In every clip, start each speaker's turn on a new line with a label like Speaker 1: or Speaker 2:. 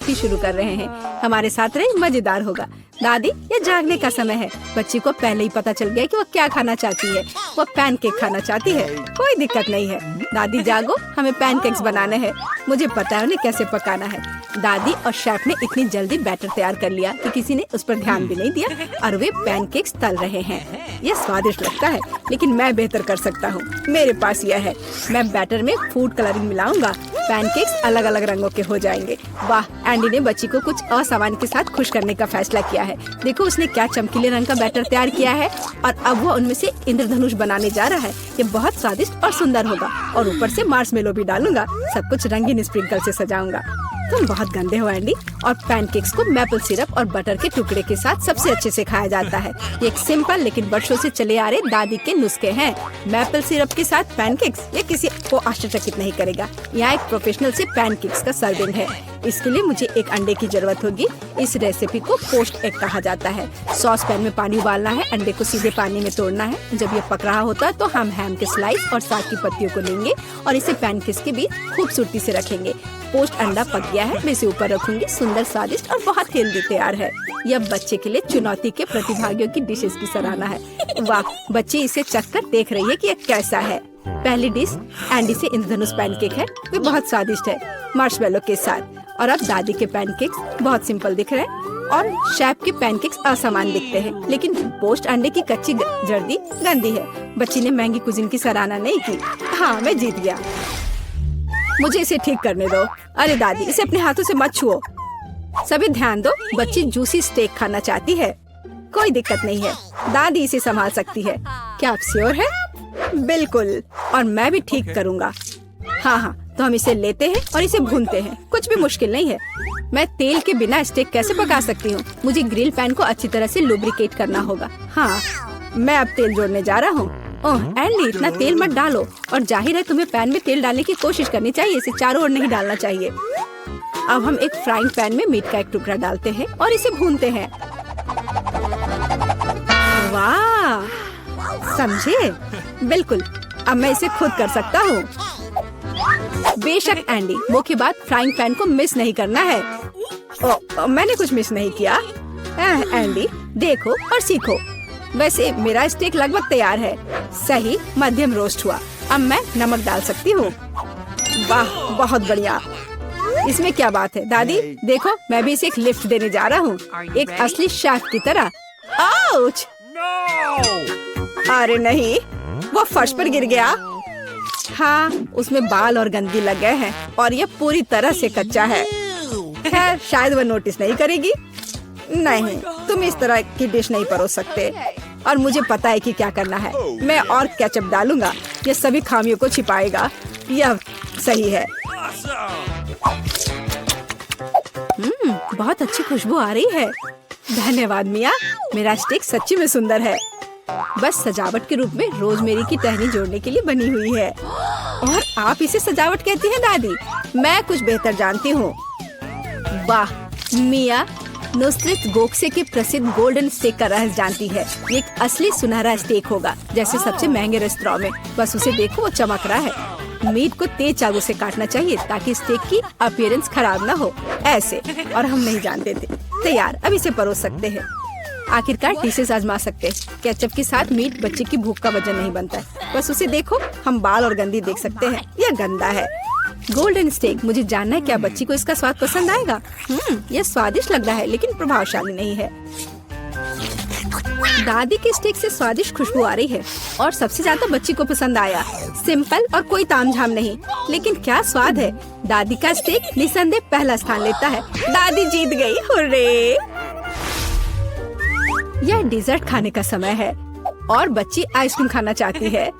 Speaker 1: ही शुरू कर रहे हैं। हमारे साथ रहे, मजेदार होगा। दादी, ये जागने का समय है। बच्ची को पहले ही पता चल गया कि वो क्या खाना चाहती है। वो पैनकेक खाना चाहती है। कोई दिक्कत नहीं है। दादी जागो, हमें पैनकेक्स बनाने हैं। मुझे पता है उन्हें कैसे पकाना है। दादी और शेफ ने इतनी जल्दी बैटर तैयार कर लिया कि किसी ने उस पर ध्यान भी नहीं दिया और वे पैनकेक्स तल रहे हैं। यह स्वादिष्ट लगता है, लेकिन मैं बेहतर कर सकता हूँ। मेरे पास यह है। मैं बैटर में फूड कलरिंग मिलाऊंगा। पैनकेक्स अलग अलग रंगों के हो जाएंगे। वाह, एंडी ने बच्ची को कुछ असामान्य के साथ खुश करने का फैसला किया है। देखो उसने क्या चमकीले रंग का बैटर तैयार किया है और अब वो उनमें से इंद्रधनुष बनाने जा रहा है। ये बहुत स्वादिष्ट और सुंदर होगा और ऊपर से मार्शमेलो भी डालूंगा। सब कुछ रंगीन स्प्रिंकल से सजाऊंगा। तुम बहुत गंदे हो एंडी। और पैनकेक्स को मैपल सिरप और बटर के टुकड़े के साथ सबसे अच्छे से खाया जाता है। ये एक सिंपल लेकिन वर्षों से चले आ रहे दादी के नुस्खे हैं। मैपल सिरप के साथ पैनकेक्स, ये किसी को आश्चर्यचकित नहीं करेगा। यहाँ एक प्रोफेशनल से पैनकेक्स का सर्विंग है। इसके लिए मुझे एक अंडे की जरूरत होगी। इस रेसिपी को पोस्ट एग कहा जाता है। सॉस पैन में पानी उबालना है। अंडे को सीधे पानी में तोड़ना है। जब ये पक रहा होता है तो हम हैम के स्लाइस और साग की पत्तियों को लेंगे और इसे पैनकेक्स के बीच खूबसूरती से रखेंगे। पोस्ट अंडा पक गया है। मैं इसे ऊपर रखूंगी। सुंदर, स्वादिष्ट और बहुत हेल्दी तैयार है। यह बच्चे के लिए चुनौती के प्रतिभागियों की डिशेस की सराहना है। वाह, बच्ची इसे चखकर देख रही है कि यह कैसा है। पहली डिश एंडी से इंद्रधनुष पैनकेक है। वे बहुत स्वादिष्ट है मार्शमेलो के साथ। और अब दादी के पैनकेक्स बहुत सिंपल दिख रहे हैं और शेफ के पैनकेक्स असामान्य दिखते हैं। लेकिन पोस्ट अंडे की कच्ची जर्दी गंदी है। बच्ची ने महंगी कुजीन की सराहना नहीं की। हाँ, मैं जीत गया। मुझे इसे ठीक करने दो। अरे दादी, इसे अपने हाथों से मत छुओ। सभी ध्यान दो, बच्ची जूसी स्टेक खाना चाहती है। कोई दिक्कत नहीं है, दादी इसे संभाल सकती है। क्या आप श्योर है? बिल्कुल, और मैं भी ठीक करूँगा। हाँ, तो हम इसे लेते हैं और इसे भूनते हैं। कुछ भी मुश्किल नहीं है। मैं तेल के बिना स्टेक कैसे पका सकती हूँ? मुझे ग्रिल पैन को अच्छी तरह से लुब्रिकेट करना होगा। हाँ, मैं अब तेल जोड़ने जा रहा हूँ। ओह एंडी, इतना तेल मत डालो। और जाहिर है तुम्हें पैन में तेल डालने की कोशिश करनी चाहिए। इसे चारों ओर नहीं डालना चाहिए। अब हम एक फ्राइंग पैन में मीट का एक टुकड़ा डालते हैं और इसे भूनते हैं। वाह, समझे? बिल्कुल, अब मैं इसे खुद कर सकता हूँ। बेशक एंडी, मुख्य बात फ्राइंग पैन को मिस नहीं करना है। मैंने कुछ मिस नहीं किया। एंडी, देखो और सीखो। वैसे मेरा स्टेक लगभग तैयार है। सही मध्यम रोस्ट हुआ। अब मैं नमक डाल सकती हूँ। वाह, बहुत बढ़िया। इसमें क्या बात है दादी? देखो, मैं भी इसे एक लिफ्ट देने जा रहा हूँ, एक असली शेफ की तरह। आउच! अरे नहीं, वो फर्श पर गिर गया। हाँ, उसमें बाल और गंदगी लग गए हैं और ये पूरी तरह से कच्चा है। खैर, शायद वो नोटिस नहीं करेगी। नहीं, तुम इस तरह की डिश नहीं परोस सकते। और मुझे पता है कि क्या करना है। मैं और केचप डालूंगा। ये सभी खामियों को छिपाएगा। यह सही है। बहुत अच्छी खुशबू आ रही है। धन्यवाद मिया, मेरा स्टेक सच्ची में सुंदर है। बस सजावट के रूप में रोजमेरी की टहनी जोड़ने के लिए बनी हुई है। और आप इसे सजावट कहती हैं दादी? मैं कुछ बेहतर जानती हूँ। वाह, मिया नुसरत गोखसे के प्रसिद्ध गोल्डन स्टेक का रहस्य जानती है। ये एक असली सुनहरा स्टेक होगा, जैसे सबसे महंगे रेस्तरां में। बस उसे देखो, वो चमक रहा है। मीट को तेज चाकू से काटना चाहिए ताकि स्टेक की अपीयरेंस खराब ना हो। ऐसे, और हम नहीं जानते थे। तैयार, अब इसे परोस सकते हैं। आखिरकार डिशेस आजमा सकते हैं। केचप के साथ मीट बच्चे की भूख का वजन नहीं बनता है। बस उसे देखो, हम बाल और गंदी देख सकते हैं। यह गंदा है। गोल्डन स्टेक, मुझे जानना है क्या बच्ची को इसका स्वाद पसंद आएगा। यह स्वादिष्ट लग रहा है लेकिन प्रभावशाली नहीं है। दादी के स्टेक से स्वादिष्ट खुशबू आ रही है और सबसे ज्यादा बच्ची को पसंद आया। सिंपल और कोई तामझाम नहीं, लेकिन क्या स्वाद है। दादी का स्टेक निसंदेह पहला स्थान लेता है। दादी जीत गई, हुर्रे। यह डिजर्ट खाने का समय है और बच्ची आइसक्रीम खाना चाहती है।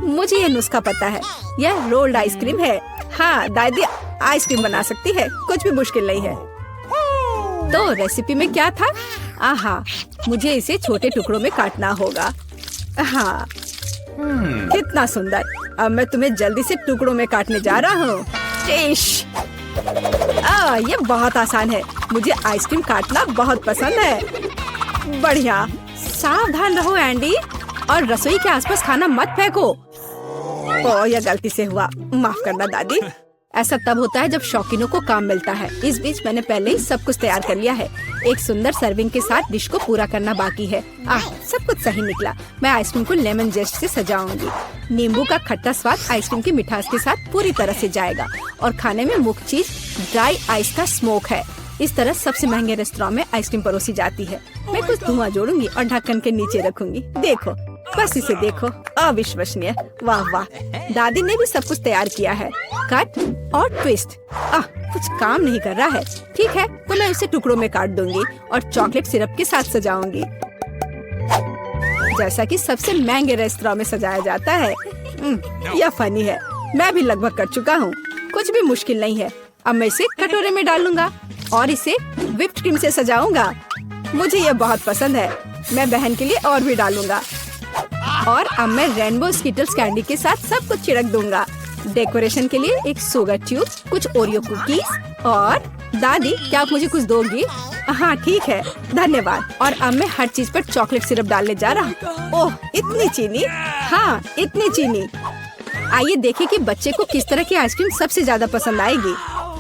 Speaker 1: मुझे यह नुस्खा पता है। यह रोल्ड आइसक्रीम है। हाँ, दादी आइसक्रीम बना सकती है। कुछ भी मुश्किल नहीं है। तो रेसिपी में क्या था? आहा, मुझे इसे छोटे टुकड़ों में काटना होगा। हाँ, कितना सुंदर। अब मैं तुम्हें जल्दी से टुकड़ों में काटने जा रहा हूँ। ये बहुत आसान है। मुझे आइसक्रीम काटना बहुत पसंद है। बढ़िया। सावधान रहो एंडी, और रसोई के आसपास खाना मत फेंको। यह गलती से हुआ, माफ करना दादी। ऐसा तब होता है जब शौकीनों को काम मिलता है। इस बीच मैंने पहले ही सब कुछ तैयार कर लिया है। एक सुंदर सर्विंग के साथ डिश को पूरा करना बाकी है। सब कुछ सही निकला। मैं आइसक्रीम को लेमन जेस्ट से सजाऊंगी। नींबू का खट्टा स्वाद आइसक्रीम की मिठास के साथ पूरी तरह से जाएगा और खाने में मुख्य चीज ड्राई आइस का स्मोक है। इस तरह सबसे महंगे रेस्टोरेंट में आइसक्रीम परोसी जाती है। मैं कुछ धुआं जोड़ूंगी और ढक्कन के नीचे रखूंगी। देखो, बस इसे देखो, अविश्वसनीय। वाह वाह, दादी ने भी सब कुछ तैयार किया है। कट और ट्विस्ट। कुछ काम नहीं कर रहा है। ठीक है, तो मैं उसे टुकड़ों में काट दूंगी और चॉकलेट सिरप के साथ सजाऊंगी, जैसा कि सबसे महंगे रेस्टोरेंट में सजाया जाता है। यह फनी है। मैं भी लगभग कर चुका हूँ। कुछ भी मुश्किल नहीं है। अब मैं इसे कटोरे में डालूंगा और इसे व्हिप्ड क्रीम से सजाऊंगा। मुझे यह बहुत पसंद है। मैं बहन के लिए और भी डालूंगा। और अब मैं रेनबो स्किटल्स कैंडी के साथ सब कुछ छिड़क दूंगा। डेकोरेशन के लिए एक शुगर ट्यूब, कुछ ओरियो कुकीज और दादी, क्या आप मुझे कुछ दोगी? हाँ ठीक है, धन्यवाद। और अब मैं हर चीज पर चॉकलेट सिरप डालने जा रहा हूँ। ओह, इतनी चीनी। हाँ, इतनी चीनी। आइए देखें कि बच्चे को किस तरह की आइसक्रीम सबसे ज्यादा पसंद आएगी।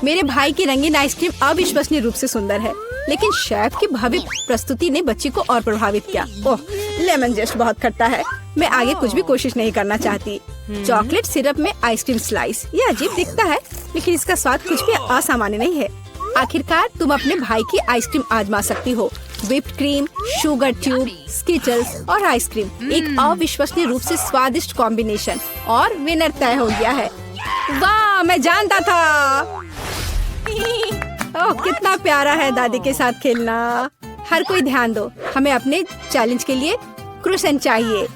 Speaker 1: मेरे भाई की रंगीन आइसक्रीम अविश्वसनीय रूप से सुंदर है, लेकिन शेफ की भव्य प्रस्तुति ने बच्ची को और प्रभावित किया। ओह, लेमन जेस्ट बहुत खट्टा है। मैं आगे कुछ भी कोशिश नहीं करना चाहती। चॉकलेट सिरप में आइसक्रीम स्लाइस, ये अजीब दिखता है, लेकिन इसका स्वाद कुछ भी असामान्य नहीं है। आखिरकार तुम अपने भाई की आइसक्रीम आजमा सकती हो। Whipped cream, sugar tube, Skittles और आइसक्रीम, एक अविश्वसनीय रूप से स्वादिष्ट कॉम्बिनेशन। और विनर तय हो गया है। वाह, मैं जानता था। ओह, कितना प्यारा है दादी के साथ खेलना। हर कोई ध्यान दो, हमें अपने चैलेंज के लिए क्रोसेंट चाहिए।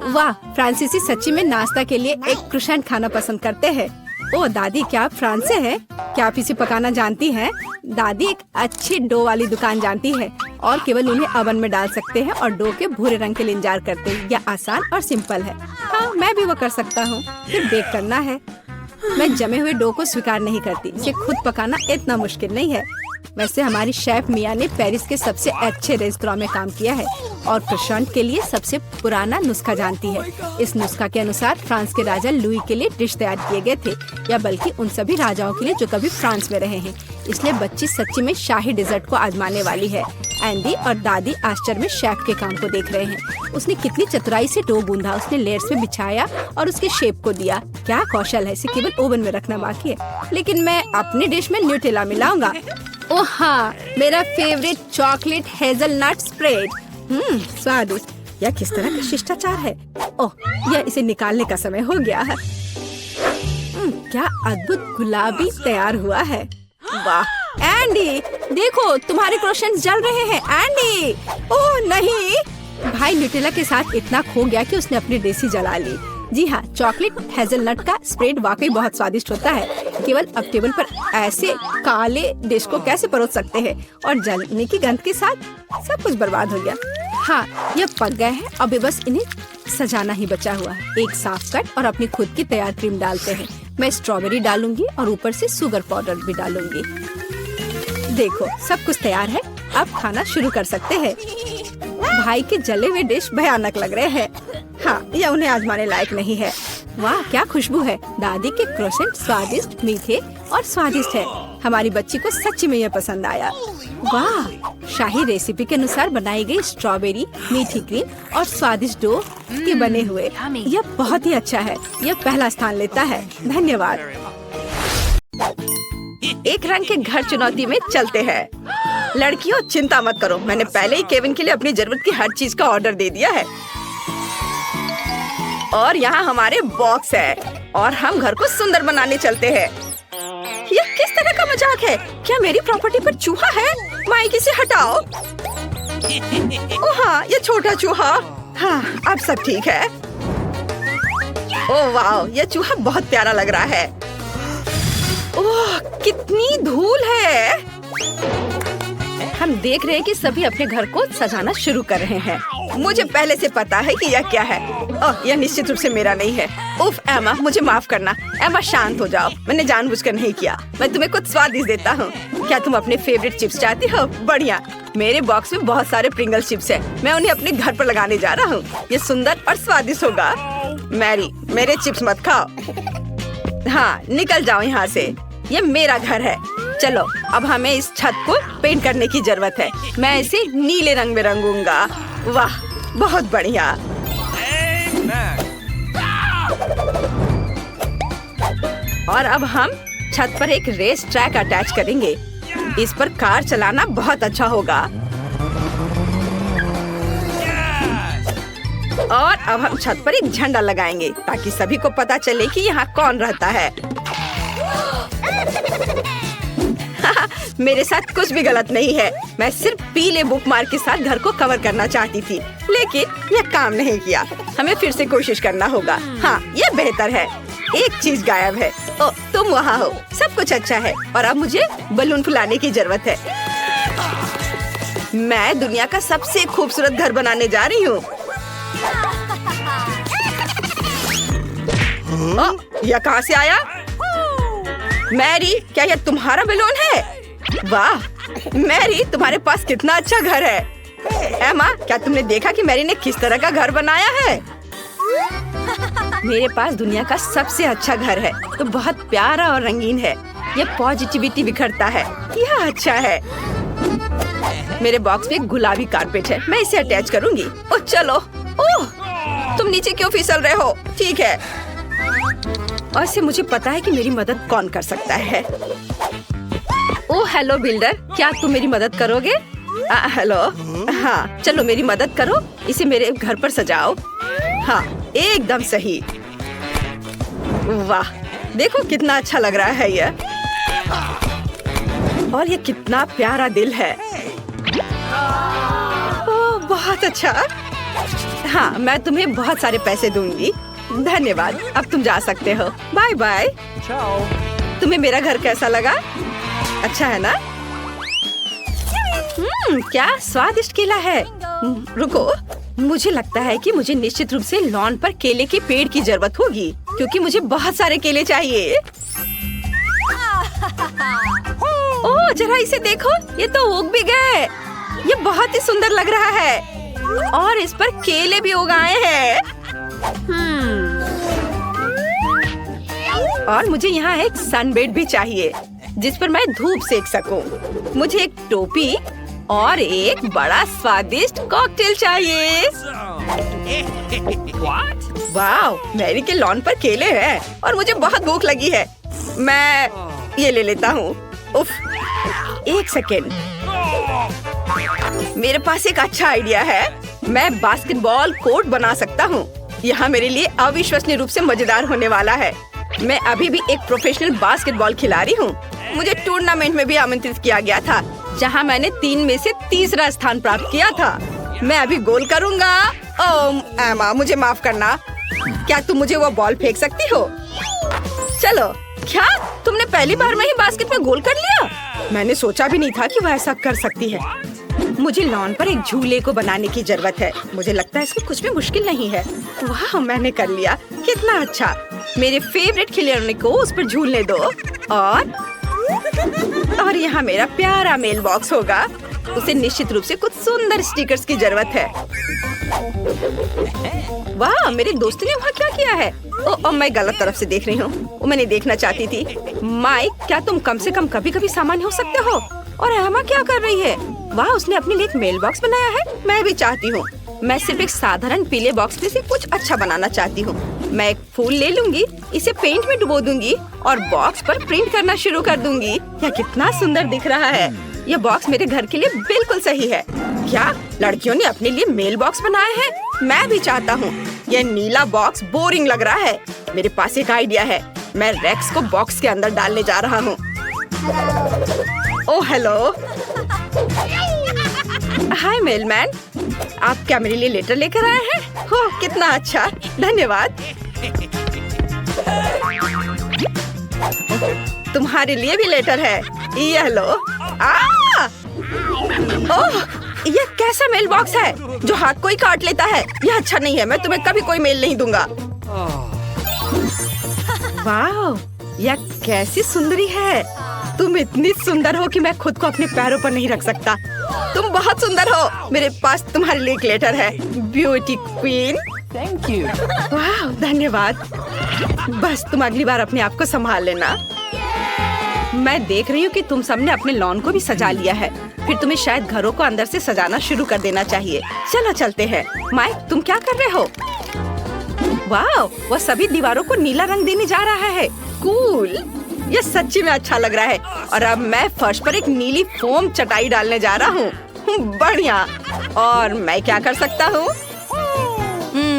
Speaker 1: वाह, फ्रांसीसी सच्ची में नाश्ता के लिए एक क्रोसेंट खाना पसंद करते हैं। ओह दादी, क्या आप फ्रांस से हैं? क्या आप इसे पकाना जानती हैं? दादी एक अच्छी डो वाली दुकान जानती है और केवल उन्हें ओवन में डाल सकते हैं और डो के भूरे रंग के लिए इंतजार करते हैं। यह आसान और सिंपल है। हाँ, मैं भी वो कर सकता हूँ। फिर बेक करना है। मैं जमे हुए डो को स्वीकार नहीं करती। इसे खुद पकाना इतना मुश्किल नहीं है। वैसे हमारी शेफ मिया ने पेरिस के सबसे अच्छे रेस्टोरेंट में काम किया है और क्रोसेंट के लिए सबसे पुराना नुस्खा जानती है। इस नुस्खा के अनुसार फ्रांस के राजा लुई के लिए डिश तैयार किए गए थे, या बल्कि उन सभी राजाओं के लिए जो कभी फ्रांस में रहे हैं। इसलिए बच्ची सच्ची में शाही डिजर्ट को आजमाने वाली है। एंडी और दादी आश्चर्य में शेफ के काम को देख रहे हैं। उसने कितनी चतुराई से डो गूंधा, उसने लेयर्स में बिछाया और उसके शेप को दिया। क्या कौशल है, इसे केवल ओवन में रखना बाकी है। लेकिन मैं अपनी डिश में न्यूटेला मिलाऊंगा। ओह हाँ, मेरा फेवरेट चॉकलेट हेजलनट स्प्रेड। स्वादिष्ट। यह किस तरह का शिष्टाचार है। ओह, यह इसे निकालने का समय हो गया है। क्या अद्भुत गुलाबी तैयार हुआ है। वाह एंडी, देखो तुम्हारे क्रोसेंट्स जल रहे हैं। एंडी, ओह नहीं। भाई न्यूटेला के साथ इतना खो गया कि उसने अपनी डिश ही जला ली। जी हाँ, चॉकलेट हेजलनट का स्प्रेड वाकई बहुत स्वादिष्ट होता है। केवल अब टेबल पर ऐसे काले डिश को कैसे परोस सकते हैं, और जलने की गंध के साथ सब कुछ बर्बाद हो गया। हाँ, यह पक गए हैं। अभी बस इन्हें सजाना ही बचा हुआ है। एक साफ कट और अपनी खुद की तैयार क्रीम डालते हैं। मैं स्ट्रॉबेरी डालूंगी और ऊपर से शुगर पाउडर भी डालूंगी। देखो, सब कुछ तैयार है। अब खाना शुरू कर सकते हैं। भाई के जले हुए डिश भयानक लग रहे हैं। हाँ, यह उन्हें आजमाने लायक नहीं है। वाह, क्या खुशबू है। दादी के क्रोसेंट स्वादिष्ट, मीठे और स्वादिष्ट है। हमारी बच्ची को सच्ची में यह पसंद आया। वाह, शाही रेसिपी के अनुसार बनाई गई स्ट्रॉबेरी, मीठी क्रीम और स्वादिष्ट डो के बने हुए। यह बहुत ही अच्छा है। यह पहला स्थान लेता है। धन्यवाद। एक रंग के घर चुनौती में चलते हैं। लड़कियों, चिंता मत करो, मैंने पहले ही केविन के लिए अपनी जरूरत की हर चीज का ऑर्डर दे दिया है। और यहाँ हमारे बॉक्स है और हम घर को सुंदर बनाने चलते हैं। यह किस तरह का मजाक है? क्या मेरी प्रॉपर्टी पर चूहा है? माइक, इसे हटाओ। ओह हाँ, ये छोटा चूहा। हाँ, अब सब ठीक है। ओह वाह, यह चूहा बहुत प्यारा लग रहा है। ओह, कितनी धूल है। हम देख रहे हैं कि सभी अपने घर को सजाना शुरू कर रहे हैं। मुझे पहले से पता है कि यह क्या है। ओह, यह निश्चित रूप से मेरा नहीं है। उफ एमा, मुझे माफ करना। एमा, शांत हो जाओ। मैंने जानबूझकर नहीं किया। मैं तुम्हें कुछ स्वादिष्ट देता हूँ। क्या तुम अपने फेवरेट चिप्स चाहती हो? बढ़िया। मेरे बॉक्स में बहुत सारे प्रिंगल्स चिप्स हैं। मैं उन्हें अपने घर पर लगाने जा रहा हूँ। ये सुंदर और स्वादिष्ट होगा। मैरी, मेरे चिप्स मत खाओ। हाँ, निकल जाओ यहाँ से। ये मेरा घर है। चलो, अब हमें इस छत को पेंट करने की जरूरत है। मैं इसे नीले रंग में रंगूंगा। वाह, बहुत बढ़िया। और अब हम छत पर एक रेस ट्रैक अटैच करेंगे। इस पर कार चलाना बहुत अच्छा होगा। और अब हम छत पर एक झंडा लगाएंगे ताकि सभी को पता चले कि यहाँ कौन रहता है। मेरे साथ कुछ भी गलत नहीं है। मैं सिर्फ पीले बुकमार्क के साथ घर को कवर करना चाहती थी, लेकिन यह काम नहीं किया। हमें फिर से कोशिश करना होगा। हाँ, ये बेहतर है। एक चीज गायब है। ओ, तुम वहाँ हो। सब कुछ अच्छा है और अब मुझे बलून फुलाने की जरूरत है। मैं दुनिया का सबसे खूबसूरत घर बनाने जा रही हूँ। यह कहाँ से आया? मैरी, क्या यह तुम्हारा बलून है? वाह मैरी, तुम्हारे पास कितना अच्छा घर है। एमा, क्या तुमने देखा कि मैरी ने किस तरह का घर बनाया है? मेरे पास दुनिया का सबसे अच्छा घर है। तो बहुत प्यारा और रंगीन है। यह पॉजिटिविटी बिखरता है। यह अच्छा है। मेरे बॉक्स में एक गुलाबी कारपेट है। मैं इसे अटैच करूंगी। ओह चलो। ओह, तुम नीचे क्यों फिसल रहे हो? ठीक है। और से मुझे पता है कि मेरी मदद कौन कर सकता है। ओह हेलो बिल्डर, क्या तुम मेरी मदद करोगे? हेलो। हाँ, चलो मेरी मदद करो। इसे मेरे घर पर सजाओ। हाँ, एकदम सही। वाह, देखो कितना अच्छा लग रहा है यह। और ये कितना प्यारा दिल है। ओह बहुत अच्छा। हाँ, मैं तुम्हें बहुत सारे पैसे दूंगी। धन्यवाद। अब तुम जा सकते हो। Bye bye. तुम्हें मेरा घर कैसा लगा? अच्छा है ना? क्या स्वादिष्ट केला है। रुको, मुझे लगता है कि मुझे निश्चित रूप से लॉन पर केले के पेड़ की जरूरत होगी, क्योंकि मुझे बहुत सारे केले चाहिए। ओह जरा इसे देखो, ये तो उग भी गए। ये बहुत ही सुंदर लग रहा है और इस पर केले भी उगाए हैं। और मुझे यहाँ एक सनबेड भी चाहिए जिस पर मैं धूप सेक सकूं। मुझे एक टोपी और एक बड़ा स्वादिष्ट कॉकटेल चाहिए। वाह, मैरी के लॉन पर केले हैं और मुझे बहुत भूख लगी है। मैं ये ले लेता हूँ। उफ, एक सेकेंड, मेरे पास एक अच्छा आइडिया है। मैं बास्केटबॉल कोर्ट बना सकता हूँ। यहाँ मेरे लिए अविश्वसनीय रूप से मजेदार होने वाला है। मैं अभी भी एक प्रोफेशनल बास्केटबॉल खिलाड़ी हूँ। मुझे टूर्नामेंट में भी आमंत्रित किया गया था, जहाँ मैंने 3 में से तीसरा स्थान प्राप्त किया था। मैं अभी गोल करूँगा। ओह एमा, मुझे माफ करना। क्या तुम मुझे वो बॉल फेंक सकती हो? चलो। क्या तुमने पहली बार में ही बास्केट में गोल कर लिया? मैंने सोचा भी नहीं था कि वह ऐसा कर सकती है। मुझे लॉन पर एक झूले को बनाने की जरूरत है। मुझे लगता है इसमें कुछ भी मुश्किल नहीं है। वाह, मैंने कर लिया। कितना अच्छा। मेरे फेवरेट खिलौने को उस पर झूलने दो। और यहाँ मेरा प्यारा मेल बॉक्स होगा। उसे निश्चित रूप से कुछ सुंदर स्टिकर्स की जरूरत है। वाह, मेरे दोस्त ने वहाँ क्या किया है? ओह, मैं गलत तरफ से देख रही हूँ। वो मैंने देखना चाहती थी। माइक, क्या तुम कम से कम कभी कभी सामान्य हो सकते हो? और एमा क्या कर रही है? वाह, उसने अपने लिए एक मेल बॉक्स बनाया है। मैं भी चाहती हूँ। मैं सिर्फ एक साधारण पीले बॉक्स में से कुछ अच्छा बनाना चाहती हूँ। मैं एक फूल ले लूंगी, इसे पेंट में डुबो दूंगी और बॉक्स पर प्रिंट करना शुरू कर दूंगी। यह कितना सुंदर दिख रहा है। यह बॉक्स मेरे घर के लिए बिल्कुल सही है। क्या लड़कियों ने अपने लिए मेल बॉक्स बनाए हैं? मैं भी चाहता हूँ। यह नीला बॉक्स बोरिंग लग रहा है। मेरे पास एक आइडिया है। मैं रेक्स को बॉक्स के अंदर डालने जा रहा हूँ। Oh hello. हाय मेलमैन, आप क्या मेरे लिए लेटर लेकर आए हैं? हो, कितना अच्छा। धन्यवाद। तुम्हारे लिए भी लेटर है। ये लो। ओह, यह कैसा मेल बॉक्स है जो हाथ को ही काट लेता है? यह अच्छा नहीं है। मैं तुम्हें कभी कोई मेल नहीं दूंगा। वाह, यह कैसी सुंदरी है। तुम इतनी सुंदर हो कि मैं खुद को अपने पैरों पर नहीं रख सकता। तुम बहुत सुंदर हो। मेरे पास तुम्हारे लिए एक लेटर है। Beauty queen,
Speaker 2: Thank you.
Speaker 3: वाह, धन्यवाद। बस तुम अगली बार अपने आप को संभाल लेना। मैं देख रही हूँ कि तुम सबने अपने लॉन को भी सजा लिया है। फिर तुम्हें शायद घरों को अंदर से सजाना शुरू कर देना चाहिए। चलो चलते हैं। माइक, तुम क्या कर रहे हो? वाह, वो सभी दीवारों को नीला रंग देने जा रहा है। कूल, ये सच्ची में अच्छा लग रहा है। और अब मैं फर्श पर एक नीली फोम चटाई डालने जा रहा हूँ। बढ़िया। और मैं क्या कर सकता हूँ?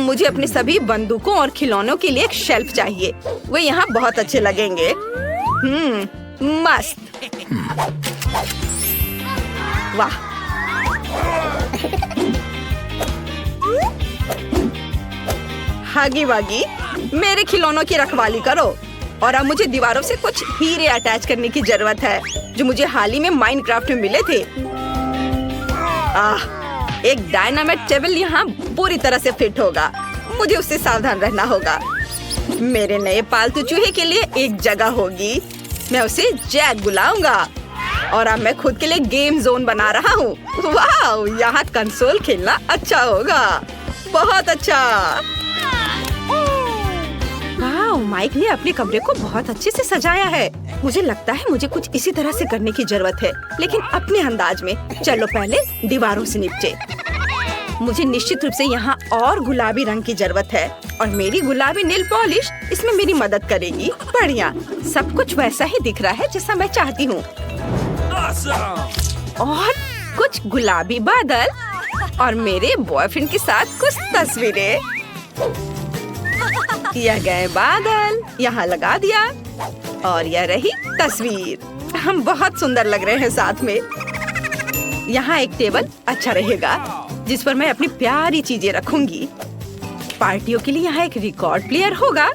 Speaker 3: मुझे अपने सभी बंदूकों और खिलौनों के लिए एक शेल्फ चाहिए। वो यहाँ बहुत अच्छे लगेंगे। मस्त। वाह, हागी वागी, मेरे खिलौनों की रखवाली करो। और अब मुझे दीवारों से कुछ हीरे अटैच करने की जरूरत है, जो मुझे हाल ही में माइनक्राफ्ट में मिले थे। एक डायनामाइट टेबल यहाँ पूरी तरह से फिट होगा। मुझे उससे सावधान रहना होगा। मेरे नए पालतू चूहे के लिए एक जगह होगी। मैं उसे जैक बुलाऊंगा। और अब मैं खुद के लिए गेम जोन बना रहा हूँ। वाह, यहाँ कंसोल खेलना अच्छा होगा। बहुत अच्छा। वाह, माइक ने अपने कमरे को बहुत अच्छे से सजाया है। मुझे लगता है मुझे कुछ इसी तरह से करने की जरूरत है, लेकिन अपने अंदाज में। चलो पहले दीवारों से निपटे। मुझे निश्चित रूप से यहाँ और गुलाबी रंग की जरूरत है, और मेरी गुलाबी नेल पॉलिश इसमें मेरी मदद करेगी। बढ़िया, सब कुछ वैसा ही दिख रहा है जैसा मैं चाहती हूँ। और कुछ गुलाबी बादल और मेरे बॉयफ्रेंड के साथ कुछ तस्वीरें। यह गए बादल, यहाँ लगा दिया, और यह रही तस्वीर। हम बहुत सुंदर लग रहे हैं साथ में। यहाँ एक टेबल अच्छा रहेगा, जिस पर मैं अपनी प्यारी चीजें रखूंगी। पार्टियों के लिए यहाँ एक रिकॉर्ड प्लेयर होगा।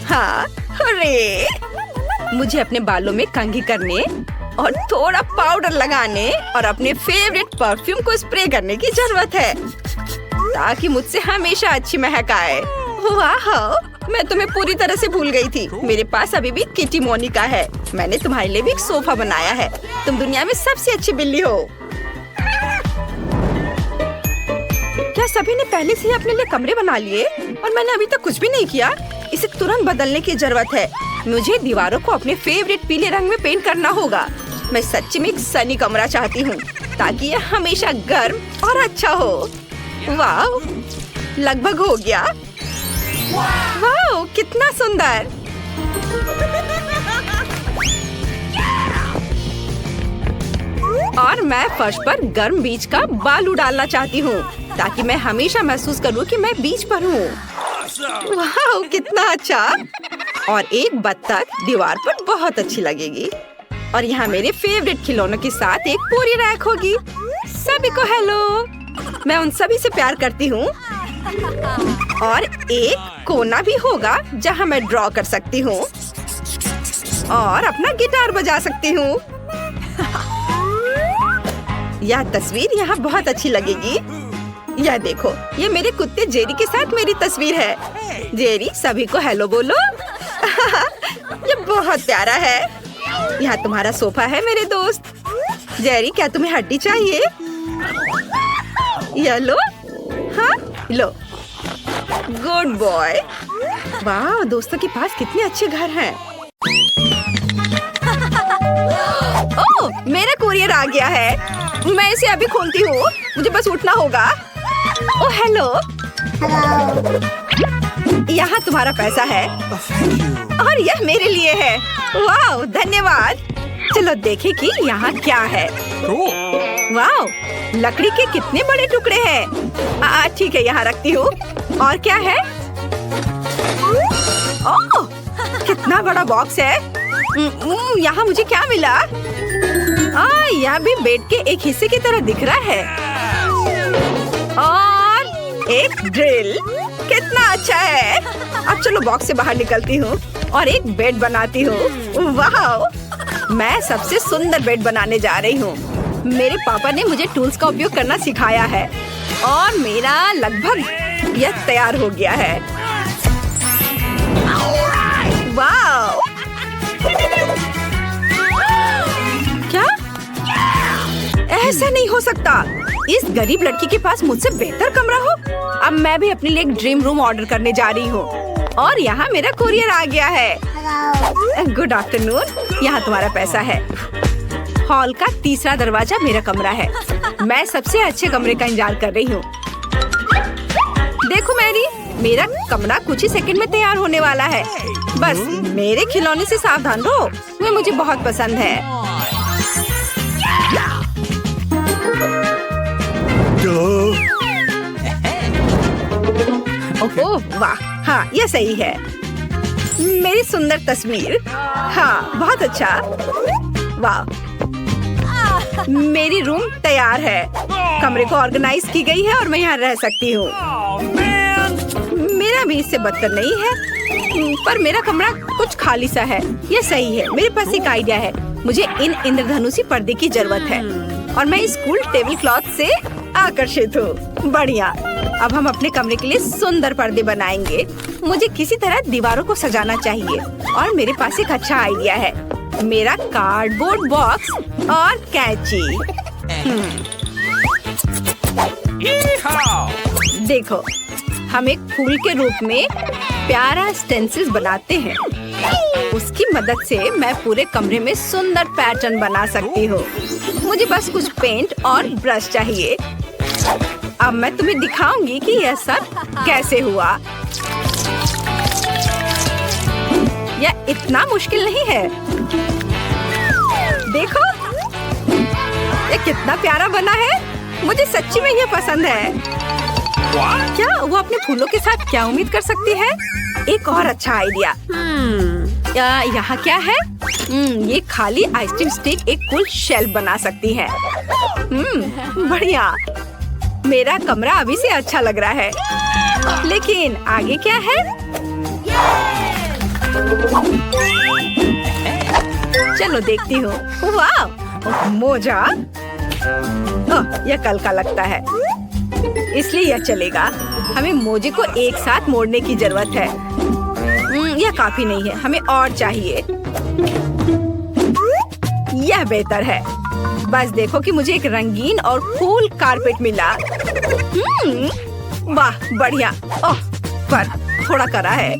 Speaker 3: हाँ, हुर्रे! मुझे अपने बालों में कंघी करने और थोड़ा पाउडर लगाने और अपने फेवरेट परफ्यूम को स्प्रे करने की जरूरत है, ताकि मुझसे हमेशा अच्छी महक आए। वाह, मैं तुम्हें पूरी तरह से भूल गई थी। मेरे पास अभी भी किटी मोनिका है। मैंने तुम्हारे लिए भी एक सोफा बनाया है। तुम दुनिया में सबसे अच्छी बिल्ली हो। क्या सभी ने पहले से ही अपने लिए कमरे बना लिए और मैंने अभी तक कुछ भी नहीं किया? इसे तुरंत बदलने की जरूरत है। मुझे दीवारों को अपने फेवरेट पीले रंग में पेंट करना होगा। मैं सच्ची में एक सनी कमरा चाहती हूँ, ताकि यह हमेशा गर्म और अच्छा हो। वाह, लगभग हो गया। वाह, कितना सुंदर। और मैं फर्श पर गर्म बीज का बालू डालना चाहती हूँ, ताकि मैं हमेशा महसूस करूँ कि मैं बीच पर हूँ। वाह, कितना अच्छा। और एक बत्तख दीवार पर बहुत अच्छी लगेगी। और यहाँ मेरे फेवरेट खिलौनों के साथ एक पूरी रैक होगी। सभी को हेलो, मैं उन सभी से प्यार करती हूँ। और एक कोना भी होगा जहाँ मैं ड्रॉ कर सकती हूँ और अपना गिटार बजा सकती हूँ। यह तस्वीर यहाँ बहुत अच्छी लगेगी। यह देखो, ये मेरे कुत्ते जेरी के साथ मेरी तस्वीर है। जेरी, सभी को हेलो बोलो। ये बहुत प्यारा है। यहाँ तुम्हारा सोफा है मेरे दोस्त। जेरी, क्या तुम्हें हड्डी चाहिए? यह लो। हाँ, लो। Good boy. वाह, दोस्तों के पास कितने अच्छे घर हैं। ओह, मेरा कुरियर आ गया है। मैं इसे अभी खोलती हूँ। मुझे बस उठना होगा। ओह हेलो, यहाँ तुम्हारा पैसा है और यह मेरे लिए है। वाह, धन्यवाद। चलो देखें कि यहाँ क्या है। वाह, लकड़ी के कितने बड़े टुकड़े हैं। ठीक है, यहाँ रखती हूँ। और क्या है? ओह, कितना बड़ा बॉक्स है। यहाँ मुझे क्या मिला? यह भी बेड के एक हिस्से की तरह दिख रहा है। और एक ड्रिल। कितना अच्छा है। अब चलो बॉक्स से बाहर निकलती हूँ और एक बेड बनाती हूँ। वाह, मैं सबसे सुंदर बेड बनाने जा रही हूँ। मेरे पापा ने मुझे टूल्स का उपयोग करना सिखाया है और मेरा लगभग यह तैयार हो गया है। वाह, क्या? ऐसा नहीं हो सकता। इस गरीब लड़की के पास मुझसे बेहतर कमरा हो। अब मैं भी अपने लिए एक ड्रीम रूम ऑर्डर करने जा रही हूँ और यहाँ मेरा कोरियर आ गया है। गुड आफ्टरनून, यहाँ तुम्हारा पैसा है। हॉल का तीसरा दरवाजा मेरा कमरा है। मैं सबसे अच्छे कमरे का इंतजार कर रही हूँ। देखो मैरी, मेरा कमरा कुछ ही सेकंड में तैयार होने वाला है। बस मेरे खिलौने से सावधान रहो, वे मुझे बहुत पसंद है। ओह वाह, हाँ ये सही है। मेरी सुंदर तस्वीर, हाँ बहुत अच्छा। वाह, मेरी रूम तैयार है। कमरे को ऑर्गेनाइज की गई है और मैं यहाँ रह सकती हूँ। मेरा भी इससे बदतर नहीं है, पर मेरा कमरा कुछ खाली सा है। ये सही है। मेरे पास एक आइडिया है। मुझे इन इंद्रधनुषी पर्दे की जरूरत है और मैं इस कूल टेबल क्लॉथ से आकर्षित हूँ। बढ़िया। अब हम अपने कमरे के लिए सुंदर पर्दे बनाएंगे। मुझे किसी तरह दीवारों को सजाना चाहिए और मेरे पास एक अच्छा आइडिया है। मेरा कार्डबोर्ड बॉक्स और कैंची। देखो, हम एक फूल के रूप में प्यारा स्टेंसिल्स बनाते हैं। उसकी मदद से मैं पूरे कमरे में सुंदर पैटर्न बना सकती हूँ। मुझे बस कुछ पेंट और ब्रश चाहिए। अब मैं तुम्हें दिखाऊंगी कि यह सब कैसे हुआ। यह इतना मुश्किल नहीं है। देखो, ये कितना प्यारा बना है। मुझे सच्ची में ये पसंद है। क्या वो अपने फूलों के साथ क्या उम्मीद कर सकती है? एक और अच्छा आइडिया। यहाँ क्या है? ये खाली आइसक्रीम स्टिक एक कूल शेल्फ बना सकती है। बढ़िया। मेरा कमरा अभी से अच्छा लग रहा है, लेकिन आगे क्या है? चलो देखती हूँ। वाह, मोजा। यह कल का लगता है, इसलिए यह चलेगा। हमें मोजे को एक साथ मोड़ने की जरूरत है। यह काफी नहीं है, हमें और चाहिए। यह बेहतर है। बस देखो कि मुझे एक रंगीन और कूल कारपेट मिला। वाह, बढ़िया। ओह, पर थोड़ा कड़ा है।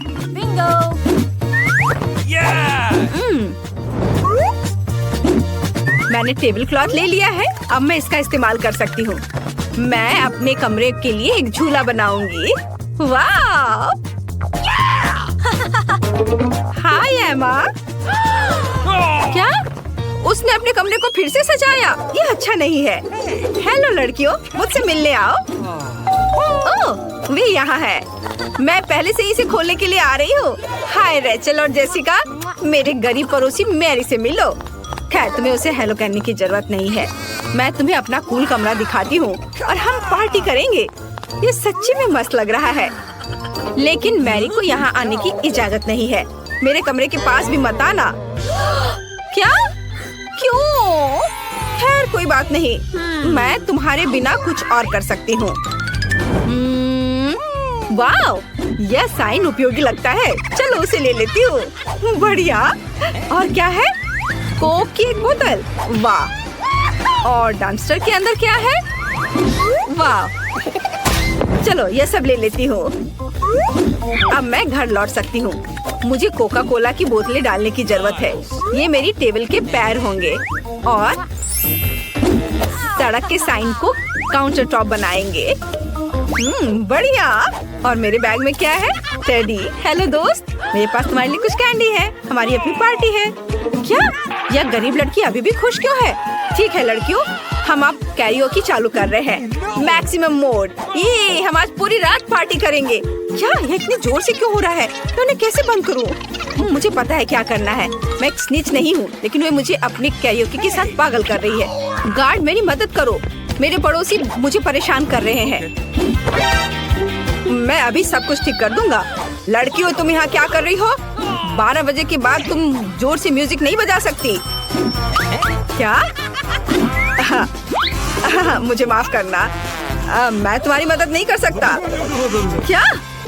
Speaker 3: मैंने टेबल क्लॉथ ले लिया है। अब मैं इसका इस्तेमाल कर सकती हूँ। मैं अपने कमरे के लिए एक झूला बनाऊंगी। वाह! हाय एमा। क्या? उसने अपने कमरे को फिर से सजाया? ये अच्छा नहीं है। हेलो लड़कियों, मुझसे मिलने आओ। ओह, वे यहाँ है। मैं पहले से इसे खोलने के लिए आ रही हूँ। हाय रेचल और जेसिका, मेरे गरीब पड़ोसी मैरी से मिलो। खैर, तुम्हें उसे हेलो कहने की जरूरत नहीं है। मैं तुम्हें अपना कूल कमरा दिखाती हूँ और हम पार्टी करेंगे। ये सच्ची में मस्त लग रहा है, लेकिन मैरी को यहाँ आने की इजाजत नहीं है। मेरे कमरे के पास भी मत आना। क्या? क्यों? खैर कोई बात नहीं, मैं तुम्हारे बिना कुछ और कर सकती हूँ। वाह, यह साइन उपयोगी लगता है। चलो उसे ले लेती हूँ। बढ़िया। और क्या है? कोक की एक बोतल। वाह। और डम्पस्टर के अंदर क्या है? वाह। चलो ये सब ले लेती हूँ। अब मैं घर लौट सकती हूँ। मुझे कोका कोला की बोतलें डालने की जरूरत है। ये मेरी टेबल के पैर होंगे और सड़क के साइन को काउंटर टॉप बनाएंगे। बढ़िया। और मेरे बैग में क्या है? टेडी। हेलो दोस्त, मेरे पास तुम्हारे लिए कुछ कैंडी है। हमारी अपनी पार्टी है। क्या? यह गरीब लड़की अभी भी खुश क्यों है? ठीक है लड़कियों, हम अब कैरियोकी चालू कर रहे हैं। Maximum mode. ये हम आज पूरी रात पार्टी करेंगे। क्या? यह इतनी जोर से क्यों हो रहा है? मैं उन्हें कैसे बंद करूं? मुझे पता है क्या करना है। मैं एक स्निच नहीं हूँ, लेकिन वे मुझे अपनी कैरियोकी के साथ पागल कर रही है। गार्ड, मेरी मदद करो। मेरे पड़ोसी मुझे परेशान कर रहे हैं। मैं अभी सब कुछ ठीक कर दूंगा। लड़कियों, तुम यहाँ क्या कर रही हो? 12 बजे के बाद तुम जोर से म्यूजिक नहीं बजा सकती। क्या? मुझे माफ करना, मैं तुम्हारी मदद नहीं कर सकता। क्या?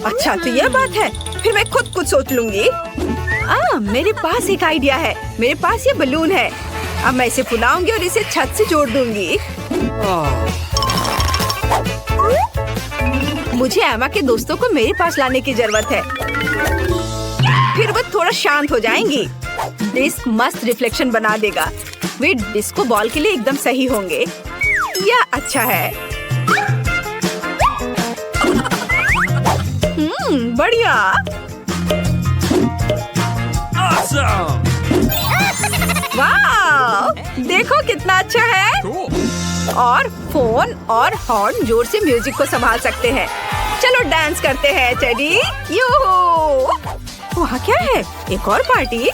Speaker 3: अच्छा, तो यह बात है। फिर मैं खुद कुछ सोच लूंगी। मेरे पास एक आइडिया है। मेरे पास ये बलून है। अब मैं इसे फुलाऊंगी और इसे छत से जोड़ दूंगी। मुझे एमा के दोस्तों को मेरे पास लाने की जरूरत है, फिर वो थोड़ा शांत हो जाएंगी। डिस्क मस्त रिफ्लेक्शन बना देगा। वे डिस्को बॉल के लिए एकदम सही होंगे। यह अच्छा है। बढ़िया। वाह, देखो कितना अच्छा है। और फोन और हॉर्न जोर से म्यूजिक को संभाल सकते हैं। चलो डांस करते हैं टेडी। यूहू! वहाँ क्या है? एक और पार्टी?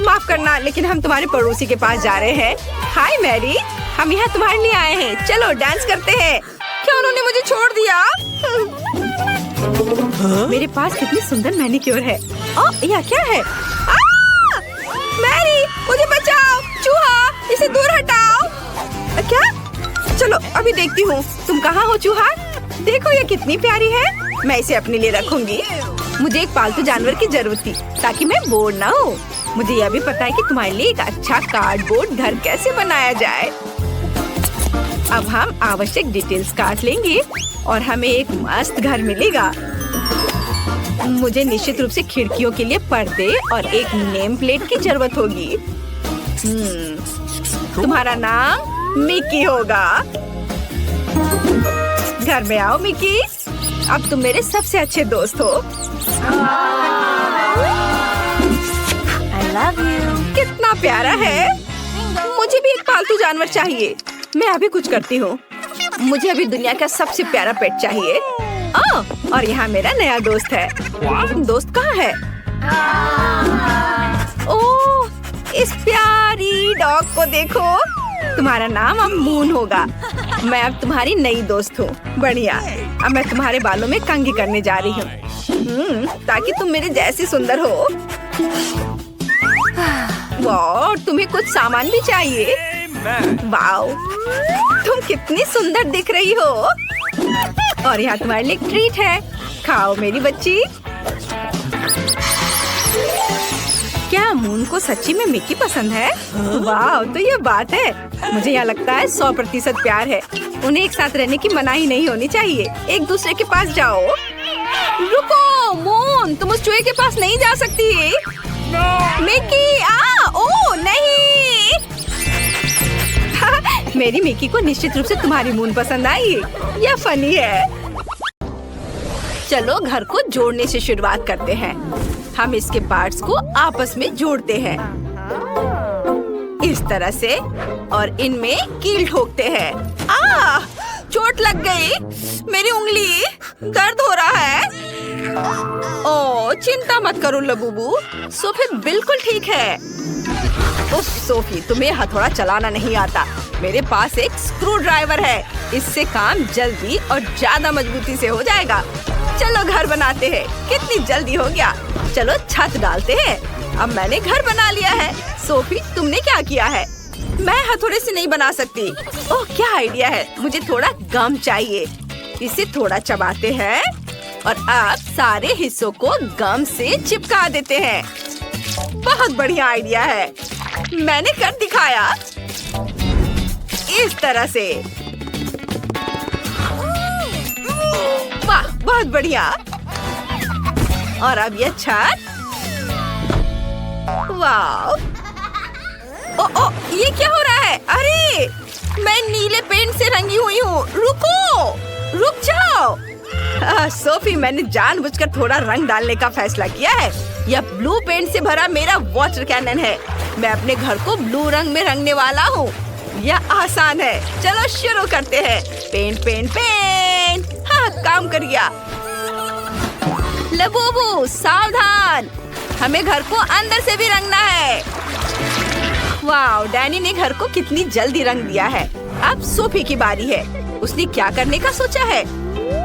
Speaker 3: माफ करना, लेकिन हम तुम्हारे पड़ोसी के पास जा रहे हैं। हाय मैरी, हम यहाँ तुम्हारे लिए आए हैं। चलो डांस करते हैं। क्या उन्होंने मुझे छोड़ दिया? मेरे पास कितनी सुंदर मैनीक्योर है। यह क्या है? मैरी, मुझे बचाओ! चूहा, इसे दूर हटाओ। क्या? चलो अभी देखती हूँ। तुम कहाँ हो चूहा? देखो ये कितनी प्यारी है। मैं इसे अपने लिए रखूंगी। मुझे एक पालतू जानवर की जरूरत थी ताकि मैं बोर ना हूँ। मुझे यह भी पता है कि तुम्हारे लिए एक अच्छा कार्डबोर्ड घर कैसे बनाया जाए। अब हम आवश्यक डिटेल्स काट लेंगे और हमें एक मस्त घर मिलेगा। मुझे निश्चित रूप से खिड़कियों के लिए पर्दे और एक नेम प्लेट की जरूरत होगी। तुम्हारा नाम मिकी होगा। घर में आओ मिकी, अब तुम मेरे सबसे अच्छे दोस्त हो।
Speaker 2: I love you.
Speaker 3: कितना प्यारा है। मुझे भी एक पालतू जानवर चाहिए। मैं अभी कुछ करती हूँ। मुझे अभी दुनिया का सबसे प्यारा पेट चाहिए। और यहाँ मेरा नया दोस्त है। दोस्त कहाँ है? ओह, इस प्यारी डॉग को देखो। तुम्हारा नाम अब मून होगा। मैं अब तुम्हारी नई दोस्त हूँ। बढ़िया। अब मैं तुम्हारे बालों में कंघी करने जा रही हूँ, ताकि तुम मेरे जैसी सुंदर हो। वाह, तुम्हें कुछ सामान भी चाहिए। वाह, तुम कितनी सुंदर दिख रही हो। और यहाँ तुम्हारे लिए एक ट्रीट है। खाओ मेरी बच्ची। क्या मून को सच्ची में मिकी पसंद है? वाह, तो ये बात है। मुझे यहाँ लगता है 100% प्यार है। उन्हें एक साथ रहने की मनाही नहीं होनी चाहिए। एक दूसरे के पास जाओ। रुको मून, तुम उस चूहे के पास नहीं जा सकती। मिकी, ओ नहीं। मेरी मिकी को निश्चित रूप से तुम्हारी मून पसंद आई। यह फनी है। चलो घर को जोड़ने से शुरुआत करते हैं। हम इसके पार्ट्स को आपस में जोड़ते हैं इस तरह से, और इनमें कील ठोकते हैं। चोट लग गई। मेरी उंगली दर्द हो रहा है। ओह, चिंता मत करो लबूबू, सोफी बिल्कुल ठीक है। उफ सोफी, तुम्हें हथौड़ा चलाना नहीं आता। मेरे पास एक स्क्रू ड्राइवर है। इससे काम जल्दी और ज्यादा मजबूती से हो जाएगा। चलो घर बनाते हैं। कितनी जल्दी हो गया। चलो छत डालते हैं। अब मैंने घर बना लिया है। सोफी, तुमने क्या किया है? मैं हथौड़े से नहीं बना सकती। ओह, क्या आइडिया है। मुझे थोड़ा गम चाहिए। इसे थोड़ा चबाते हैं और अब सारे हिस्सों को गम से चिपका देते हैं। बहुत बढ़िया आइडिया है। मैंने कर दिखाया। इस तरह से। वाह, बहुत बढ़िया। और अब ये छत। वाह। ओ, ये क्या हो रहा है? अरे, मैं नीले पेंट से रंगी हुई हूँ। रुक जाओ। सोफी, मैंने जानबूझकर थोड़ा रंग डालने का फैसला किया है। यह ब्लू पेंट से भरा मेरा वाटर कैनन है। मैं अपने घर को ब्लू रंग में रंगने वाला हूँ। यह आसान है। चलो शुरू करते हैं। पेंट। हाँ, काम कर गया। लबूबू, सावधान, हमें घर को अंदर से भी रंगना है। वाह, डैनी ने घर को कितनी जल्दी रंग दिया है। अब सोफी की बारी है। उसने क्या करने का सोचा है?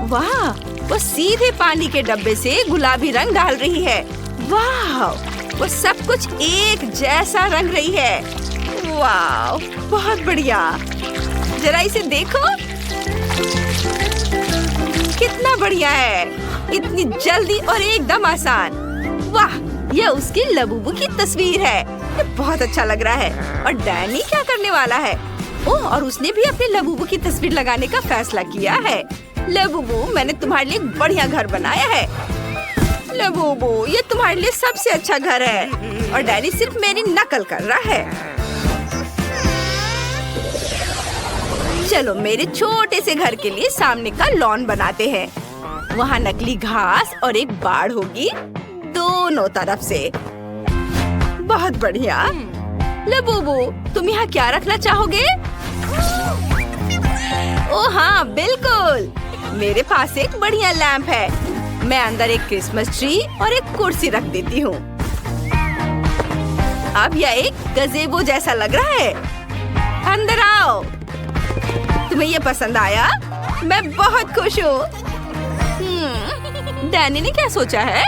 Speaker 3: वाह, वो सीधे पानी के डब्बे से गुलाबी रंग डाल रही है। वाह, वो सब कुछ एक जैसा रंग रही है। वाह, बहुत बढ़िया। जरा इसे देखो, कितना बढ़िया है। इतनी जल्दी और एकदम आसान। वाह, यह उसकी लबूबू की तस्वीर है। ये बहुत अच्छा लग रहा है। और डैनी क्या करने वाला है? ओह, और उसने भी अपने लबूबू की तस्वीर लगाने का फैसला किया है। ले बुबू, मैंने तुम्हारे लिए एक बढ़िया घर बनाया है। ले बुबू, ये तुम्हारे लिए सबसे अच्छा घर है और डैडी सिर्फ मेरी नकल कर रहा है। चलो मेरे छोटे से घर के लिए सामने का लॉन बनाते हैं। वहाँ नकली घास और एक बाड़ होगी दोनों तरफ से। बहुत बढ़िया। ले बुबू, तुम यहाँ क्या रखना चाहोगे? ओ हाँ, बिल्कुल। मेरे पास एक बढ़िया लैंप है। मैं अंदर एक क्रिसमस ट्री और एक कुर्सी रख देती हूँ। अब यह एक गज़ेबो जैसा लग रहा है। अंदर आओ। तुम्हें ये पसंद आया? मैं बहुत खुश हूँ। डैनी ने क्या सोचा है?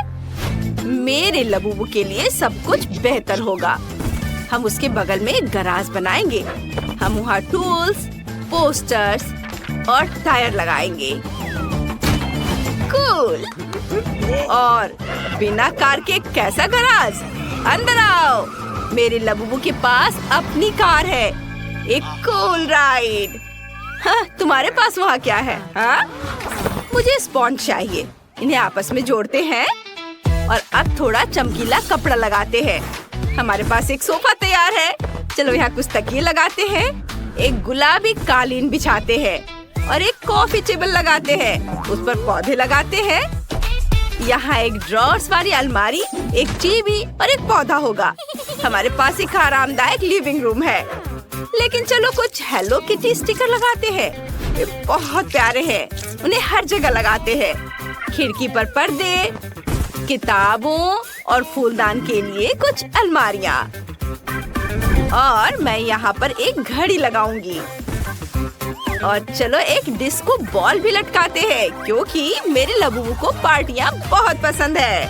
Speaker 3: मेरे लबूबू के लिए सब कुछ बेहतर होगा। हम उसके बगल में एक गराज बनाएंगे। हम वहाँ टूल्स, पोस्टर्स और टायर लगाएंगे। कूल। और बिना कार के कैसा गराज? अंदर आओ। मेरे लबूबू के पास अपनी कार है। एक कूल राइड। हाँ, तुम्हारे पास वहाँ क्या है? हाँ? मुझे स्पॉन्ज चाहिए। इन्हें आपस में जोड़ते हैं और अब थोड़ा चमकीला कपड़ा लगाते हैं। हमारे पास एक सोफा तैयार है। चलो यहाँ कुछ तकिए लगाते हैं, एक गुलाबी कालीन बिछाते हैं और एक कॉफी टेबल लगाते हैं। उस पर पौधे लगाते हैं। यहाँ एक ड्रॉर्स वाली अलमारी, एक टीवी और एक पौधा होगा। हमारे पास एक आरामदायक लिविंग रूम है। लेकिन चलो कुछ हेलो किटी स्टिकर लगाते हैं। ये बहुत प्यारे हैं। उन्हें हर जगह लगाते हैं। खिड़की पर पर्दे, किताबों और फूलदान के लिए कुछ अलमारियाँ। और मैं यहाँ पर एक घड़ी लगाऊंगी। और चलो एक डिस्को बॉल भी लटकाते हैं, क्योंकि मेरे लबूबू को पार्टियाँ बहुत पसंद है।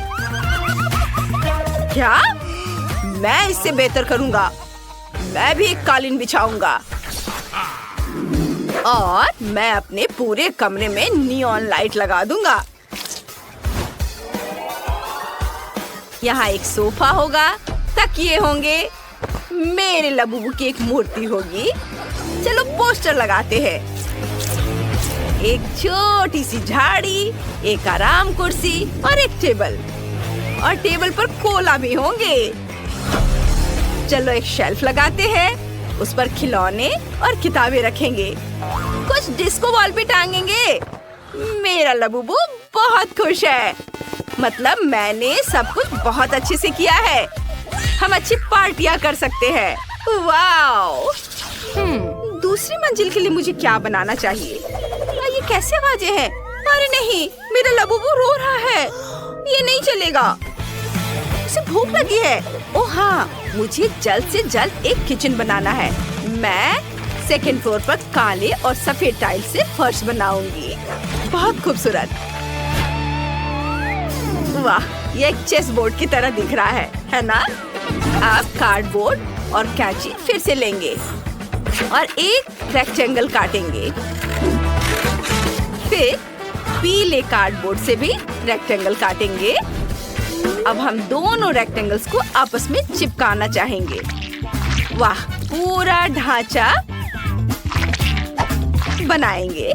Speaker 3: क्या? मैं इससे बेहतर करूँगा। मैं भी एक कालीन बिछाऊंगा और मैं अपने पूरे कमरे में नियॉन लाइट लगा दूंगा। यहाँ एक सोफा होगा, तकिए होंगे, मेरे लबूबू की एक मूर्ति होगी। चलो पोस्टर लगाते हैं। एक छोटी सी झाड़ी, एक आराम कुर्सी और एक टेबल। और टेबल पर कोला भी होंगे। चलो एक शेल्फ लगाते हैं। उस पर खिलौने और किताबें रखेंगे। कुछ डिस्को बॉल भी टांगेंगे। मेरा लबूबू बहुत खुश है। मतलब मैंने सब कुछ बहुत अच्छे से किया है। हम अच्छी पार्टियां कर सकते हैं। वाओ! दूसरी मंजिल के लिए मुझे क्या बनाना चाहिए? ये कैसे आवाजें हैं? अरे नहीं, मेरा लबूबू रो रहा है। ये नहीं चलेगा। उसे भूख लगी है। ओह हाँ, मुझे जल्द से जल्द एक किचन बनाना है। मैं सेकंड फ्लोर पर काले और सफेद टाइल से फर्श बनाऊंगी। बहुत खूबसूरत। वाह, ये एक चेस बोर्ड की तरह दिख रहा है ना? आप कार्डबोर्ड और कैंची फिर से लेंगे और एक रेक्टेंगल काटेंगे। फिर पीले कार्डबोर्ड से भी रेक्टेंगल काटेंगे। अब हम दोनों रेक्टेंगल्स को आपस में चिपकाना चाहेंगे। वाह, पूरा ढांचा बनाएंगे।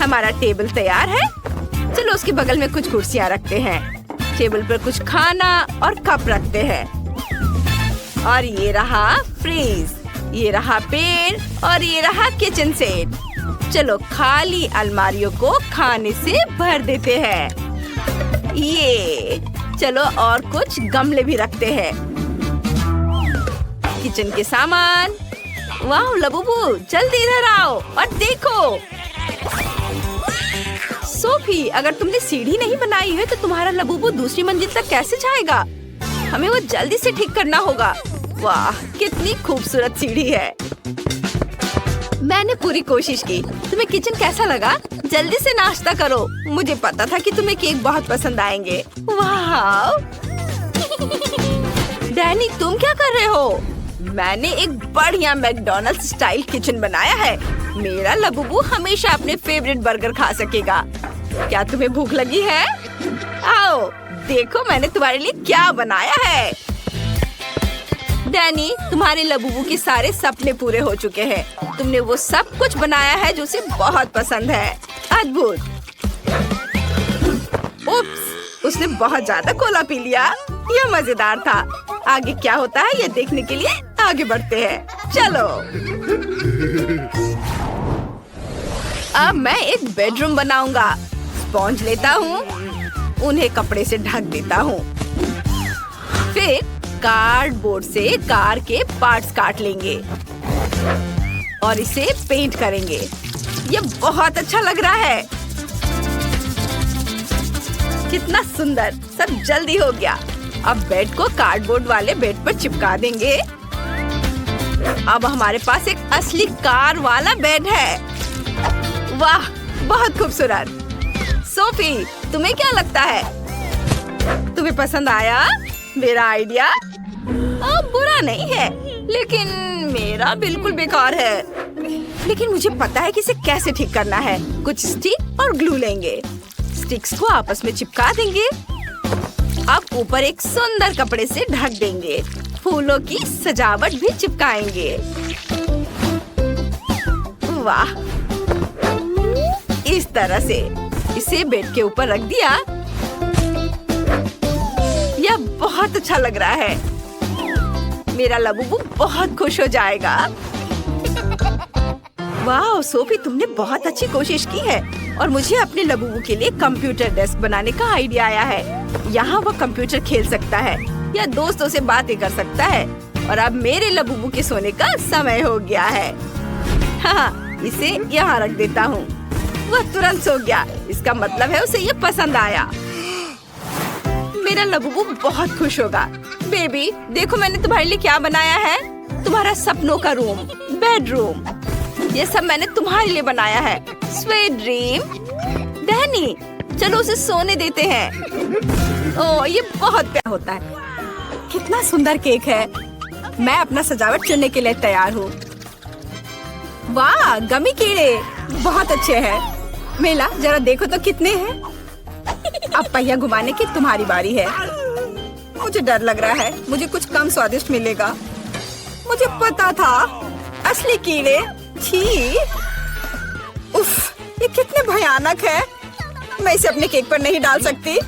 Speaker 3: हमारा टेबल तैयार है। चलो उसके बगल में कुछ कुर्सियां रखते हैं। टेबल पर कुछ खाना और कप रखते हैं। और ये रहा फ्रीज, ये रहा पेड़ और ये रहा किचन सेट। चलो खाली अलमारियों को खाने से भर देते हैं। ये चलो और कुछ गमले भी रखते हैं। किचन के सामान। वाह लबूबू, जल्दी इधर आओ और देखो। सोफी, अगर तुमने सीढ़ी नहीं बनाई है तो तुम्हारा लबूबू दूसरी मंजिल तक कैसे जाएगा? हमें वो जल्दी से ठीक करना होगा। वाह, कितनी खूबसूरत सीढ़ी है। मैंने पूरी कोशिश की। तुम्हें किचन कैसा लगा? जल्दी से नाश्ता करो। मुझे पता था कि तुम्हें केक बहुत पसंद आएंगे। वाह! डैनी, तुम क्या कर रहे हो? मैंने एक बढ़िया मैकडॉनल्ड्स स्टाइल किचन बनाया है। मेरा लबूबू हमेशा अपने फेवरेट बर्गर खा सकेगा। क्या तुम्हें भूख लगी है? आओ, देखो मैंने तुम्हारे लिए क्या बनाया है। डैनी, तुम्हारे लबूबू के सारे सपने पूरे हो चुके हैं। तुमने वो सब कुछ बनाया है जो उसे बहुत पसंद है। अद्भुत। उप्स, उसने बहुत ज्यादा कोला पी लिया। यह मजेदार था। आगे क्या होता है ये देखने के लिए आगे बढ़ते हैं। चलो। अब मैं एक बेडरूम बनाऊंगा। स्पॉन्ज लेता हूँ, उन्हें कपड़े से ढक देता हूँ। फिर कार्डबोर्ड से कार के पार्ट्स काट लेंगे और इसे पेंट करेंगे। ये बहुत अच्छा लग रहा है। कितना सुंदर, सब जल्दी हो गया। अब बेड को कार्डबोर्ड वाले बेड पर चिपका देंगे। अब हमारे पास एक असली कार वाला बेड है। वाह, बहुत खूबसूरत। सोफी, तुम्हें क्या लगता है? तुम्हें पसंद आया मेरा आइडिया? बुरा नहीं है, लेकिन मेरा बिल्कुल बेकार है। लेकिन मुझे पता है कि इसे कैसे ठीक करना है। कुछ स्टिक और ग्लू लेंगे, स्टिक्स को आपस में चिपका देंगे। अब ऊपर एक सुंदर कपड़े से ढक देंगे। फूलों की सजावट भी चिपकाएंगे। वाह, इस तरह से इसे बेड के ऊपर रख दिया। यह बहुत अच्छा लग रहा है। मेरा लबूबू बहुत खुश हो जाएगा। वाह सोफी, तुमने बहुत अच्छी कोशिश की है। और मुझे अपने लबूबू के लिए कंप्यूटर डेस्क बनाने का आइडिया आया है। यहाँ वो कंप्यूटर खेल सकता है या दोस्तों से बातें कर सकता है। और अब मेरे लबूबू के सोने का समय हो गया है। हाँ, इसे यहाँ रख देता हूँ। वह तुरंत सो गया। इसका मतलब है उसे ये पसंद आया। मेरा लबूबू बहुत खुश होगा। बेबी, देखो मैंने तुम्हारे लिए क्या बनाया है। तुम्हारा सपनों का रूम, बेडरूम। ये सब मैंने तुम्हारे लिए बनाया है। Sweet dream. डैनी, चलो उसे सोने देते हैं। ओह, ये बहुत प्यारा होता है। कितना सुंदर केक है। मैं अपना सजावट चुनने के लिए तैयार हूँ। वाह, गमी कीड़े बहुत अच्छे हैं। मेला, जरा देखो तो कितने हैं। अब पहिया घुमाने की तुम्हारी बारी है। मुझे डर लग रहा है, मुझे कुछ कम स्वादिष्ट मिलेगा। मुझे पता था, असली कीड़े। छी, उफ, ये कितने भयानक है। मैं इसे अपने केक पर नहीं डाल सकती।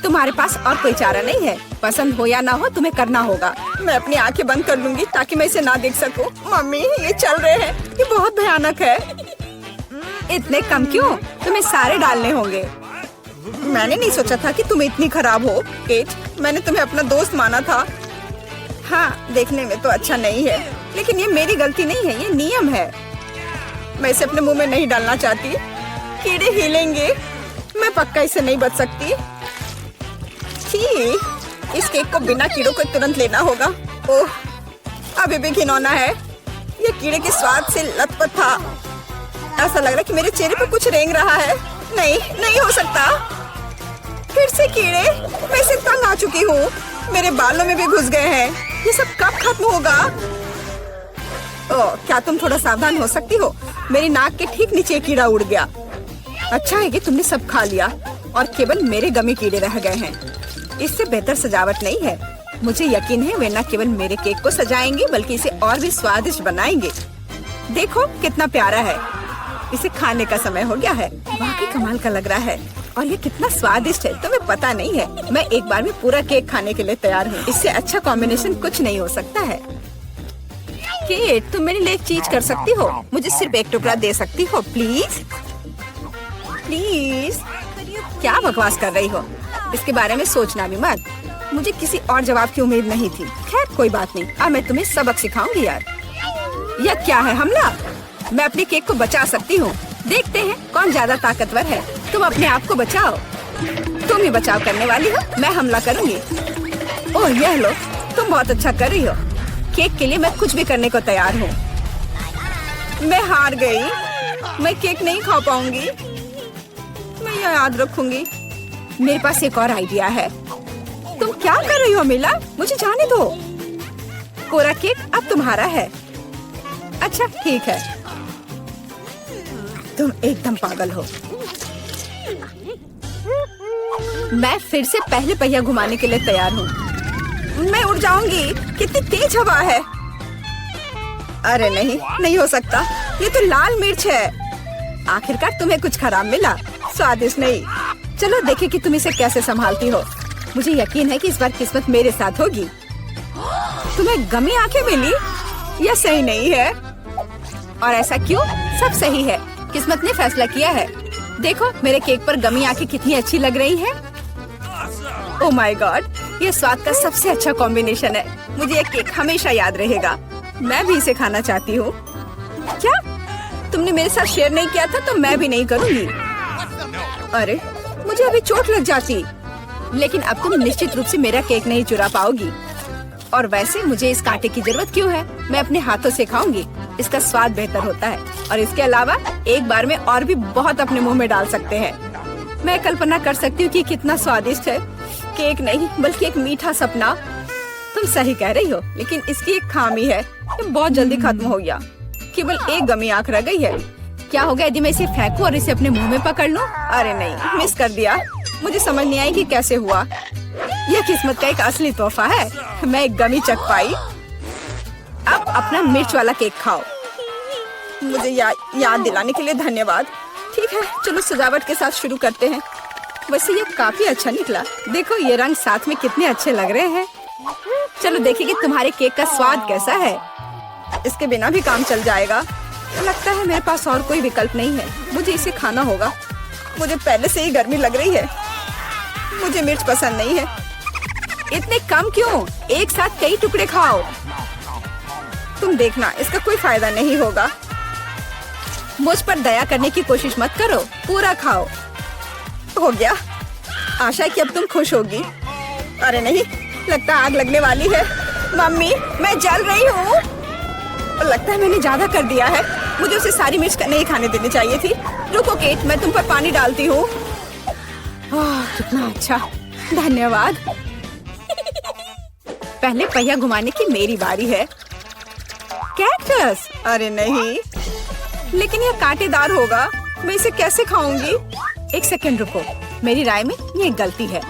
Speaker 3: तुम्हारे पास और कोई चारा नहीं है। पसंद हो या ना हो, तुम्हें करना होगा। मैं अपनी आंखें बंद कर लूंगी ताकि मैं इसे ना देख सकूं। मम्मी, ये चल रहे हैं। ये बहुत भयानक है। इतने कम क्यों? तुम्हें सारे डालने होंगे। मैंने नहीं सोचा था कि तुम इतनी खराब हो केट। मैंने तुम्हें अपना दोस्त माना था। हाँ, देखने में तो अच्छा नहीं है, लेकिन ये मेरी गलती नहीं है, ये नियम है। मैं इसे अपने मुंह में नहीं डालना चाहती। कीड़े हिलेंगे। मैं पक्का इसे नहीं बच सकती। छी, इस केक को बिना कीड़ों को तुरंत लेना होगा। ओह, अभी भी घिनौना है। ये कीड़े के स्वाद से लथपथ था। ऐसा लग रहा है कि मेरे चेहरे पर कुछ रेंग रहा है। नहीं, नहीं हो सकता। फिर से कीड़े। मैं इसे तंग आ चुकी हूँ। मेरे बालों में भी घुस गए हैं। ये सब कब खत्म होगा? ओह, क्या तुम थोड़ा सावधान हो सकती हो? मेरी नाक के ठीक नीचे कीड़ा उड़ गया। अच्छा है कि तुमने सब खा लिया और केवल मेरे गमी कीड़े रह गए हैं। इससे बेहतर सजावट नहीं है। मुझे यकीन है वे न केवल मेरे केक को सजाएंगे बल्कि इसे और भी स्वादिष्ट बनाएंगे। देखो कितना प्यारा है। इसे खाने का समय हो गया है। वाकई कमाल का लग रहा है और ये कितना स्वादिष्ट है तुम्हें पता नहीं है। मैं एक बार में पूरा केक खाने के लिए तैयार हूँ। इससे अच्छा कॉम्बिनेशन कुछ नहीं हो सकता है। केट, तुम मेरे लिए एक चीज कर सकती हो। मुझे सिर्फ एक टुकड़ा दे सकती हो प्लीज? प्लीज। क्या बकवास कर रही हो? इसके बारे में सोचना भी मत। मुझे किसी और जवाब की उम्मीद नहीं थी। खैर कोई बात नहीं, अब मैं तुम्हें सबक सिखाऊंगी यार। यह क्या है, हमला? मैं अपने केक को बचा सकती हूँ। देखते हैं कौन ज्यादा ताकतवर है। तुम अपने आप को बचाओ। तुम ही बचाव करने वाली हो, मैं हमला करूंगी। ओह यह लो, तुम बहुत अच्छा कर रही हो। केक के लिए मैं कुछ भी करने को तैयार हूँ। मैं हार गई। मैं केक नहीं खा पाऊंगी। मैं यह याद रखूंगी। मेरे पास एक और आइडिया है। तुम क्या कर रही हो मिला? मुझे जाने दो। कोरा केक अब तुम्हारा है। अच्छा ठीक है। तुम एकदम पागल हो। मैं फिर से पहले पहिया घुमाने के लिए तैयार हूँ। मैं उड़ जाऊंगी। कितनी तेज हवा है। अरे नहीं, नहीं हो सकता। ये तो लाल मिर्च है। आखिरकार तुम्हें कुछ खराब मिला, स्वादिष्ट नहीं।
Speaker 1: चलो देखें कि तुम इसे कैसे संभालती हो। मुझे यकीन है कि इस बार किस्मत मेरे साथ होगी। तुम्हें गमी आंखें मिली? यह सही नहीं है। और ऐसा क्यों? सब सही है। किस्मत ने फैसला किया है। देखो मेरे केक पर गमी आंखें कितनी अच्छी लग रही है। ओह माय गॉड, ये स्वाद का सबसे अच्छा कॉम्बिनेशन है। मुझे ये केक हमेशा याद रहेगा। मैं भी इसे खाना चाहती हूँ। क्या तुमने मेरे साथ शेयर नहीं किया था तो मैं भी नहीं करूँगी। अरे मुझे अभी चोट लग जाती। लेकिन अब तुम निश्चित रूप से मेरा केक नहीं चुरा पाओगी। और वैसे मुझे इस कांटे की जरूरत क्यों है? मैं अपने हाथों से खाऊंगी। इसका स्वाद बेहतर होता है और इसके अलावा एक बार में और भी बहुत अपने मुंह में डाल सकते हैं। मैं कल्पना कर सकती हूँ कि कितना स्वादिष्ट है। केक नहीं बल्कि एक मीठा सपना। तुम सही कह रही हो, लेकिन इसकी एक खामी है। ये बहुत जल्दी खत्म हो गया। केवल एक गमी आंख रह गई है। क्या होगा यदि मैं इसे फेंकूं और इसे अपने मुंह में पकड़ लूं? अरे नहीं, मिस कर दिया। मुझे समझ नहीं आई कि कैसे हुआ। यह किस्मत का एक असली तोहफा है। मैं एक गमी चख पाई। अब अपना मिर्च वाला केक खाओ। मुझे याद दिलाने के लिए धन्यवाद। ठीक है, चलो सजावट के साथ शुरू करते हैं। वैसे ये काफी अच्छा निकला। देखो ये रंग साथ में कितने अच्छे लग रहे हैं। चलो देखिए कि तुम्हारे केक का स्वाद कैसा है। इसके बिना भी काम चल जाएगा। लगता है मेरे पास और कोई विकल्प नहीं है। मुझे इसे खाना होगा। मुझे पहले से ही गर्मी लग रही है। मुझे मिर्च पसंद नहीं है। इतने कम क्यों? एक साथ कई टुकड़े खाओ। तुम देखना, इसका कोई फायदा नहीं होगा। मुझ पर दया करने की कोशिश मत करो। पूरा खाओ। हो गया। आशा है कि अब तुम खुश होगी। अरे नहीं, लगता आग लगने वाली है। मम्मी, मैं जल रही हूँ। लगता है मैंने ज्यादा कर दिया है। मुझे उसे सारी मिर्च नहीं खाने देनी चाहिए थी। रुको केट, मैं तुम पर पानी डालती हूँ। कितना अच्छा, धन्यवाद। पहले पहिया घुमाने की मेरी बारी है। कैक्टस? अरे नहीं, लेकिन यह कांटेदार होगा। मैं इसे कैसे खाऊंगी? एक सेकंड रुको, मेरी राय में ये एक गलती है।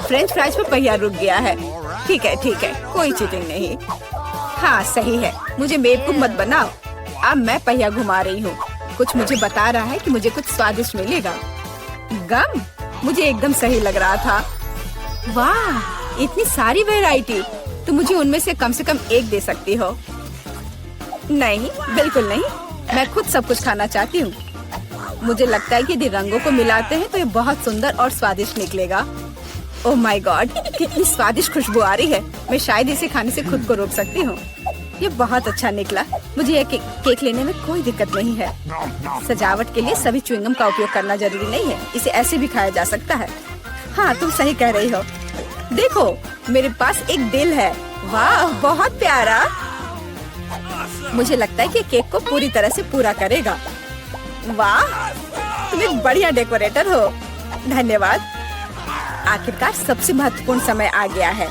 Speaker 1: फ्रेंच फ्राइज पर पहिया रुक गया है। ठीक है, कोई चीटिंग नहीं। हाँ सही है। मुझे बेवकूफ मत बनाओ। अब मैं पहिया घुमा रही हूँ। कुछ मुझे बता रहा है कि मुझे कुछ स्वादिष्ट मिलेगा। गम? मुझे एकदम सही लग रहा था। वाह, इतनी सारी वैरायटी। तो मुझे उनमें से कम एक दे सकती हो। नहीं, बिल्कुल नहीं। मैं खुद सब कुछ खाना चाहती हूँ। मुझे लगता है कि यदि रंगों को मिलाते हैं तो ये बहुत सुंदर और स्वादिष्ट निकलेगा। ओह माय गॉड, कितनी स्वादिष्ट खुशबू आ रही है। मैं शायद इसे खाने से खुद को रोक सकती हूँ। ये बहुत अच्छा निकला। मुझे ये केक लेने में कोई दिक्कत नहीं है। सजावट के लिए सभी च्युइंगम का उपयोग करना जरूरी नहीं है। इसे ऐसे भी खाया जा सकता है। हाँ, तुम सही कह रही हो। देखो, मेरे पास एक दिल है। वाह, बहुत प्यारा। मुझे लगता है कि केक को पूरी तरह से पूरा करेगा। वाह, तुम एक बढ़िया डेकोरेटर हो। धन्यवाद। आखिरकार सबसे महत्वपूर्ण समय आ गया है।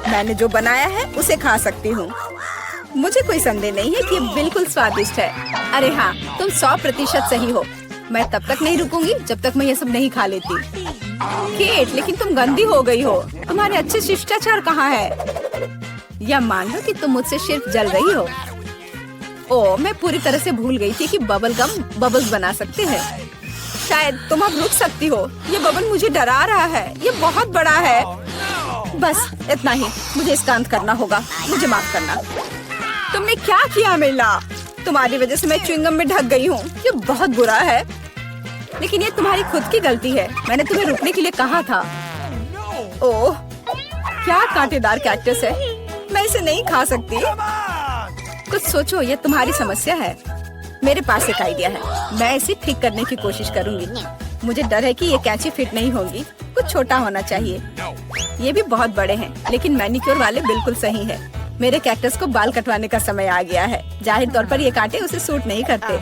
Speaker 1: मैंने जो बनाया है उसे खा सकती हूँ। मुझे कोई संदेह नहीं है कि ये बिल्कुल स्वादिष्ट है। अरे हाँ, तुम 100% सही हो। मैं तब तक नहीं रुकूंगी जब तक मैं ये सब नहीं खा लेती। केट, लेकिन तुम गंदी हो गई हो। तुम्हारे अच्छे शिष्टाचार कहाँ है? या मान लो कि तुम मुझसे सिर्फ जल रही हो। ओह, मैं पूरी तरह से भूल गई थी कि बबल गम बबल्स बना सकते हैं। शायद तुम अब रुक सकती हो। ये बबल मुझे डरा रहा है। ये बहुत बड़ा है। बस इतना ही। मुझे इसका अंत करना होगा। मुझे माफ करना। तुमने क्या किया मिला? तुम्हारी वजह से मैं च्युइंगम में ढक गई हूँ। ये बहुत बुरा है। लेकिन ये तुम्हारी खुद की गलती है। मैंने तुम्हें रुकने के लिए कहा था। ओह, क्या कांटेदार कैक्टस है। मैं इसे नहीं खा सकती। कुछ सोचो, ये तुम्हारी समस्या है। मेरे पास एक आइडिया है। मैं इसे ठीक करने की कोशिश करूंगी। मुझे डर है कि ये कैंची फिट नहीं होगी। कुछ छोटा होना चाहिए। ये भी बहुत बड़े हैं, लेकिन मैनिक्योर वाले बिल्कुल सही है। मेरे कैक्टस को बाल कटवाने का समय आ गया है। जाहिर तौर पर ये कांटे उसे सूट नहीं करते।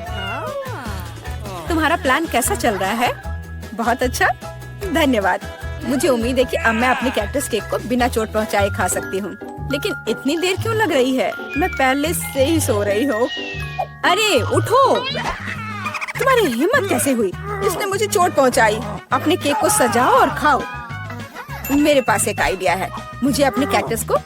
Speaker 1: तुम्हारा प्लान कैसा चल रहा है? बहुत अच्छा, धन्यवाद। मुझे उम्मीद है कि अब मैं अपने कैक्टस केक को बिना चोट पहुंचाए खा सकती हूँ। लेकिन इतनी देर क्यों लग रही है? मैं पहले से ही सो रही हूँ। अरे उठो, तुम्हारी हिम्मत कैसे हुई? इसने मुझे चोट पहुंचाई। अपने केक को सजाओ और खाओ। मेरे पास एक आइडिया है। मुझे अपने कैक्टस को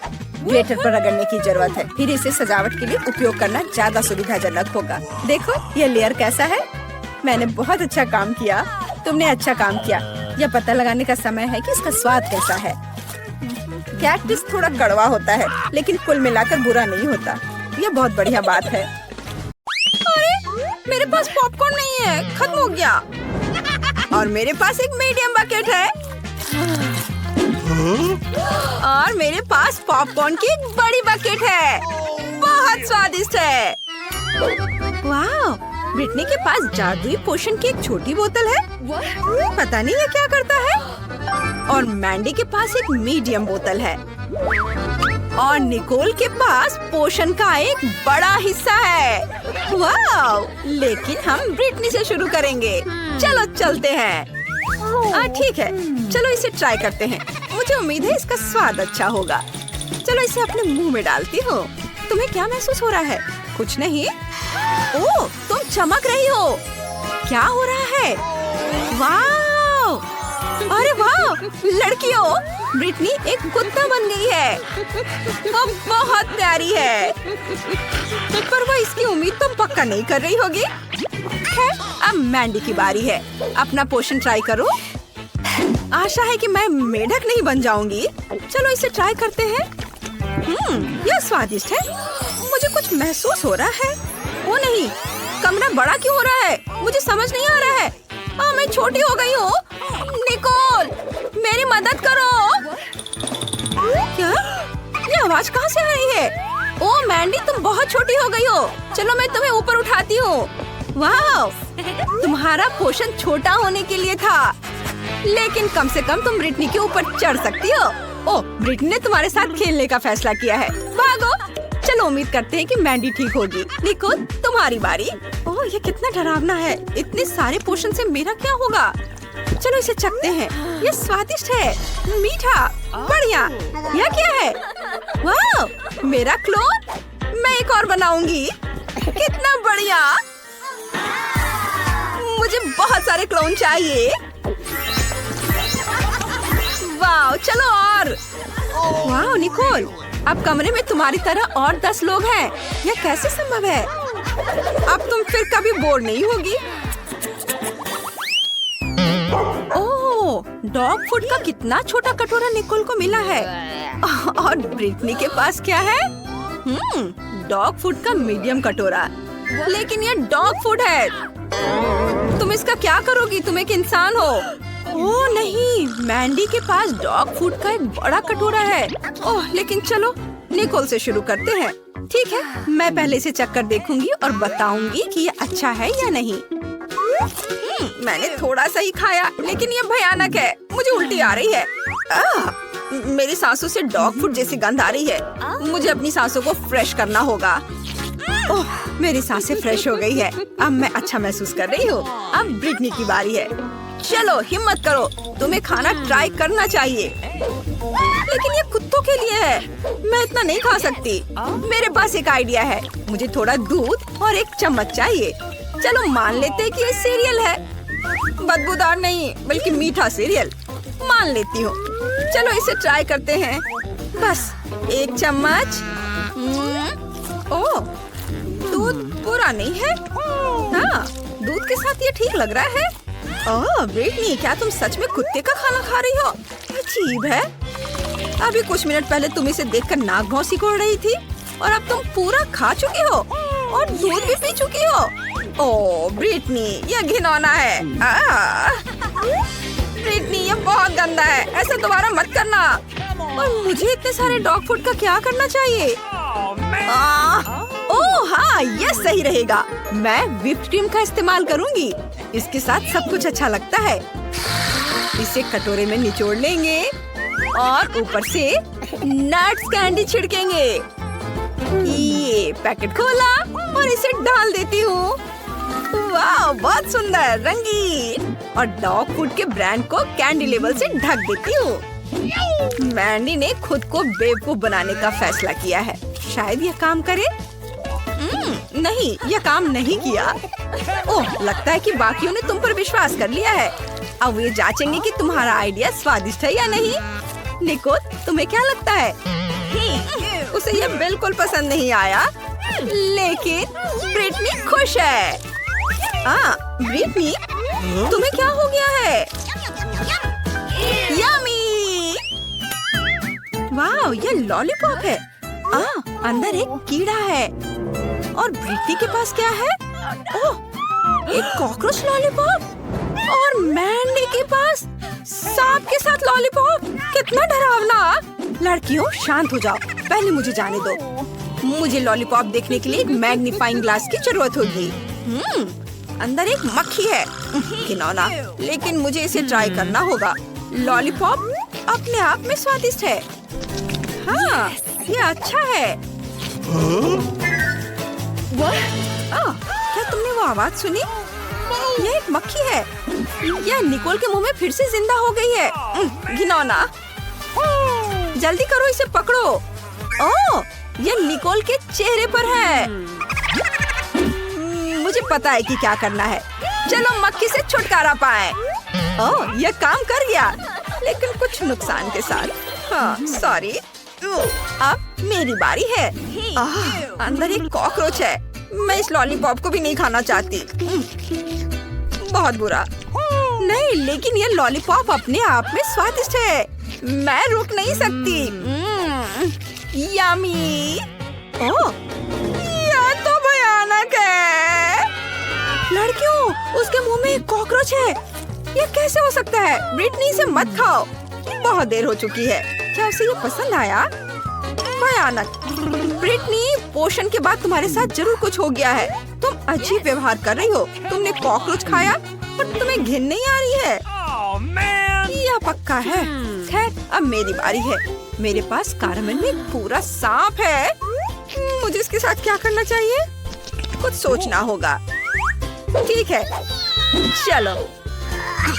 Speaker 1: ग्रेटर पर रगड़ने की जरूरत है। फिर इसे सजावट के लिए उपयोग करना ज्यादा सुविधाजनक होगा। देखो ये लेयर कैसा है। मैंने बहुत अच्छा काम किया। तुमने अच्छा काम किया। यह पता लगाने का समय है कि इसका स्वाद कैसा है। कैक्टस थोड़ा कड़वा होता है, लेकिन कुल मिलाकर बुरा नहीं होता। यह बहुत बढ़िया बात है। अरे, मेरे पास पॉपकॉर्न नहीं है, खत्म हो गया। और मेरे पास एक मीडियम बकेट है। और मेरे पास पॉपकॉर्न की एक बड़ी बकेट है। बहुत स्वादिष्ट है। वाह, ब्रिटनी के पास जादुई पोशन की एक छोटी बोतल है। पता नहीं ये क्या करता है। और मैंडी के पास एक मीडियम बोतल है। और निकोल के पास पोशन का एक बड़ा हिस्सा है। वाह, लेकिन हम ब्रिटनी से शुरू करेंगे। चलो चलते हैं। ठीक है, चलो इसे ट्राई करते हैं। मुझे उम्मीद है इसका स्वाद अच्छा होगा। चलो इसे अपने मुंह में डालती हूँ। तुम्हें क्या महसूस हो रहा है? कुछ नहीं। ओह, तुम चमक रही हो। क्या हो रहा है? वाह! अरे वाह! लड़कियों, ब्रिटनी एक कुत्ता बन गई है। वो बहुत प्यारी है। पर वो इसकी उम्मीद तो पक्का नहीं कर रही होगी। खैर, अब मैंडी की बारी है। अपना पोशन ट्राई करो। आशा है कि मैं मेढक नहीं बन जाऊंगी। चलो इसे ट्राई करते हैं। यह स्वादिष्ट है। मुझे कुछ महसूस हो रहा है। वो नहीं, कमरा बड़ा क्यों हो रहा है? मुझे समझ नहीं आ रहा है। मैं छोटी हो गई हूँ। निकोल, मेरी मदद करो। क्या? ये आवाज कहाँ से आ रही है? ओह मैंडी, तुम बहुत छोटी हो गई हो। चलो मैं तुम्हें ऊपर उठाती हूँ। वाह, तुम्हारा पोषण छोटा होने के लिए था, लेकिन कम से कम तुम ब्रिटनी के ऊपर चढ़ सकती हो। ओह, ब्रिटनी ने तुम्हारे साथ खेलने का फैसला किया है। भागो। चलो उम्मीद करते हैं कि मैंडी ठीक होगी। निको, तुम्हारी बारी। ओह, ये कितना डरावना है। इतने सारे पोषण से मेरा क्या होगा? चलो इसे चखते हैं। ये स्वादिष्ट है, मीठा, बढ़िया। यह क्या है? वाह, मेरा क्लोन। मैं एक और बनाऊंगी। कितना बढ़िया। मुझे बहुत सारे क्लोन चाहिए। वाह, चलो और। वाह निकोल, अब कमरे में तुम्हारी तरह और 10 लोग हैं। यह कैसे संभव है? अब तुम फिर कभी बोर नहीं होगी। ओह, डॉग फूड का कितना छोटा कटोरा निकोल को मिला है। और ब्रिटनी के पास क्या है? डॉग फूड का मीडियम कटोरा। लेकिन यह डॉग फूड है। तुम इसका क्या करोगी? तुम एक इंसान हो। ओह नहीं, मैंडी के पास डॉग फूड का एक बड़ा कटोरा है। ओह, लेकिन चलो निकोल से शुरू करते हैं। ठीक है, मैं पहले इसे चखकर देखूंगी और बताऊंगी कि ये अच्छा है या नहीं। मैंने थोड़ा सा ही खाया, लेकिन ये भयानक है। मुझे उल्टी आ रही है। मेरी सांसों से डॉग फूड जैसी गंध आ रही है। मुझे अपनी सांसों को फ्रेश करना होगा। ओह, मेरी सांसें फ्रेश हो गई है। अब मैं अच्छा महसूस कर रही हूँ। अब ब्रिटनी की बारी है। चलो हिम्मत करो, तुम्हें खाना ट्राई करना चाहिए। लेकिन ये कुत्तों के लिए है, मैं इतना नहीं खा सकती। मेरे पास एक आइडिया है। मुझे थोड़ा दूध और एक चम्मच चाहिए। चलो मान लेते हैं कि ये सीरियल है। बदबूदार नहीं, बल्कि मीठा सीरियल। मान लेती हूँ। चलो इसे ट्राई करते हैं। बस एक चम्मच। ओह, दूध बुरा नहीं है। हाँ, दूध के साथ ये ठीक लग रहा है। ओह ब्रिटनी, क्या तुम सच में कुत्ते का खाना खा रही हो? अजीब है। अभी कुछ मिनट पहले तुम इसे देखकर नाक भौं सिकोड़ रही थी, और अब तुम पूरा खा चुकी हो और दूध भी पी चुकी हो। ओह ब्रिटनी, यह घिनौना है। ब्रिटनी, ये बहुत गंदा है। ऐसा दोबारा मत करना। और मुझे इतने सारे डॉग फूड का क्या करना चाहिए? ओह हाँ, ये सही रहेगा। मैं व्हिप्ड क्रीम का इस्तेमाल करूंगी। इसके साथ सब कुछ अच्छा लगता है। इसे कटोरे में निचोड़ लेंगे और ऊपर से नट्स कैंडी छिड़केंगे। ये पैकेट खोला और इसे डाल देती हूँ। वाह, बहुत सुंदर, रंगीन। और डॉग फूड के ब्रांड को कैंडी लेबल से ढक देती हूँ। मैंडी ने खुद को बेवकूफ बनाने का फैसला किया है। शायद यह काम करे। नहीं, यह काम नहीं किया। ओह, लगता है कि बाकियों ने तुम पर विश्वास कर लिया है। अब वे जांचेंगे कि तुम्हारा आइडिया स्वादिष्ट है या नहीं। निको, तुम्हें क्या लगता है? उसे यह बिल्कुल पसंद नहीं आया, लेकिन ब्रिटनी खुश है। ब्रिटनी, तुम्हें क्या हो गया है?
Speaker 3: यम्मी! वाह, ये लॉलीपॉप है। अंदर एक कीड़ा है। और ब्रिट्नी के पास क्या है? ओह, एक कॉकरोच लॉलीपॉप। और मैंडी के पास सांप के साथ लॉलीपॉप। कितना डरावना। लड़कियों, शांत हो जाओ, पहले मुझे जाने दो। मुझे लॉलीपॉप देखने के लिए एक मैग्नीफाइंग ग्लास की जरूरत होगी। अंदर एक मक्खी है। घिनौना, लेकिन मुझे इसे ट्राई करना होगा। लॉलीपॉप अपने आप में स्वादिष्ट है। हाँ, ये अच्छा है। क्या तुमने वो आवाज सुनी? ये एक मक्खी है। यह निकोल के मुंह में फिर से जिंदा हो गई है। घिनौना, जल्दी करो, इसे पकड़ो। ओह, ये निकोल के चेहरे पर है। मुझे पता है कि क्या करना है। चलो मक्खी से छुटकारा पाए। ओह, ये काम कर गया, लेकिन कुछ नुकसान के साथ। हाँ, सॉरी। अब मेरी बारी है। अंदर एक कॉकरोच है। मैं इस लॉलीपॉप को भी नहीं खाना चाहती। बहुत बुरा। नहीं, लेकिन ये लॉलीपॉप अपने आप में स्वादिष्ट है। मैं रुक नहीं सकती। यम्मी! ओह, यह तो भयानक है। लड़कियों, उसके मुंह में एक कॉकरोच है। ये कैसे हो सकता है? ब्रिटनी, इसे मत खाओ। बहुत देर हो चुकी है। क्या उसे ये पसंद आया? भयानक। ब्रिटनी, पोषण के बाद तुम्हारे साथ जरूर कुछ हो गया है। तुम अजीब व्यवहार कर रही हो। तुमने कॉकरोच खाया पर तुम्हें घिन नहीं आ रही है। यह पक्का है। खैर, अब मेरी बारी है। मेरे पास कारमेन में पूरा सांप है। मुझे इसके साथ क्या करना चाहिए? कुछ सोचना होगा। ठीक है, चलो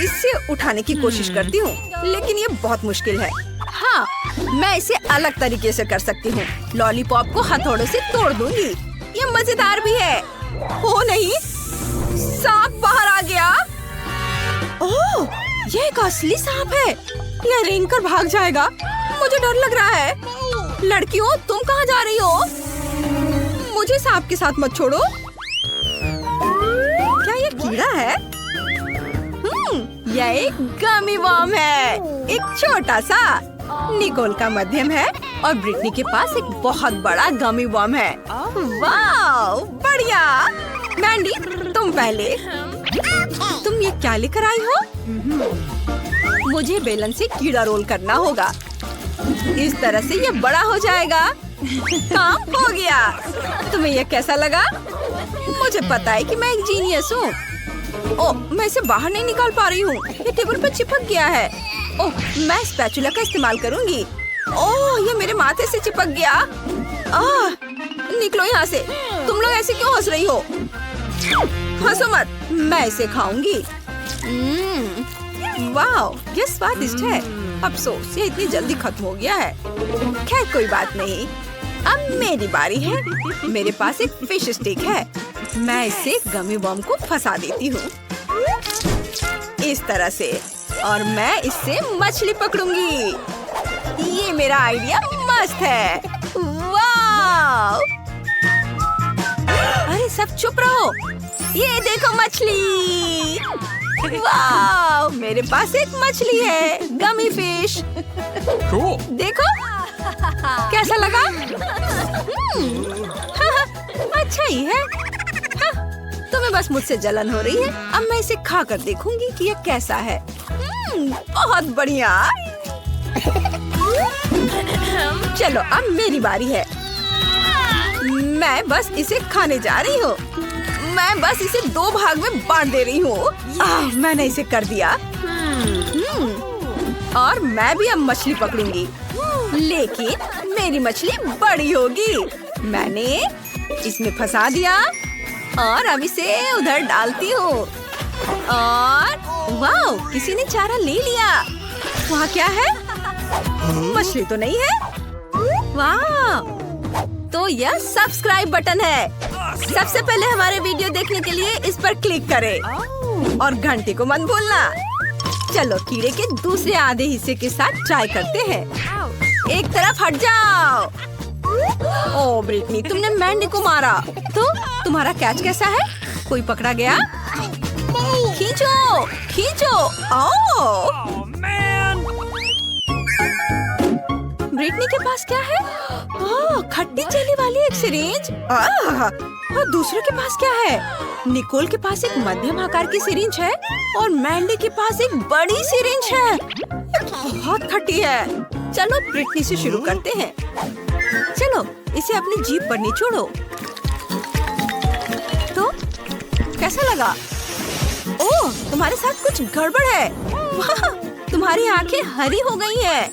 Speaker 3: इसे उठाने की कोशिश करती हूँ, लेकिन ये बहुत मुश्किल है। हाँ, मैं इसे अलग तरीके से कर सकती हूँ। लॉलीपॉप को हथौड़े से तोड़ दूंगी। ये मजेदार भी है। हो नहीं, सांप बाहर आ गया। ओह, ये एक असली सांप है। यह रेंग कर भाग जाएगा। मुझे डर लग रहा है। लड़कियों, तुम कहाँ जा रही हो? मुझे सांप के साथ मत छोड़ो। क्या ये कीड़ा है? यह एक गमी वर्म है। एक छोटा सा। निकोल का मध्यम है और ब्रिटनी के पास एक बहुत बड़ा गमी वर्म है। वाह, बढ़िया। मैंडी, तुम पहले। तुम ये क्या लेकर आई हो? मुझे बेलन से कीड़ा रोल करना होगा। इस तरह से ये बड़ा हो जाएगा। काम हो गया। तुम्हें ये कैसा लगा? मुझे पता है कि मैं एक जीनियस हूँ। ओह, मैं इसे बाहर नहीं निकाल पा रही हूँ। ये टेबल पर चिपक गया है। ओह, मैं स्पैचुला का इस्तेमाल करूँगी। ओह, ये मेरे माथे से चिपक गया। निकलो यहाँ से। तुम लोग ऐसे क्यों हंस रही हो? हंसो मत, मैं इसे खाऊंगी। वाह, ये स्वादिष्ट है। अफसोस, ये इतनी जल्दी खत्म हो गया है। खैर, कोई बात नहीं। अब मेरी बारी है। मेरे पास एक फिश स्टिक है। मैं इससे गमी बम को फंसा देती हूँ इस तरह से, और मैं इससे मछली पकड़ूंगी। ये मेरा आइडिया मस्त है। वाह! अरे सब चुप रहो। ये देखो मछली। वाह! मेरे पास एक मछली है, गमी फिश। देखो कैसा लगा? अच्छा ही है। तुम्हें बस मुझसे जलन हो रही है। अब मैं इसे खा कर देखूंगी कि ये कैसा है। बहुत बढ़िया। चलो, अब मेरी बारी है। मैं बस इसे खाने जा रही हूँ। मैं बस इसे 2 भाग में बांट दे रही हूँ। मैंने इसे कर दिया। और मैं भी अब मछली पकड़ूंगी, लेकिन मेरी मछली बड़ी होगी। मैंने इसमें फंसा दिया और अब इसे उधर डालती हूँ। और वाह, किसी ने चारा ले लिया। वहाँ क्या है? मछली तो नहीं है। वाह, तो यह सब्सक्राइब बटन है। सबसे पहले हमारे वीडियो देखने के लिए इस पर क्लिक करें और घंटी को मत भूलना। चलो, कीड़े के दूसरे आधे हिस्से के साथ ट्राई करते हैं। एक तरफ हट जाओ। ओह ब्रिटनी, तुमने मैंडी को मारा। तो तुम्हारा कैच कैसा है? कोई पकड़ा गया?
Speaker 1: खींचो खींचो। ओह ब्रिटनी के पास क्या है? ओह खट्टी जेली वाली एक सिरिंज। और दूसरे के पास क्या है? निकोल के पास एक मध्यम आकार की सिरिंज है और मैंडी के पास एक बड़ी सिरिंज है। बहुत खट्टी है। चलो ब्रिटनी से शुरू करते हैं। चलो इसे अपनी जीभ पर निचोड़ो। तो कैसा लगा? ओह तुम्हारे साथ कुछ गड़बड़ है। वाह तुम्हारी आंखें हरी हो गई हैं।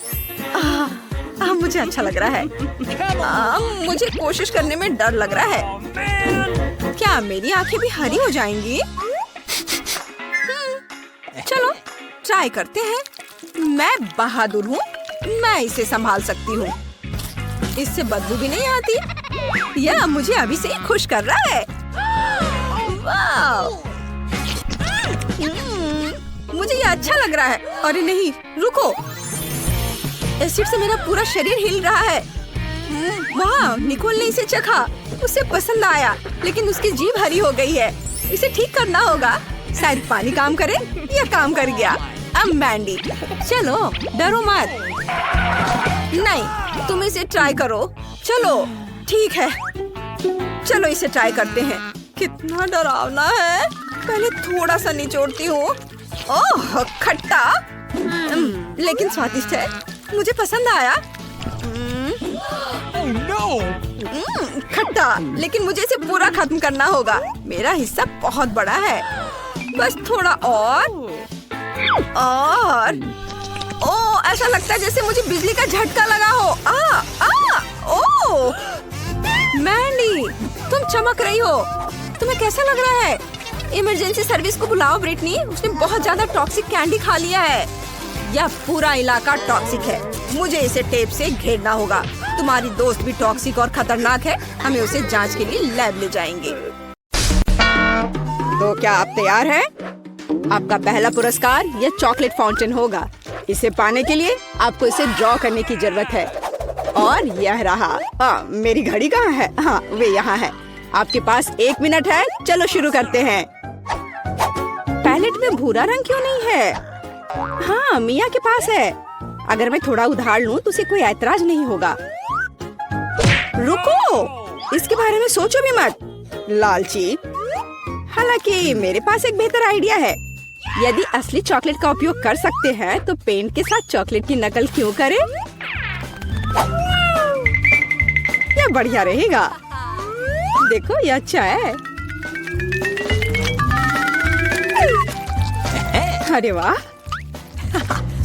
Speaker 1: मुझे अच्छा लग रहा है। मुझे कोशिश करने में डर लग रहा है। क्या मेरी आंखें भी हरी हो जाएंगी? चलो ट्राई करते हैं। मैं बहादुर हूँ, मैं इसे संभाल सकती हूँ। इससे बदबू भी नहीं आती। यह मुझे अभी से ही खुश कर रहा है। वाह मुझे ये अच्छा लग रहा है। अरे नहीं रुको, एसिड से मेरा पूरा शरीर हिल रहा है। वाह निकोल ने इसे चखा, उसे पसंद आया, लेकिन उसकी जीभ हरी हो गई है। इसे ठीक करना होगा। शायद पानी काम करे। यह काम कर गया। अब मैंडी चलो डरो मत। नहीं तुम इसे ट्राई करो। चलो ठीक है, चलो इसे ट्राई करते हैं। कितना डरावना है। पहले थोड़ा सा निचोड़ती हूँ। ओह खट्टा लेकिन स्वादिष्ट है। मुझे पसंद आया। खट्टा लेकिन मुझे इसे पूरा खत्म करना होगा। मेरा हिस्सा बहुत बड़ा है। बस थोड़ा और। ओह ऐसा लगता है जैसे मुझे बिजली का झटका लगा हो। ओह मैंडी तुम चमक रही हो। तुम्हें कैसा लग रहा है? इमरजेंसी सर्विस को बुलाओ ब्रिटनी। उसने बहुत ज्यादा टॉक्सिक कैंडी खा लिया है। यह पूरा इलाका टॉक्सिक है। मुझे इसे टेप से घेरना होगा। तुम्हारी दोस्त भी टॉक्सिक और खतरनाक है। हमें उसे जांच के लिए लैब ले जाएंगे। तो क्या आप तैयार हैं? आपका पहला पुरस्कार यह चॉकलेट फाउंटेन होगा। इसे पाने के लिए आपको इसे ड्रॉ करने की जरूरत है। और यह रहा। मेरी घड़ी कहाँ है? हाँ वे यहाँ है। आपके पास 1 मिनट है। चलो शुरू करते हैं। पैलेट में भूरा रंग क्यों नहीं है? हाँ मिया के पास है। अगर मैं थोड़ा उधार लूं तो उसे कोई ऐतराज नहीं होगा। रुको इसके बारे में सोचो भी मत लालची। हालांकि मेरे पास एक बेहतर आइडिया है। यदि असली चॉकलेट का उपयोग कर सकते हैं तो पेंट के साथ चॉकलेट की नकल क्यों करें? यह बढ़िया रहेगा। देखो ये अच्छा है। अरे वाह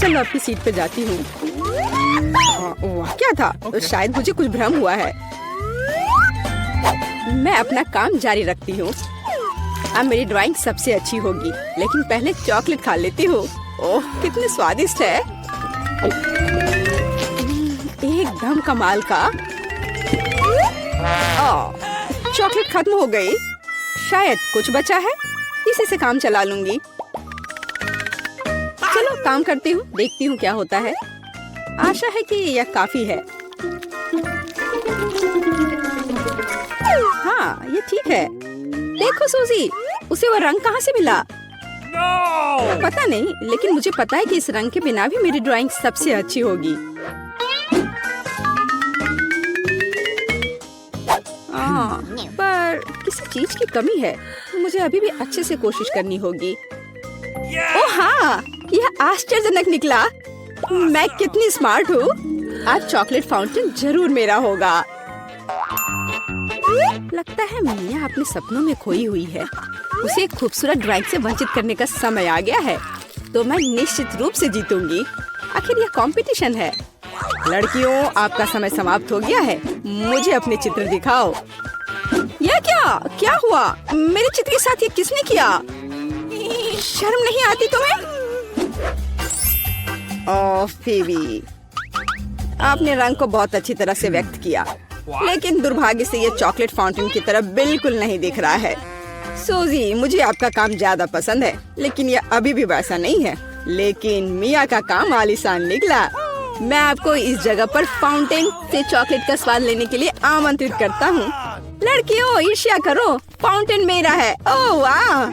Speaker 1: चलो अपनी सीट पे जाती हूँ। वाह क्या था? तो शायद मुझे कुछ भ्रम हुआ है। मैं अपना काम जारी रखती हूँ। अब मेरी ड्राइंग सबसे अच्छी होगी, लेकिन पहले चॉकलेट खा लेती हूँ। ओह कितने स्वादिष्ट है। एकदम कमाल का। चॉकलेट खत्म हो गई। शायद कुछ बचा है, इसी से काम चला लूंगी। चलो काम करती हूँ, देखती हूँ क्या होता है। आशा है कि यह काफी है। हाँ ये ठीक है। देखो सूजी, उसे वो रंग कहाँ से मिला? पता नहीं, लेकिन मुझे पता है कि इस रंग के बिना भी मेरी ड्राइंग सबसे अच्छी होगी। पर किसी चीज की कमी है। मुझे अभी भी अच्छे से कोशिश करनी होगी। ओह हाँ, यह आश्चर्यजनक निकला। मैं कितनी स्मार्ट हूँ। आज चॉकलेट फाउंटेन जरूर मेरा होगा। लगता है मिया अपने सपनों में खोई हुई है। उसे एक खूबसूरत ड्राइंग से वंचित करने का समय आ गया है, तो मैं निश्चित रूप से जीतूंगी। आखिर यह कंपटीशन है। लड़कियों, आपका समय समाप्त हो गया है। मुझे अपने चित्र दिखाओ। यह क्या हुआ? मेरे चित्र के साथ ये किसने किया? शर्म नहीं आती तुम्हें? ओह फेवी, आपने रंग को बहुत अच्छी तरह से व्यक्त किया, लेकिन दुर्भाग्य से ये चॉकलेट फाउंटेन की तरह बिल्कुल नहीं दिख रहा है। सूजी, मुझे आपका काम ज्यादा पसंद है, लेकिन ये अभी भी वैसा नहीं है। लेकिन मिया का काम आलीशान निकला। मैं आपको इस जगह पर फाउंटेन से चॉकलेट का स्वाद लेने के लिए आमंत्रित करता हूँ। लड़कियों, ईर्ष्या करो, फाउंटेन मेरा है। ओह वाह!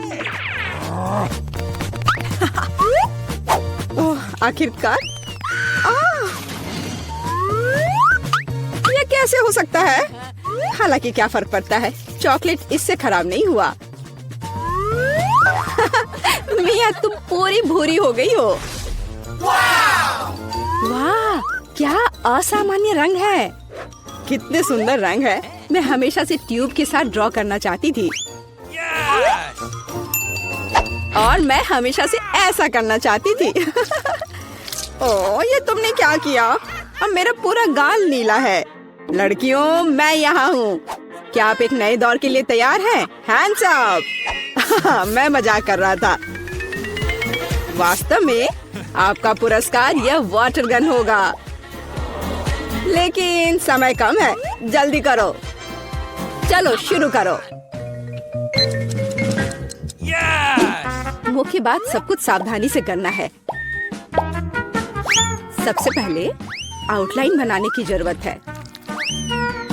Speaker 3: आखिरकार। ये कैसे हो सकता है? हालांकि क्या फर्क पड़ता है, चॉकलेट इससे खराब नहीं हुआ। मिया तुम पूरी भूरी हो गई हो। वाह, क्या असामान्य रंग है। कितने सुंदर रंग है। मैं हमेशा से ट्यूब के साथ ड्रॉ करना चाहती थी। और मैं हमेशा से ऐसा करना चाहती थी। ओह, ये तुमने क्या किया? अब मेरा पूरा गाल नीला है। लड़कियों, मैं यहाँ हूँ। क्या आप एक नए दौर के लिए तैयार हैं? Hands up. मैं मजाक कर रहा था। वास्तव में आपका पुरस्कार यह वाटर गन होगा। लेकिन समय कम है, जल्दी करो। चलो शुरू करो। मुख्य बात सब कुछ सावधानी से करना है। सबसे पहले आउटलाइन बनाने की जरूरत है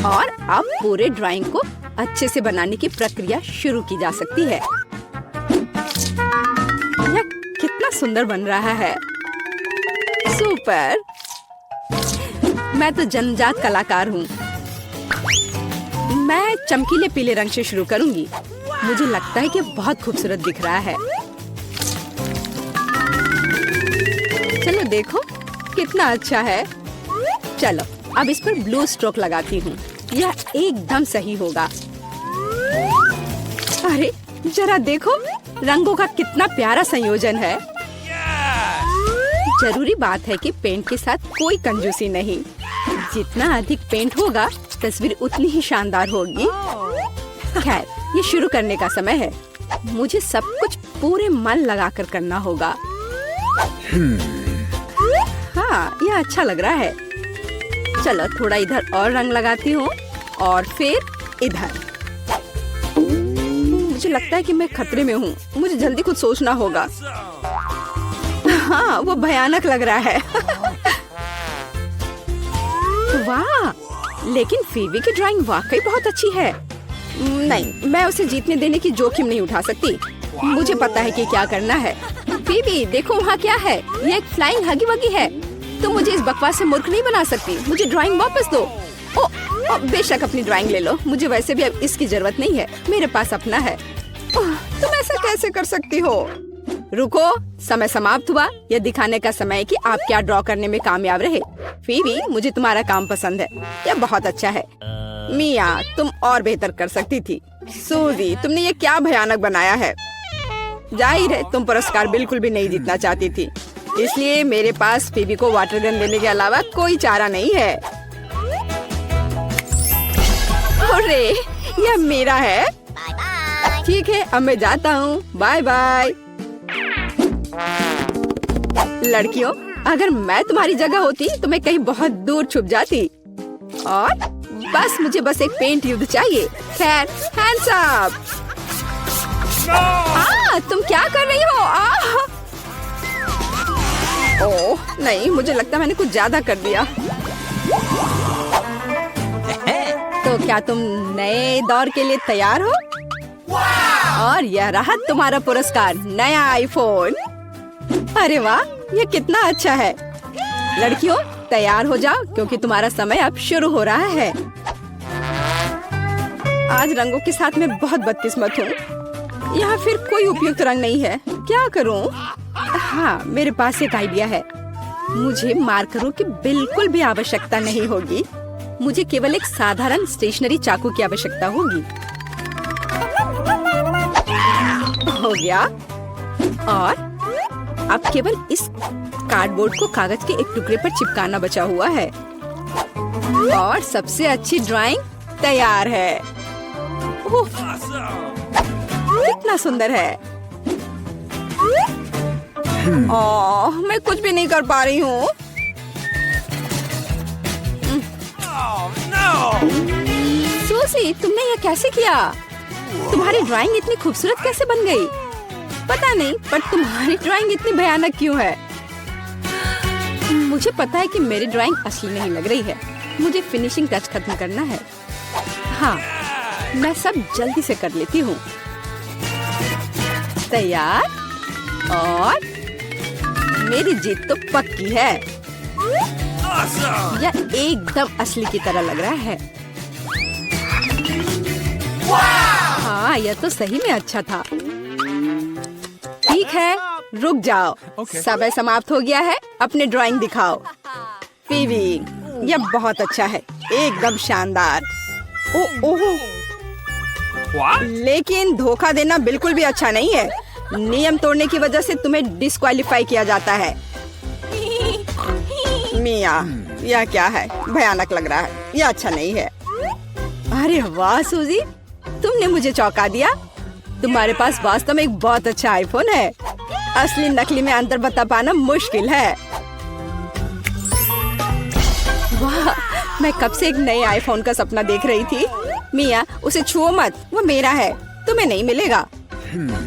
Speaker 3: और अब पूरे ड्राइंग को अच्छे से बनाने की प्रक्रिया शुरू की जा सकती है। यह कितना सुंदर बन रहा है। सुपर। मैं तो जन्मजात कलाकार हूँ। मैं चमकीले पीले रंग से शुरू करूंगी। मुझे लगता है कि बहुत खूबसूरत दिख रहा है। चलो देखो कितना अच्छा है। चलो अब इस पर ब्लू स्ट्रोक लगाती हूँ। यह एकदम सही होगा। अरे जरा देखो, रंगों का कितना प्यारा संयोजन है। जरूरी बात है कि पेंट के साथ कोई कंजूसी नहीं। जितना अधिक पेंट होगा, तस्वीर उतनी ही शानदार होगी। खैर, ये शुरू करने का समय है। मुझे सब कुछ पूरे मन लगाकर करना होगा। हाँ, यह अच्छा लग रहा है। चलो थोड़ा इधर और रंग लगाती हूँ और फिर इधर। मुझे लगता है कि मैं खतरे में हूँ। मुझे जल्दी कुछ सोचना होगा। हाँ, वो भयानक लग रहा है। वाह, लेकिन फीवी की ड्राइंग वाकई बहुत अच्छी है। नहीं, मैं उसे जीतने देने की जोखिम नहीं उठा सकती। मुझे पता है कि क्या करना है। फीवी, देखो वहाँ क्या है। ये एक फ्लाइंग हगी वगी है। तुम मुझे इस बकवास से मूर्ख नहीं बना सकती। मुझे ड्राइंग वापस दो। ओ, बेशक अपनी ड्राइंग ले लो। मुझे वैसे भी अब इसकी जरूरत नहीं है। मेरे पास अपना है। तुम ऐसा कैसे कर सकती हो? रुको, समय समाप्त हुआ। यह दिखाने का समय है कि आप क्या ड्रॉ करने में कामयाब रहे। फीवी, मुझे तुम्हारा काम पसंद है। यह बहुत अच्छा है। मिया, तुम और बेहतर कर सकती थी। सूजी, तुमने ये क्या भयानक बनाया है। जाहिर है तुम पुरस्कार बिल्कुल भी नहीं जीतना चाहती थी, इसलिए मेरे पास फीवी को वाटर गन देने के अलावा कोई चारा नहीं है। अरे, यह मेरा है। ठीक है, अब मैं जाता हूँ। Bye bye. लड़कियों, अगर मैं तुम्हारी जगह होती तो मैं कहीं बहुत दूर छुप जाती और मुझे एक पेंट युद्ध चाहिए। खैर, हैंड्स अप। तुम क्या कर रही हो? ओह नहीं, मुझे लगता मैंने कुछ ज्यादा कर दिया। तो क्या तुम नए दौर के लिए तैयार हो? और यह रहा तुम्हारा पुरस्कार, नया आईफोन। अरे वाह, ये कितना अच्छा है। लड़कियों, तैयार हो जाओ क्योंकि तुम्हारा समय अब शुरू हो रहा है। आज रंगों के साथ मैं बहुत बदकिस्मत हूँ। यहाँ फिर कोई उपयुक्त रंग नहीं है। क्या करूँ? हाँ, मेरे पास एक आइडिया है। मुझे मार्करों की बिल्कुल भी आवश्यकता नहीं होगी। मुझे केवल एक साधारण स्टेशनरी चाकू की आवश्यकता होगी। हो गया। और अब केवल इस कार्डबोर्ड को कागज के एक टुकड़े पर चिपकाना बचा हुआ है और सबसे अच्छी ड्राइंग तैयार है। कितना सुंदर है। ओह, मैं कुछ भी नहीं कर पा रही हूँ। सूसी, तुमने ये कैसे किया? तुम्हारी ड्राइंग इतनी खूबसूरत कैसे बन गई? पता नहीं, पर तुम्हारी ड्राइंग इतनी भयानक क्यों है? मुझे पता है कि मेरी ड्राइंग असली नहीं लग रही है। मुझे फिनिशिंग टच खत्म करना है। हाँ, मैं सब जल्दी से कर लेती हूँ। तैयार और मेरी जीत तो पक्की है। यह एकदम असली की तरह लग रहा है। हाँ, यह तो सही में अच्छा था। ठीक है, रुक जाओ। समय समाप्त हो गया है। अपने ड्राइंग दिखाओ। फीवी, यह बहुत अच्छा है, एकदम शानदार। ओह, लेकिन धोखा देना बिल्कुल भी अच्छा नहीं है। नियम तोड़ने की वजह से तुम्हें डिस्क्वालीफाई किया जाता है। मिया, यह क्या है? भयानक लग रहा है, यह अच्छा नहीं है। अरे वाह सूजी, तुमने मुझे चौंका दिया। तुम्हारे पास वास्तव में एक बहुत अच्छा आईफोन है। असली नकली में अंतर बता पाना मुश्किल है। वाह, मैं कब से एक नए आईफोन का सपना देख रही थी। मिया, उसे छुओ मत, वो मेरा है, तुम्हें नहीं मिलेगा।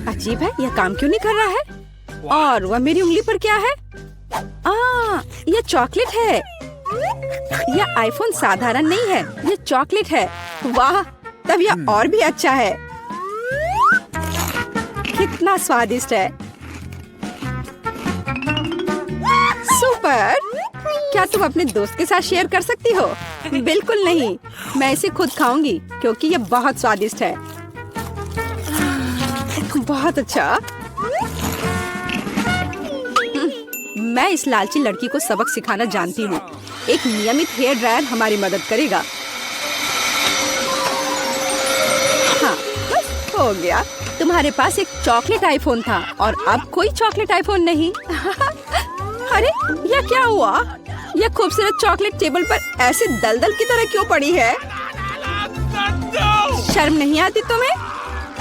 Speaker 3: अजीब है, यह काम क्यों नहीं कर रहा है? और वह मेरी उंगली पर क्या है? यह चॉकलेट है। यह आईफोन साधारण नहीं है, यह चॉकलेट है। वाह, तब यह और भी अच्छा है। कितना स्वादिष्ट है। सुपर। क्या तुम अपने दोस्त के साथ शेयर कर सकती हो? बिल्कुल नहीं, मैं इसे खुद खाऊंगी क्योंकि यह बहुत स्वादिष्ट है। बहुत अच्छा। मैं इस लालची लड़की को सबक सिखाना जानती हूँ। एक नियमित हेयर ड्रायर हमारी मदद करेगा। हाँ, बस हो गया। तुम्हारे पास एक चॉकलेट आईफोन था और अब कोई चॉकलेट आईफोन नहीं। अरे, यह क्या हुआ? यह खूबसूरत चॉकलेट टेबल पर ऐसे दलदल की तरह क्यों पड़ी है? शर्म नहीं आती तुम्हें?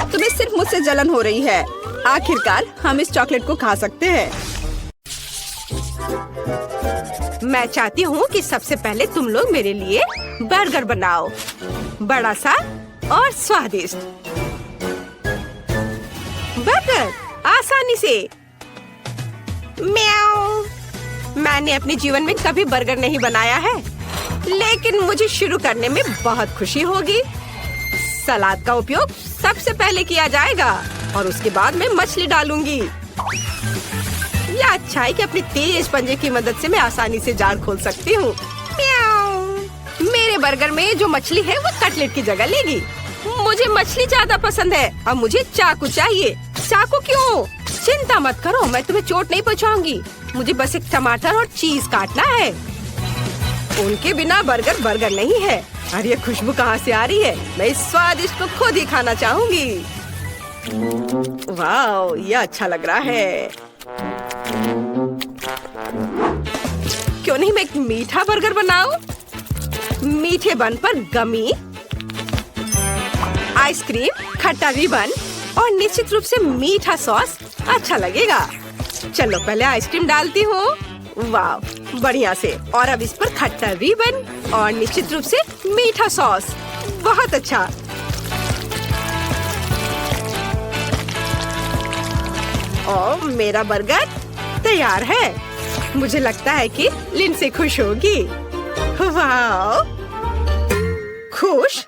Speaker 3: तुम्हें सिर्फ मुझसे जलन हो रही है। आखिरकार हम इस चॉकलेट को खा सकते हैं। मैं चाहती हूँ कि सबसे पहले तुम लोग मेरे लिए बर्गर बनाओ, बड़ा सा और स्वादिष्ट। बर्गर आसानी से। म्याऊ। मैंने अपने जीवन में कभी बर्गर नहीं बनाया है, लेकिन मुझे शुरू करने में बहुत खुशी होगी। सलाद का उपयोग सबसे पहले किया जाएगा और उसके बाद मैं मछली डालूंगी। यह अच्छा है कि अपनी तेज पंजे की मदद से मैं आसानी से जार खोल सकती हूँ। मेरे बर्गर में जो मछली है वो कटलेट की जगह लेगी। मुझे मछली ज्यादा पसंद है। अब मुझे चाकू चाहिए। चाकू क्यों? चिंता मत करो, मैं तुम्हें चोट नहीं पहुँचाऊंगी। मुझे बस एक टमाटर और चीज काटना है। उनके बिना बर्गर बर्गर नहीं है। अरे ये खुशबू कहाँ से आ रही है? मैं इस स्वादिष्ट को खुद ही खाना चाहूंगी। वाह, ये अच्छा लग रहा है। क्यों नहीं मैं एक मीठा बर्गर बनाऊं? मीठे बन पर गमी, आइसक्रीम, खट्टा रिबन और निश्चित रूप से मीठा सॉस अच्छा लगेगा। चलो पहले आइसक्रीम डालती हूँ। वाह, बढ़िया से। और अब इस पर खट्टा रिबन और निश्चित रूप से मीठा सॉस। बहुत अच्छा। और मेरा बर्गर तैयार है। मुझे लगता है कि लिंडसे खुश होगी। वाह, खुश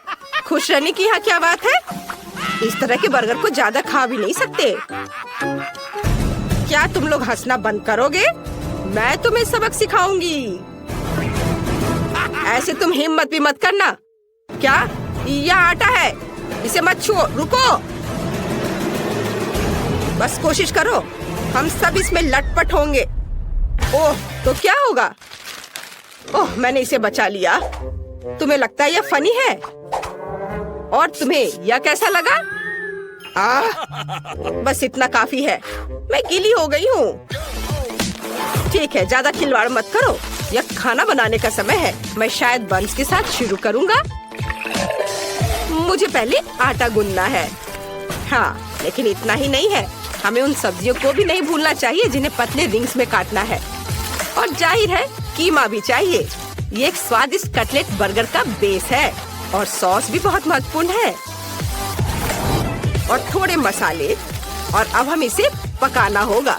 Speaker 3: खुश रहने की यहाँ क्या बात है? इस तरह के बर्गर को ज्यादा खा भी नहीं सकते। क्या तुम लोग हंसना बंद करोगे? मैं तुम्हें सबक सिखाऊंगी। ऐसे तुम हिम्मत भी मत करना। क्या? यह आटा है, इसे मत छुओ। रुको, बस कोशिश करो। हम सब इसमें लटपट होंगे। ओह, तो क्या होगा? ओह, मैंने इसे बचा लिया। तुम्हें लगता है यह फनी है? और तुम्हें यह कैसा लगा? बस इतना काफी है। मैं गीली हो गई हूँ। ठीक है, ज्यादा खिलवाड़ मत करो। यह खाना बनाने का समय है। मैं शायद बंस के साथ शुरू करूँगा। मुझे पहले आटा गूंदना है। हाँ, लेकिन इतना ही नहीं है। हमें उन सब्जियों को भी नहीं भूलना चाहिए जिन्हें पतले रिंग्स में काटना है। और जाहिर है कीमा भी चाहिए। ये एक स्वादिष्ट कटलेट बर्गर का बेस है और सॉस भी बहुत महत्वपूर्ण है। और थोड़े मसाले। और अब हम इसे पकाना होगा।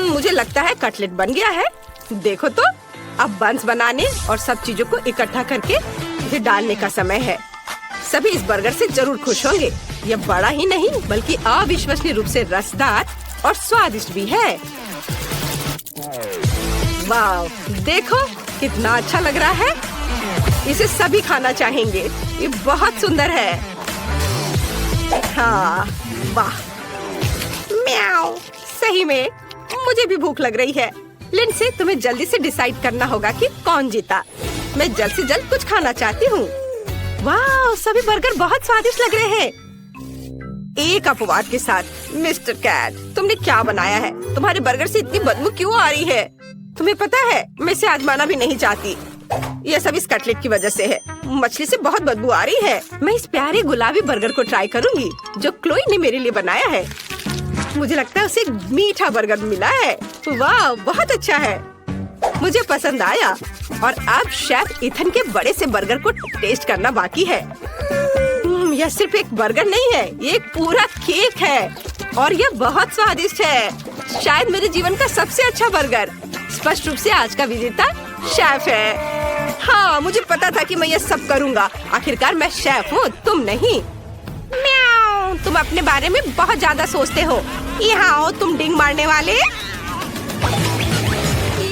Speaker 3: मुझे लगता है कटलेट बन गया है। देखो तो, अब बंस बनाने और सब चीजों को इकट्ठा करके इसे डालने का समय है। सभी इस बर्गर से जरूर खुश होंगे। यह बड़ा ही नहीं बल्कि अविश्वसनीय रूप से रसदार और स्वादिष्ट भी है। वाह, देखो कितना अच्छा लग रहा है। इसे सभी खाना चाहेंगे। ये बहुत सुंदर है। हाँ, वाह, म्याऊ। सही में मुझे भी भूख लग रही है। लिंडसे, तुम्हें जल्दी से डिसाइड करना होगा कि कौन जीता। मैं जल्द से जल्द कुछ खाना चाहती हूँ। वाह, सभी बर्गर बहुत स्वादिष्ट लग रहे हैं। एक अपवाद के साथ। मिस्टर कैट, तुमने क्या बनाया है? तुम्हारे बर्गर से इतनी बदबू क्यों आ रही है? तुम्हें पता है, मैं इसे आजमाना भी नहीं चाहती। यह सब इस कटलेट की वजह से है। मछली से बहुत बदबू आ रही है। मैं इस प्यारे गुलाबी बर्गर को ट्राई करूंगी जो क्लोई ने मेरे लिए बनाया है। मुझे लगता है उसे मीठा बर्गर मिला है। वाह, बहुत अच्छा है, मुझे पसंद आया। और अब शेफ इथन के बड़े से बर्गर को टेस्ट करना बाकी है। यह सिर्फ एक बर्गर नहीं है, ये एक पूरा केक है और यह बहुत स्वादिष्ट है। शायद मेरे जीवन का सबसे अच्छा बर्गर। स्पष्ट रूप से आज का विजेता शेफ है। हाँ, मुझे पता था कि मैं ये सब करूँगा। आखिरकार मैं शेफ हूँ, तुम नहीं। म्याऊ, तुम अपने बारे में बहुत ज्यादा सोचते हो। यहाँ आओ तुम डिंग मारने वाले।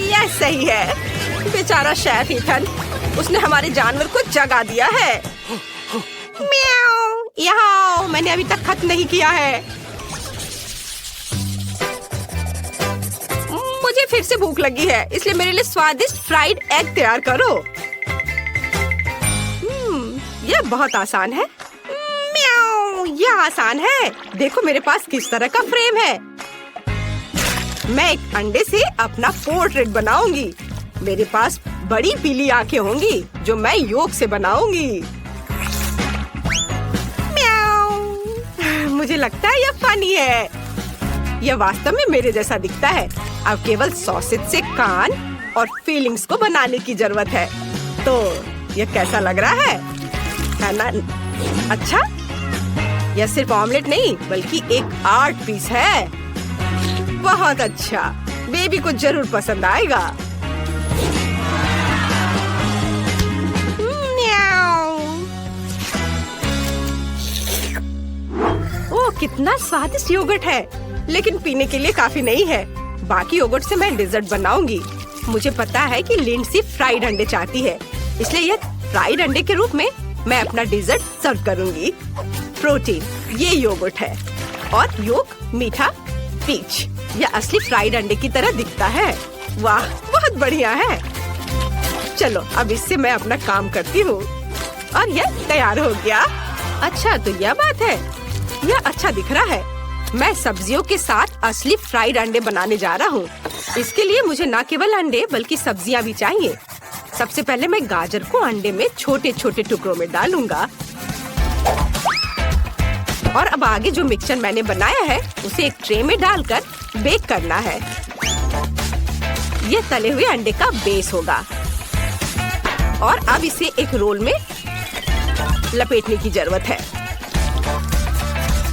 Speaker 3: यह सही है। बेचारा शेफ इथन, उसने हमारे जानवर को जगा दिया है। म्याऊ, यहाँ आओ, मैंने अभी तक खत्म नहीं किया है। मुझे फिर से भूख लगी है, इसलिए मेरे लिए स्वादिष्ट फ्राइड एग तैयार करो। यह बहुत आसान है। म्याऊ, यह आसान है। देखो मेरे पास किस तरह का फ्रेम है। मैं एक अंडे से अपना पोर्ट्रेट बनाऊंगी। मेरे पास बड़ी पीली आंखें होंगी जो मैं योग से बनाऊंगी। म्याऊ, मुझे लगता है यह फनी है। यह वास्तव में मेरे जैसा दिखता है। अब केवल सॉसेज से कान और फीलिंग्स को बनाने की जरूरत है। तो यह कैसा लग रहा है ना? अच्छा, यह सिर्फ ऑमलेट नहीं बल्कि एक आर्ट पीस है। बहुत अच्छा, बेबी को जरूर पसंद आएगा। ओह, कितना स्वादिष्ट योगर्ट है, लेकिन पीने के लिए काफी नहीं है। बाकी योगर्ट से मैं डिजर्ट बनाऊंगी। मुझे पता है कि लिंडसी फ्राइड अंडे चाहती है, इसलिए यह फ्राइड अंडे के रूप में मैं अपना डिजर्ट सर्व करूंगी। प्रोटीन, ये योगर्ट है और योग मीठा पीच। यह असली फ्राइड अंडे की तरह दिखता है। वाह, बहुत बढ़िया है। चलो अब इससे मैं अपना काम करती हूँ और यह तैयार हो गया। अच्छा, तो यह बात है, यह अच्छा दिख रहा है। मैं सब्जियों के साथ असली फ्राइड अंडे बनाने जा रहा हूँ। इसके लिए मुझे न केवल अंडे बल्कि सब्जियाँ भी चाहिए। सबसे पहले मैं गाजर को अंडे में छोटे छोटे टुकड़ों में डालूंगा और अब आगे जो मिक्सचर मैंने बनाया है उसे एक ट्रे में डालकर बेक करना है। यह तले हुए अंडे का बेस होगा और अब इसे एक रोल में लपेटने की जरूरत है।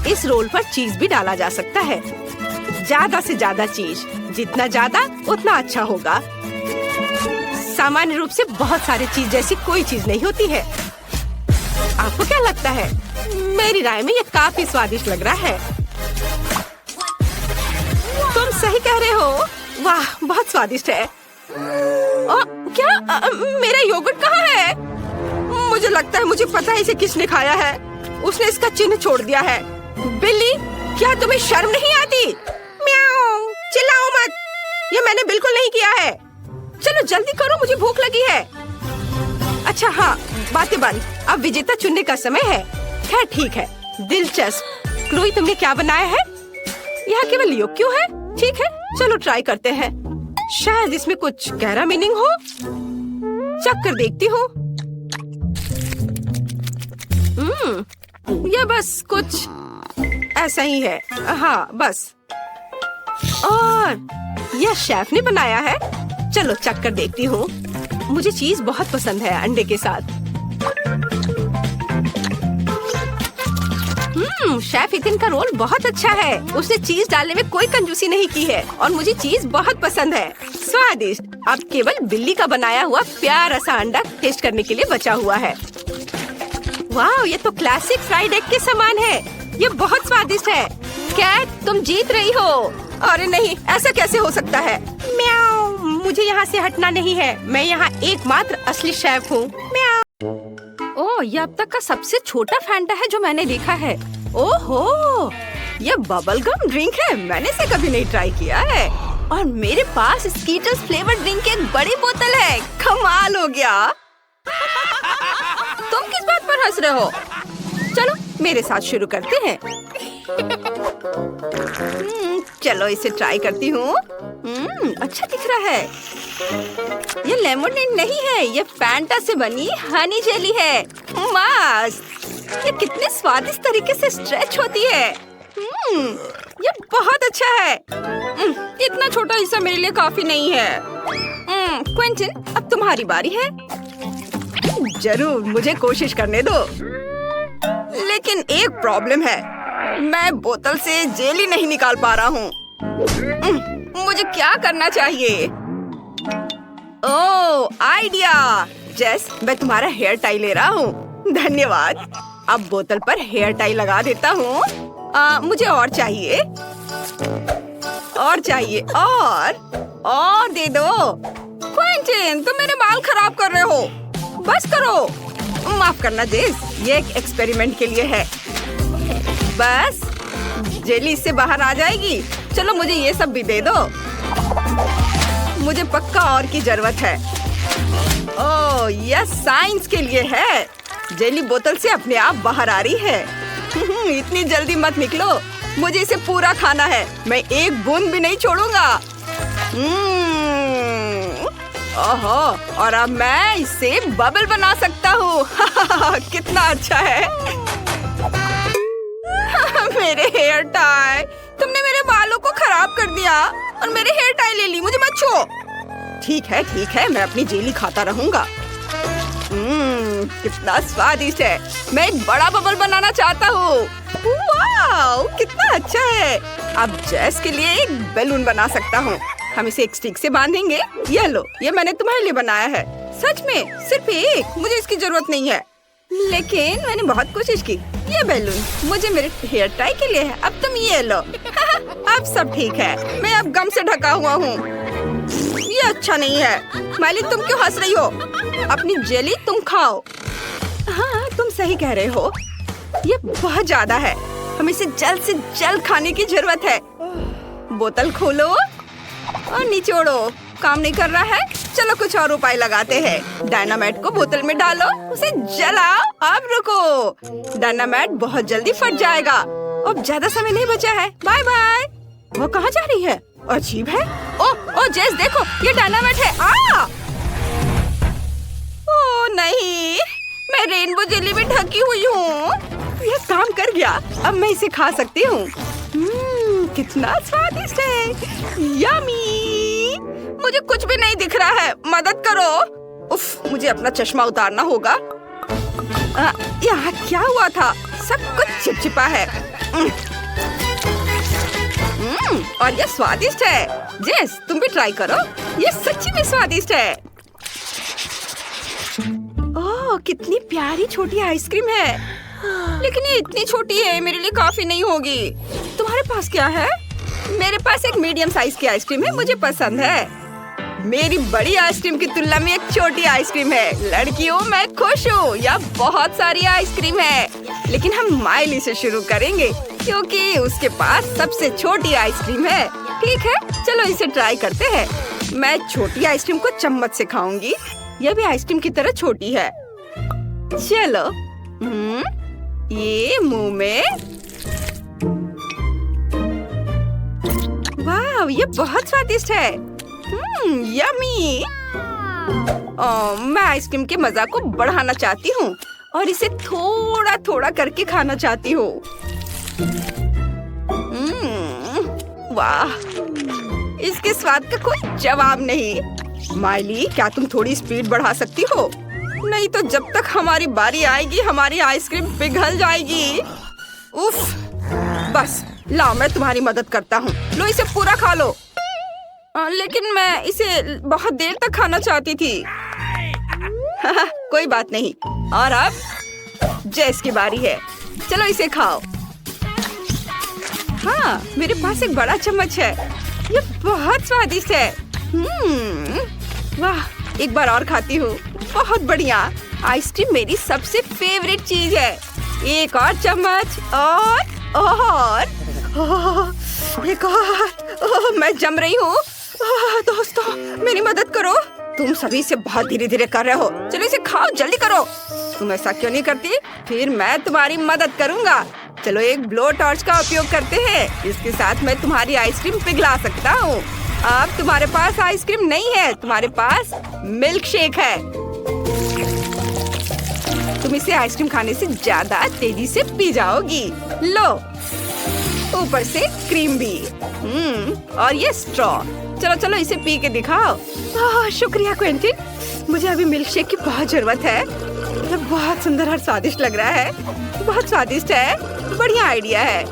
Speaker 3: इस रोल पर चीज भी डाला जा सकता है। ज्यादा से ज्यादा चीज, जितना ज्यादा उतना अच्छा होगा। सामान्य रूप से बहुत सारी चीज जैसी कोई चीज नहीं होती है। आपको क्या लगता है? मेरी राय में यह काफी स्वादिष्ट लग रहा है। तुम सही कह रहे हो। वाह, बहुत स्वादिष्ट है। क्या मेरा योगर्ट कहाँ है? मुझे लगता है मुझे पता है इसे किसने खाया है। उसने इसका चिन्ह छोड़ दिया है। बिल्ली, क्या तुम्हें शर्म नहीं आती? म्याऊ, चिल्लाओ मत, ये मैंने बिल्कुल नहीं किया है। चलो जल्दी करो, मुझे भूख लगी है। अच्छा हाँ, बातें बंद, अब विजेता चुनने का समय है। खैर ठीक है, दिलचस्प। क्लोई, तुमने क्या बनाया है? यहाँ केवल योग क्यों है? ठीक है, चलो ट्राई करते हैं। शायद इसमें कुछ गहरा मीनिंग हो। चख कर देखती हूँ। यह बस कुछ ऐसा ही है। हाँ बस। और यह शेफ ने बनाया है। चलो चख कर देखती हूँ। मुझे चीज बहुत पसंद है अंडे के साथ। शेफ इथन का रोल बहुत अच्छा है। उसने चीज डालने में कोई कंजूसी नहीं की है और मुझे चीज बहुत पसंद है। स्वादिष्ट। अब केवल बिल्ली का बनाया हुआ प्यारा सा अंडा टेस्ट करने के लिए बचा हुआ है। वाह, ये तो क्लासिक फ्राइड एग के समान है। ये बहुत स्वादिष्ट है। कैट, तुम जीत रही हो। अरे नहीं, ऐसा कैसे हो सकता है? म्याऊ, मुझे यहाँ से हटना नहीं है। मैं यहाँ एकमात्र असली शेफ हूँ। म्याऊ। ओह, ये अब तक का सबसे छोटा फैंटा है जो मैंने देखा है। ओहो, ये बबल गम ड्रिंक है। मैंने इसे कभी नहीं ट्राई किया है। और मेरे पास स्कीटर्स फ्लेवर ड्रिंक की एक बड़ी बोतल है। कमाल हो गया। तुम किस बात पर हंस रहे हो? चलो मेरे साथ शुरू करते हैं। चलो इसे ट्राई करती हूँ। अच्छा दिख रहा है। ये लेमोनेड नहीं है, ये फैंटा से बनी हनी जेली है। मस्त। ये कितने स्वादिष्ट तरीके से स्ट्रेच होती है। ये बहुत अच्छा है। इतना छोटा हिस्सा मेरे लिए काफी नहीं है। क्विंटन, अब तुम्हारी बारी है। जरूर, मुझे कोशिश करने दो। लेकिन एक प्रॉब्लम है, मैं बोतल से जेली नहीं निकाल पा रहा हूँ। मुझे क्या करना चाहिए? ओह, आइडिया। जेस, मैं तुम्हारा हेयर टाई ले रहा हूँ। धन्यवाद। अब बोतल पर हेयर टाई लगा देता हूँ। मुझे और चाहिए, और चाहिए, और दे दो। क्विंटन, तुम मेरे बाल खराब कर रहे हो। बस करो। माफ करना जेस, ये एक एक्सपेरिमेंट के लिए है। बस जेली इससे बाहर आ जाएगी। चलो मुझे ये सब भी दे दो। मुझे पक्का और की जरूरत है। ओह, यह साइंस के लिए है। जेली बोतल से अपने आप बाहर आ रही है। इतनी जल्दी मत निकलो, मुझे इसे पूरा खाना है। मैं एक बूंद भी नहीं छोड़ूंगा। ओहो, और अब मैं इससे बबल बना सकता हूँ। कितना अच्छा है। मेरे हेयर टाई, तुमने मेरे बालों को खराब कर दिया और मेरे हेयर टाई ले ली। मुझे मत छो। ठीक है, मैं अपनी जेली खाता रहूंगा। कितना स्वादिष्ट है। मैं एक बड़ा बबल बनाना चाहता हूँ। वाओ, कितना अच्छा है। अब जेस के लिए एक बैलून बना सकता हूँ। हम इसे एक स्टिक से बांधेंगे। ये लो, ये मैंने तुम्हारे लिए बनाया है। सच में सिर्फ एक? मुझे इसकी जरूरत नहीं है, लेकिन मैंने बहुत कोशिश की। ये बैलून मुझे मेरे हेयर टाई के लिए है। अब तुम ये लो। अब सब ठीक है। मैं अब गम से ढका हुआ हूँ। ये अच्छा नहीं है। माइली, तुम क्यों हंस रही हो? अपनी जेली तुम खाओ। हाँ, तुम सही कह रहे हो। ये बहुत ज्यादा है। हमें इसे जल्द से जल्द खाने की जरूरत है। बोतल खोलो और निचोड़ो। काम नहीं कर रहा है? चलो कुछ और उपाय लगाते हैं। डायनामाइट को बोतल में डालो, उसे जलाओ। अब रुको, डायनामाइट बहुत जल्दी फट जाएगा। अब ज्यादा समय नहीं बचा है। Bye bye. वो कहाँ जा रही है? अजीब है। ओ जेस, देखो, ये डायनामाइट है। ओ नहीं, मैं रेनबो जेली में ढकी हुई हूँ। ये काम कर गया। अब मैं इसे खा सकती हूँ। कितना स्वादिष्ट है। यम्मी। मुझे कुछ भी नहीं दिख रहा है। मदद करो। उफ, मुझे अपना चश्मा उतारना होगा। यहाँ क्या हुआ था? सब कुछ चिपचिपा है। और ये स्वादिष्ट है। जेस, तुम भी ट्राई करो। ये सच्ची में स्वादिष्ट है। ओह, कितनी प्यारी छोटी आइसक्रीम है। लेकिन ये इतनी छोटी है, मेरे लिए काफी नहीं होगी। तुम्हारे पास क्या है? मेरे पास एक मीडियम साइज की आइसक्रीम है, मुझे पसंद है। मेरी बड़ी आइसक्रीम की तुलना में एक छोटी आइसक्रीम है। लड़कियों, मैं खुश हूँ। यहाँ बहुत सारी आइसक्रीम है, लेकिन हम माइली से शुरू करेंगे क्योंकि उसके पास सबसे छोटी आइसक्रीम है। ठीक है, चलो इसे ट्राई करते हैं। मैं छोटी आइसक्रीम को चम्मच से खाऊंगी। यह भी आइसक्रीम की तरह छोटी है। चलो, ये मुंह में। वाह, ये बहुत स्वादिष्ट है। यम्मी। मैं आइसक्रीम के मजा को बढ़ाना चाहती हूँ और इसे थोड़ा थोड़ा करके खाना चाहती हूँ। वाह, इसके स्वाद का कोई जवाब नहीं। माइली, क्या तुम थोड़ी स्पीड बढ़ा सकती हो? नहीं तो जब तक हमारी बारी आएगी हमारी आइसक्रीम पिघल जाएगी। उफ, बस लाओ, मैं तुम्हारी मदद करता हूँ। लो, इसे पूरा खा लो। लेकिन मैं इसे बहुत देर तक खाना चाहती थी। कोई बात नहीं। और अब जेस की बारी है। चलो इसे खाओ। हाँ, मेरे पास एक बड़ा चम्मच है। ये बहुत स्वादिष्ट है। वाह, एक बार और खाती हूँ। बहुत बढ़िया। आइसक्रीम मेरी सबसे फेवरेट चीज है। एक और चम्मच और एक और। मैं जम रही हूँ। दोस्तों, मेरी मदद करो। तुम सभी इसे बहुत धीरे धीरे कर रहे हो। चलो इसे खाओ, जल्दी करो। तुम ऐसा क्यों नहीं करती? फिर मैं तुम्हारी मदद करूँगा। चलो एक ब्लो टॉर्च का उपयोग करते हैं। इसके साथ मैं तुम्हारी आइसक्रीम पिघला सकता हूँ। अब तुम्हारे पास आइसक्रीम नहीं है, तुम्हारे पास मिल्क शेक है। तुम इसे आइसक्रीम खाने से ज्यादा तेजी से पी जाओगी। लो, ऊपर से क्रीम भी। और ये स्ट्रॉ। चलो चलो इसे पी के दिखाओ। शुक्रिया क्विंटिन, मुझे अभी मिल्क शेक की बहुत जरूरत है। ये बहुत सुंदर और स्वादिष्ट लग रहा है। बहुत स्वादिष्ट है। बढ़िया आइडिया है।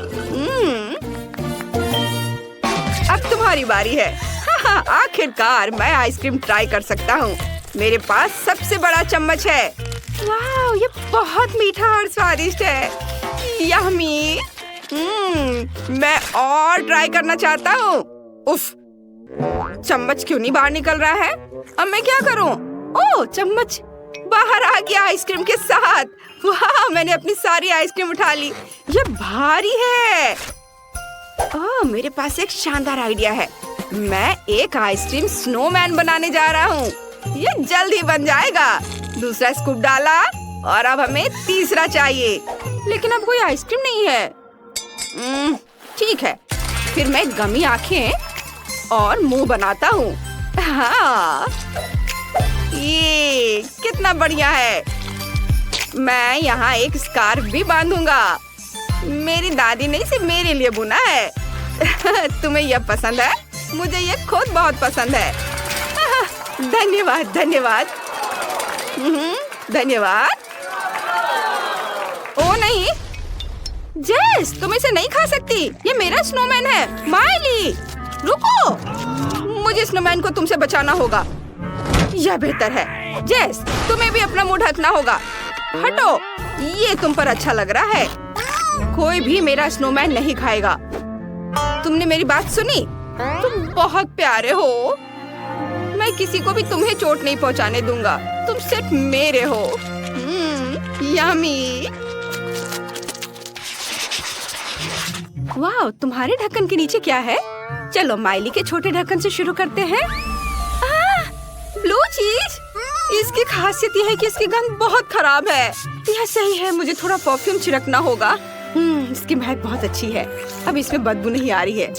Speaker 3: अब तुम्हारी बारी है। आखिरकार मैं आइसक्रीम ट्राई कर सकता हूँ। मेरे पास सबसे बड़ा चम्मच है। वाह, ये बहुत मीठा और स्वादिष्ट है। यम्मी। मैं और ट्राई करना चाहता हूँ। उफ, चम्मच क्यों नहीं बाहर निकल रहा है? अब मैं क्या करूँ? ओह, चम्मच बाहर आ गया आइसक्रीम के साथ। वाह, मैंने अपनी सारी आइसक्रीम उठा ली। ये भारी है। ओह, मेरे पास एक शानदार आइडिया है। मैं एक आइसक्रीम स्नोमैन बनाने जा रहा हूँ। ये जल्द ही बन जाएगा। दूसरा स्कूप डाला और अब हमें तीसरा चाहिए। लेकिन अब कोई आइसक्रीम नहीं है। ठीक है, फिर मैं गमी आंखें और मुंह बनाता हूँ। हाँ, ये कितना बढ़िया है। मैं यहाँ एक स्कार्फ भी बांधूंगा। मेरी दादी ने इसे मेरे लिए बुना है। तुम्हें यह पसंद है? मुझे ये खुद बहुत पसंद है। धन्यवाद धन्यवाद। धन्यवाद। ओ नहीं, जेस, तुम इसे नहीं खा सकती। ये मेरा स्नोमैन है। माइली, रुको, मुझे स्नोमैन को तुमसे बचाना होगा। यह बेहतर है। जेस, तुम्हें भी अपना मुंह ढकना होगा। हटो, ये तुम पर अच्छा लग रहा है। कोई भी मेरा स्नोमैन नहीं खाएगा। तुमने मेरी बात सुनी? तुम बहुत प्यारे हो। मैं किसी को भी तुम्हें चोट नहीं पहुंचाने दूंगा। तुम सिर्फ मेरे हो। यम्मी। वाह, तुम्हारे ढक्कन के नीचे क्या है? चलो माइली के छोटे ढक्कन से शुरू करते हैं। ब्लू चीज। इसकी खासियत यह है कि इसकी गंध बहुत खराब है। यह सही है, मुझे थोड़ा परफ्यूम छिड़कना होगा। इसकी महक बहुत अच्छी है। अब इसमें बदबू नहीं आ रही है।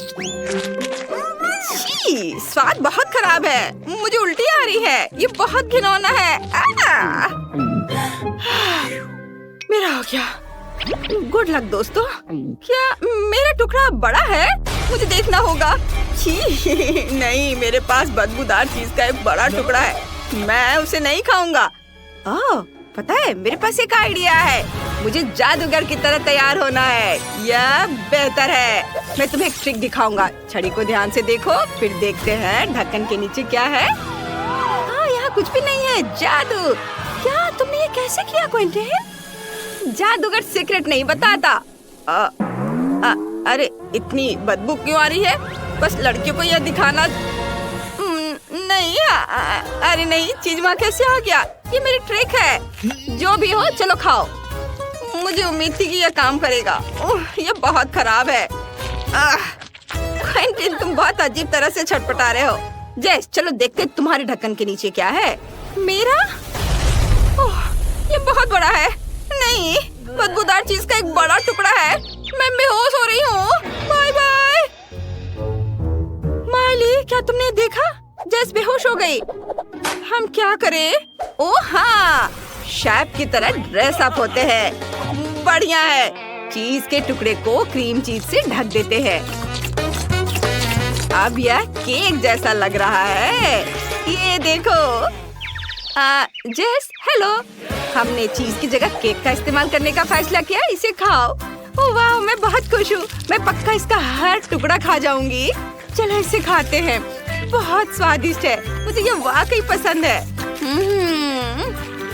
Speaker 3: छी, स्वाद बहुत खराब है। मुझे उल्टी आ रही है। ये बहुत घिनौना है। मेरा हो गया। गुड लक दोस्तों। क्या मेरा टुकड़ा बड़ा है? मुझे देखना होगा। छी, नहीं, मेरे पास बदबूदार चीज का एक बड़ा टुकड़ा है। मैं उसे नहीं खाऊंगा। ओह, पता है, मेरे पास एक आइडिया है। मुझे जादूगर की तरह तैयार होना है। यह बेहतर है। मैं तुम्हें एक ट्रिक दिखाऊंगा। छड़ी को ध्यान से देखो, फिर देखते हैं ढक्कन के नीचे क्या है। हाँ, यहाँ कुछ भी नहीं है। जादू। क्या तुमने ये कैसे किया क्विंटिन? जादूगर सीक्रेट नहीं बताता। अरे, इतनी बदबू क्यों आ रही है? बस लड़कियों को यह दिखाना नहीं। अरे नहीं, चीज वहाँ कैसे आ गया? ये मेरी ट्रिक है। जो भी हो, चलो खाओ। मुझे उम्मीद थी कि यह काम करेगा। ये बहुत खराब है। क्विंटिन, तुम बहुत अजीब तरह से छटपटा रहे हो। जेस, चलो देखते तुम्हारे ढक्कन के नीचे क्या है। मेरा? ओह, ये बहुत बड़ा है। नहीं, बदबूदार चीज का एक बड़ा टुकड़ा है। मैं बेहोश हो रही हूँ। Bye bye. माइली, क्या तुमने देखा? जेस बेहोश हो गई। हम क्या करें? ओह हाँ, शेफ की तरह ड्रेस अप होते हैं। बढ़िया है। चीज के टुकड़े को क्रीम चीज से ढक देते हैं। अब यह केक जैसा लग रहा है। ये देखो। जेस, हेलो। हमने चीज की जगह केक का इस्तेमाल करने का फैसला किया। इसे खाओ। ओह वाह, मैं बहुत खुश हूँ। मैं पक्का इसका हर टुकड़ा खा जाऊंगी। चलो इसे खाते हैं। बहुत स्वादिष्ट है। मुझे ये वाकई पसंद है।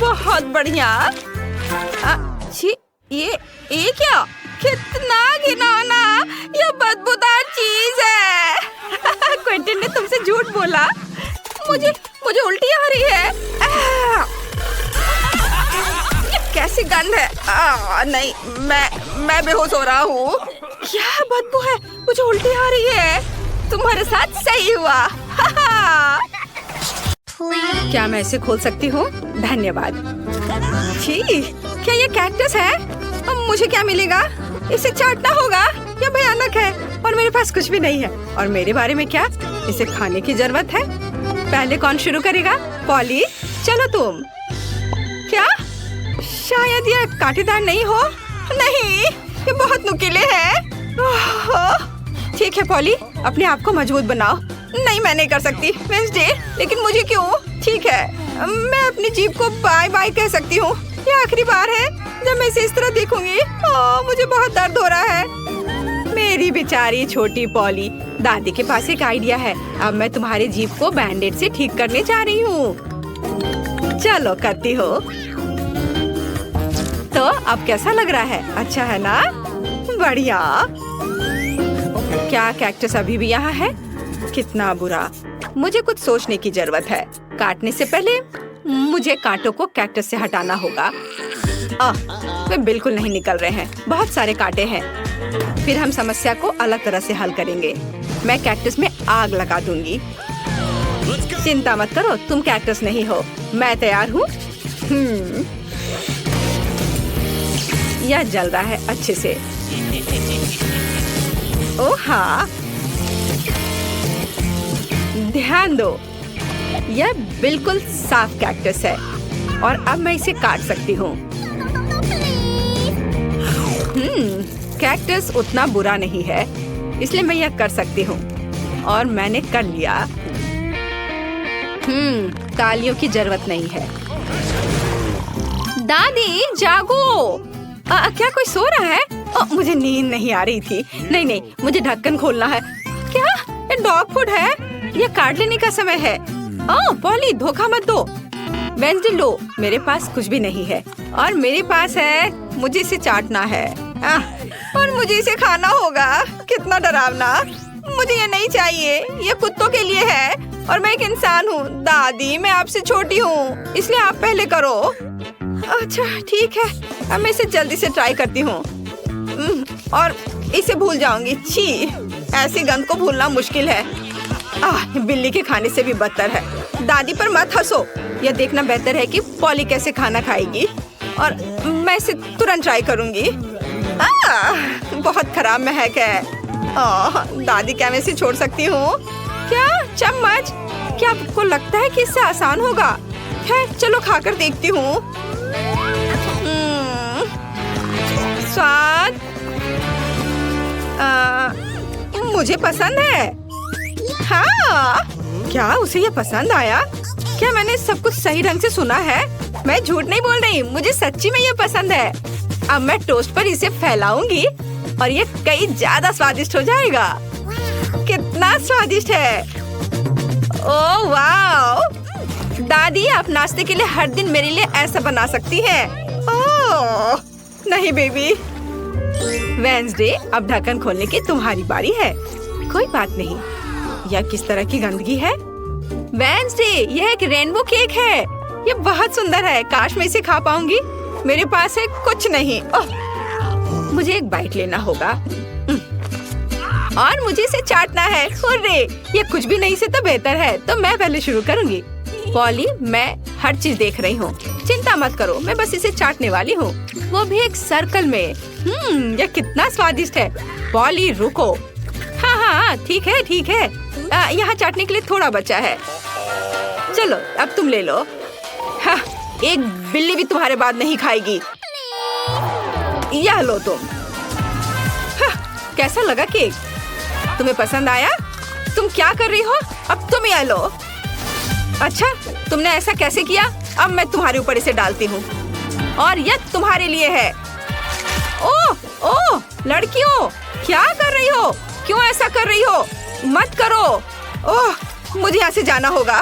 Speaker 3: बहुत बढ़िया। ये क्या? कितना घिनौना। ये मुझे मुझे उल्टी आ रही है। ये कैसी गंध है? नहीं, मैं बेहोश हो रहा हूँ। क्या बदबू है? मुझे उल्टी आ रही है। तुम्हारे साथ सही हुआ। क्या मैं इसे खोल सकती हूँ? धन्यवाद। छी, क्या ये कैक्टस है? अब मुझे क्या मिलेगा? इसे चाटना होगा। यह भयानक है और मेरे पास कुछ भी नहीं है। और मेरे बारे में क्या? इसे खाने की जरूरत है। पहले कौन शुरू करेगा? पॉली, चलो तुम। क्या? शायद ये कांटेदार नहीं हो। नहीं, ये बहुत नुकीले हैं। ठीक है पॉली, अपने आप को मजबूत बनाओ। नहीं, मैं नहीं कर सकती वेंसडे, लेकिन मुझे क्यों? ठीक है, मैं अपनी जीभ को बाय बाय कह सकती हूँ। ये आखिरी बार है जब मैं इसे इस तरह देखूंगी। मुझे बहुत दर्द हो रहा है। मेरी बेचारी छोटी पॉली। दादी के पास एक आइडिया है। अब मैं तुम्हारी जीभ को बैंडेड से ठीक करने जा रही हूँ। चलो करती हो। तो अब कैसा लग रहा है? अच्छा है ना? बढ़िया। क्या कैक्टस अभी भी यहाँ है? कितना बुरा। मुझे कुछ सोचने की जरूरत है। काटने से पहले मुझे कांटों को कैक्टस से हटाना होगा। वे बिल्कुल नहीं निकल रहे हैं। बहुत सारे कांटे हैं। फिर हम समस्या को अलग तरह से हल करेंगे। मैं कैक्टस में आग लगा दूंगी। चिंता मत करो, तुम कैक्टस नहीं हो। मैं तैयार हूँ। यह जल रहा है अच्छे से। ओह हाँ, ध्यान दो, यह बिल्कुल साफ कैक्टस है और अब मैं इसे काट सकती हूँ। कैक्टस उतना बुरा नहीं है, इसलिए मैं यह कर सकती हूँ और मैंने कर लिया। तालियों की जरूरत नहीं है। दादी जागो। क्या कोई सो रहा है? मुझे नींद नहीं आ रही थी। नहीं, मुझे ढक्कन खोलना है। क्या ये डॉग फूड है? ये काट लेने का समय है। पॉली, धोखा मत दो। वेंसडे लो, मेरे पास कुछ भी नहीं है और मेरे पास है। मुझे इसे चाटना है और मुझे इसे खाना होगा। कितना डरावना। मुझे ये नहीं चाहिए। ये कुत्तों के लिए है और मैं एक इंसान हूँ। दादी, मैं आपसे छोटी हूँ, इसलिए आप पहले करो। अच्छा ठीक है, अब मैं इसे जल्दी से ट्राई करती हूँ और इसे भूल जाऊंगी। छी, ऐसी गंध को भूलना मुश्किल है। बिल्ली के खाने से भी बदतर है। दादी पर मत हंसो। यह देखना बेहतर है कि पॉली कैसे खाना खाएगी और मैं इसे तुरंत ट्राई करूंगी। बहुत खराब महक है। दादी, क्या मैं इसे छोड़ सकती हूँ? क्या चम्मच? क्या आपको लगता है कि इससे आसान होगा? खैर चलो खाकर देखती हूँ। स्वाद मुझे पसंद है। हाँ, क्या उसे ये पसंद आया? क्या मैंने सब कुछ सही ढंग से सुना है? मैं झूठ नहीं बोल रही, मुझे सच्ची में ये पसंद है। अब मैं टोस्ट पर इसे फैलाऊंगी और ये कई ज्यादा स्वादिष्ट हो जाएगा। कितना स्वादिष्ट है। ओह वाह! दादी, आप नाश्ते के लिए हर दिन मेरे लिए ऐसा बना सकती हैं। ओह नहीं बेबी। वेंसडे, अब ढक्कन खोलने की तुम्हारी बारी है। कोई बात नहीं। यह किस तरह की गंदगी है? वेंसडे, यह एक रेनबो केक है। यह बहुत सुंदर है। काश मैं इसे खा पाऊंगी। मेरे पास है कुछ नहीं। मुझे एक बाइट लेना होगा और मुझे इसे चाटना है। हुर्रे! ये कुछ भी नहीं से तो बेहतर है। तो मैं पहले शुरू करूंगी। पॉली, मैं हर चीज देख रही हूँ। चिंता मत करो, मैं बस इसे चाटने वाली हूँ, वो भी एक सर्कल में। यह कितना स्वादिष्ट है। पॉली रुको। हाँ, ठीक है। यहाँ चाटने के लिए थोड़ा बचा है। चलो अब तुम ले लो। हाँ, एक बिल्ली भी तुम्हारे बाद नहीं खाएगी। यह लो तुम। हाँ, कैसा लगा केक? तुम्हें पसंद आया? तुम क्या कर रही हो? अब तुम यह लो। अच्छा, तुमने ऐसा कैसे किया? अब मैं तुम्हारे ऊपर इसे डालती हूँ और यह तुम्हारे लिए है। ओह, लड़कियों, क्या कर रही हो? क्यों ऐसा कर रही हो? मत करो। मुझे यहाँ से जाना होगा।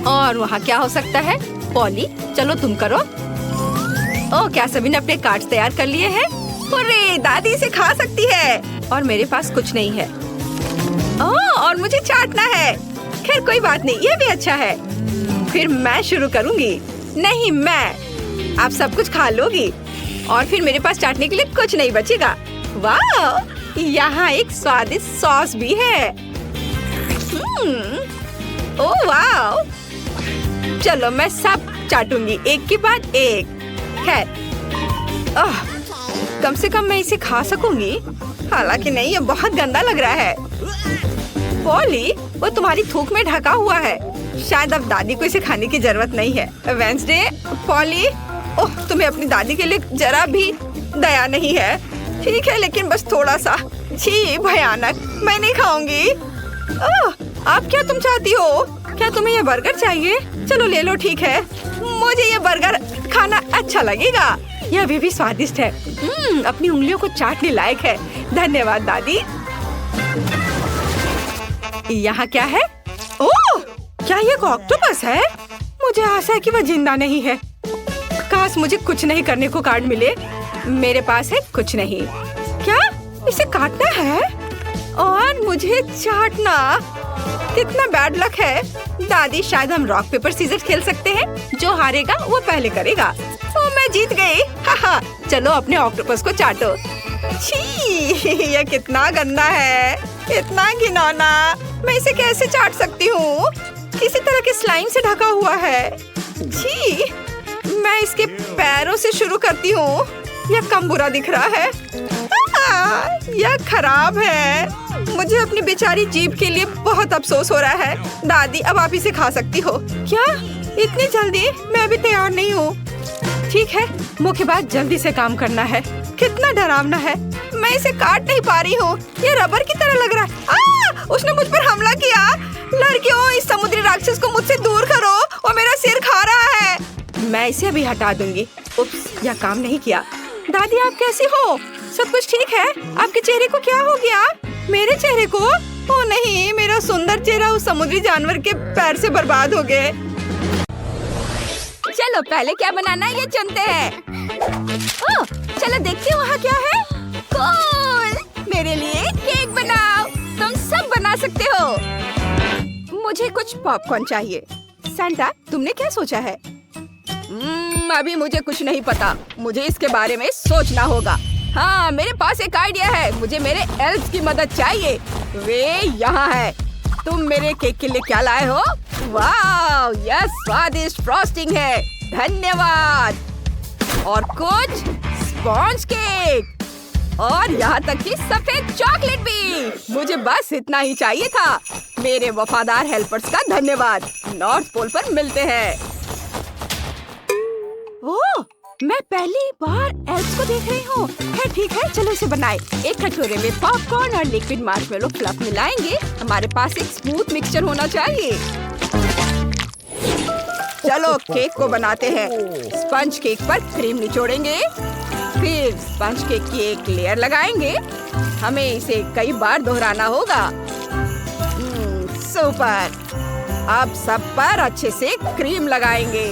Speaker 3: और वहाँ क्या हो सकता है? पॉली, चलो तुम करो। क्या सभी ने अपने कार्ड्स तैयार कर लिए हैं? अरे, दादी इसे खा सकती है और मेरे पास कुछ नहीं है। और मुझे चाटना है। खैर कोई बात नहीं, ये भी अच्छा है। फिर मैं शुरू करूंगी। नहीं, मैं। आप सब कुछ खा लोगी और फिर मेरे पास चाटने के लिए कुछ नहीं बचेगा। वाह, यहाँ एक स्वादिष्ट सॉस भी है। ओह वाह, चलो मैं सब चाटूंगी एक के बाद एक। खैर, कम से कम मैं इसे खा सकूंगी। हालांकि नहीं, ये बहुत गंदा लग रहा है। पॉली, वो तुम्हारी थूक में ढका हुआ है। शायद अब दादी को इसे खाने की जरूरत नहीं है। वेंसडे, पॉली, ओह, तुम्हें अपनी दादी के लिए जरा भी दया नहीं है। ठीक है, लेकिन बस थोड़ा सा। छी, भयानक, मैं नहीं खाऊंगी। आप क्या तुम चाहती हो? क्या तुम्हें ये बर्गर चाहिए? चलो ले लो, ठीक है। मुझे ये बर्गर खाना अच्छा लगेगा। यह अभी भी स्वादिष्ट है। अपनी उंगलियों को चाटने लायक है। धन्यवाद दादी। यहाँ क्या है? ओह, क्या ये ऑक्टोपस है? मुझे आशा है कि वह जिंदा नहीं है। काश मुझे कुछ नहीं करने को कार्ड मिले। मेरे पास है कुछ नहीं। क्या इसे काटना है और मुझे चाटना? कितना बैड लक है। दादी, शायद हम रॉक पेपर सीजर खेल सकते हैं। जो हारेगा वो पहले करेगा। ओ, मैं जीत गई। हाहा, चलो अपने ऑक्टोपस को चाटो। छी, ये कितना गंदा है, इतना घिनौना। मैं इसे कैसे चाट सकती हूँ? किसी तरह के स्लाइम से ढका हुआ है। छी, मैं इसके पैरों से शुरू करती हूँ। यह कम बुरा दिख रहा है। यह खराब है। मुझे अपनी बेचारी जीभ के लिए बहुत अफसोस हो रहा है। दादी, अब आप इसे खा सकती हो। क्या इतनी जल्दी? मैं अभी तैयार नहीं हूँ। ठीक है, मुख्य बात जल्दी से काम करना है। कितना डरावना है। मैं इसे काट नहीं पा रही हूँ। ये रबर की तरह लग रहा है। उसने मुझ पर हमला किया। लड़कियों, इस समुद्री राक्षस को मुझसे दूर करो, वो मेरा सिर खा रहा है। मैं इसे अभी हटा दूंगी। उप्स, यह काम नहीं किया। दादी, आप कैसी हो? सब कुछ ठीक है? आपके चेहरे को क्या हो गया? मेरे चेहरे को? ओ नहीं, मेरा सुंदर चेहरा उस समुद्री जानवर के पैर से बर्बाद हो गए। चलो पहले क्या बनाना है ये चुनते हैं। ओह, चलो देखते हैं वहाँ क्या है। कूल, मेरे लिए केक बनाओ। तुम सब बना सकते हो। मुझे कुछ पॉपकॉर्न चाहिए। सैंटा, तुमने क्या सोचा है? अभी मुझे कुछ नहीं पता। मुझे इसके बारे में सोचना होगा। हाँ, मेरे पास एक आइडिया है। मुझे मेरे एल्फ्स की मदद चाहिए। वे यहाँ है। तुम मेरे केक के लिए क्या लाए हो? वाह, यह स्वादिष्ट फ्रॉस्टिंग है। धन्यवाद। और कुछ स्पॉन्ज केक और यहाँ तक कि सफेद चॉकलेट भी। मुझे बस इतना ही चाहिए था। मेरे वफादार हेल्पर्स का धन्यवाद। नॉर्थ पोल पर मिलते हैं। ओह, मैं पहली बार एल्फ्स को देख रही हूँ। है, ठीक है, चलो इसे बनाएं। एक कटोरे में पॉपकॉर्न और लिक्विड मार्शमेलो फ्लफ मिलाएंगे। हमारे पास एक स्मूथ मिक्सचर होना चाहिए। चलो केक को बनाते हैं। स्पंज केक पर क्रीम निचोड़ेंगे, फिर स्पंज केक की एक लेयर लगाएंगे। हमें इसे कई बार दोहराना होगा। सुपर। अब सब पर अच्छे से क्रीम लगाएंगे।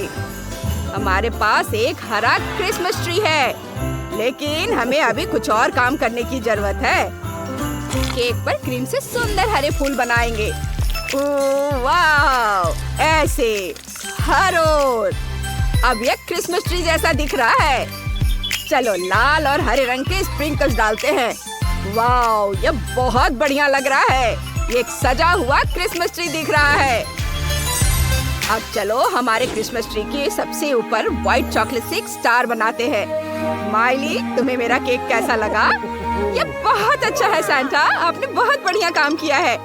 Speaker 3: हमारे पास एक हरा क्रिसमस ट्री है, लेकिन हमें अभी कुछ और काम करने की जरूरत है। केक पर क्रीम से सुंदर हरे फूल बनाएंगे। ओह वाह, ऐसे हर ओर। अब यह क्रिसमस ट्री जैसा दिख रहा है। चलो लाल और हरे रंग के स्प्रिंकल्स डालते हैं। वाह, यह बहुत बढ़िया लग रहा है। ये एक सजा हुआ क्रिसमस ट्री दिख रहा है। अब चलो हमारे क्रिसमस ट्री के सबसे ऊपर व्हाइट चॉकलेट से एक स्टार बनाते हैं। माइली, तुम्हें मेरा केक कैसा लगा? ये बहुत अच्छा है सैंटा, आपने बहुत बढ़िया काम किया है।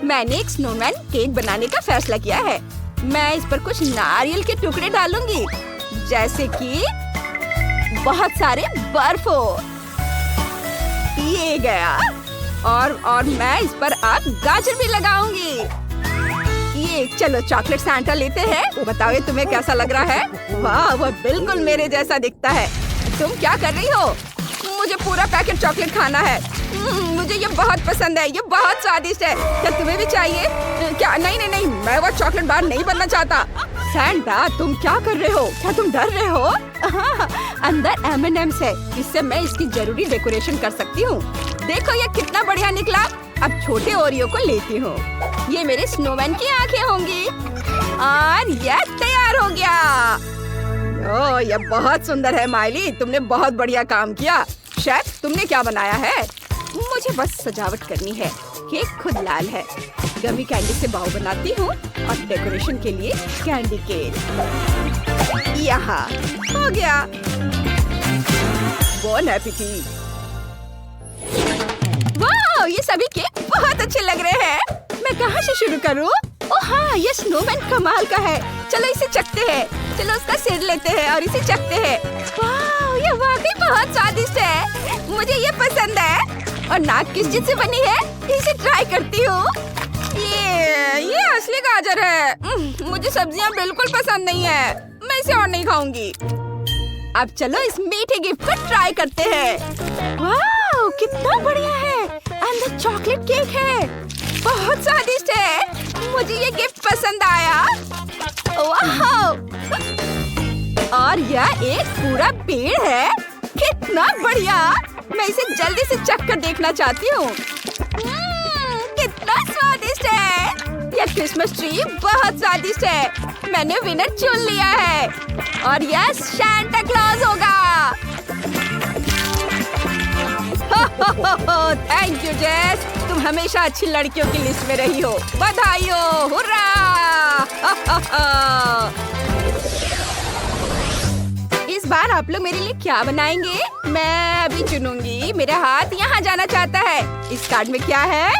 Speaker 3: मैंने एक स्नोमैन केक बनाने का फैसला किया है। मैं इस पर कुछ नारियल के टुकड़े डालूंगी, जैसे कि बहुत सारे बर्फ हो। ये गया। और मैं इस पर अब गाजर भी लगाऊंगी। ये चलो चॉकलेट सैंटा लेते हैं। बताओ ये तुम्हें कैसा लग रहा है? वाह, वह बिल्कुल मेरे जैसा दिखता है। तुम क्या कर रही हो? मुझे पूरा पैकेट चॉकलेट खाना है। मुझे ये बहुत पसंद है। ये बहुत स्वादिष्ट है। क्या तुम्हें भी चाहिए? क्या? नहीं नहीं नहीं, मैं वो चॉकलेट बार नहीं बनना चाहता। सैंटा, तुम क्या कर रहे हो? क्या तुम डर रहे हो? अंदर M&M's है। इससे मैं इसकी जरूरी डेकोरेशन कर सकती हूँ। देखो ये कितना बढ़िया निकला।
Speaker 1: अब छोटे ओरियो को लेती हूँ। ये मेरे स्नोमैन की आंखें होंगी और यह तैयार हो गया। ओह, यह बहुत सुंदर है माइली, तुमने बहुत बढ़िया काम किया। शेफ, तुमने क्या बनाया है? मुझे बस सजावट करनी है। केक खुद लाल है। गमी कैंडी से बाव बनाती हूँ और डेकोरेशन के लिए कैंडी केक। यहाँ हो गया। Bone appétit. वाह, ये सभी केक बहुत अच्छे लग रहे हैं। मैं कहाँ से शुरू करूँ? ओह हाँ, ये स्नोमैन कमाल का है। चलो इसे चखते हैं। चलो उसका सिर लेते हैं और इसे चखते हैं। वाह, ये वाकई बहुत स्वादिष्ट है। मुझे ये पसंद है। और नाक किस चीज से बनी है? इसे ट्राई करती हूँ। ये असली गाजर है। मुझे सब्जियाँ बिल्कुल पसंद नहीं है। मैं इसे और नहीं खाऊंगी। अब चलो इस मीठे गिफ्ट को ट्राई करते हैं। वाह, कितना बढ़िया है। अंदर चॉकलेट केक है। बहुत स्वादिष्ट है। मुझे ये गिफ्ट पसंद आया। वाह, और यह एक पूरा पेड़ है। कितना बढ़िया। मैं इसे जल्दी से चख कर देखना चाहती हूँ। कितना स्वादिष्ट है। यह क्रिसमस ट्री बहुत स्वादिष्ट है। मैंने विनर चुन लिया है और यह सांता क्लॉज होगा। थैंक यू जेस, तुम हमेशा अच्छी लड़कियों की लिस्ट में रही हो। बधाई हो। हुर्रा। इस बार आप लोग मेरे लिए क्या बनाएंगे? मैं अभी चुनूंगी। मेरा हाथ यहाँ जाना चाहता है। इस कार्ड में क्या है?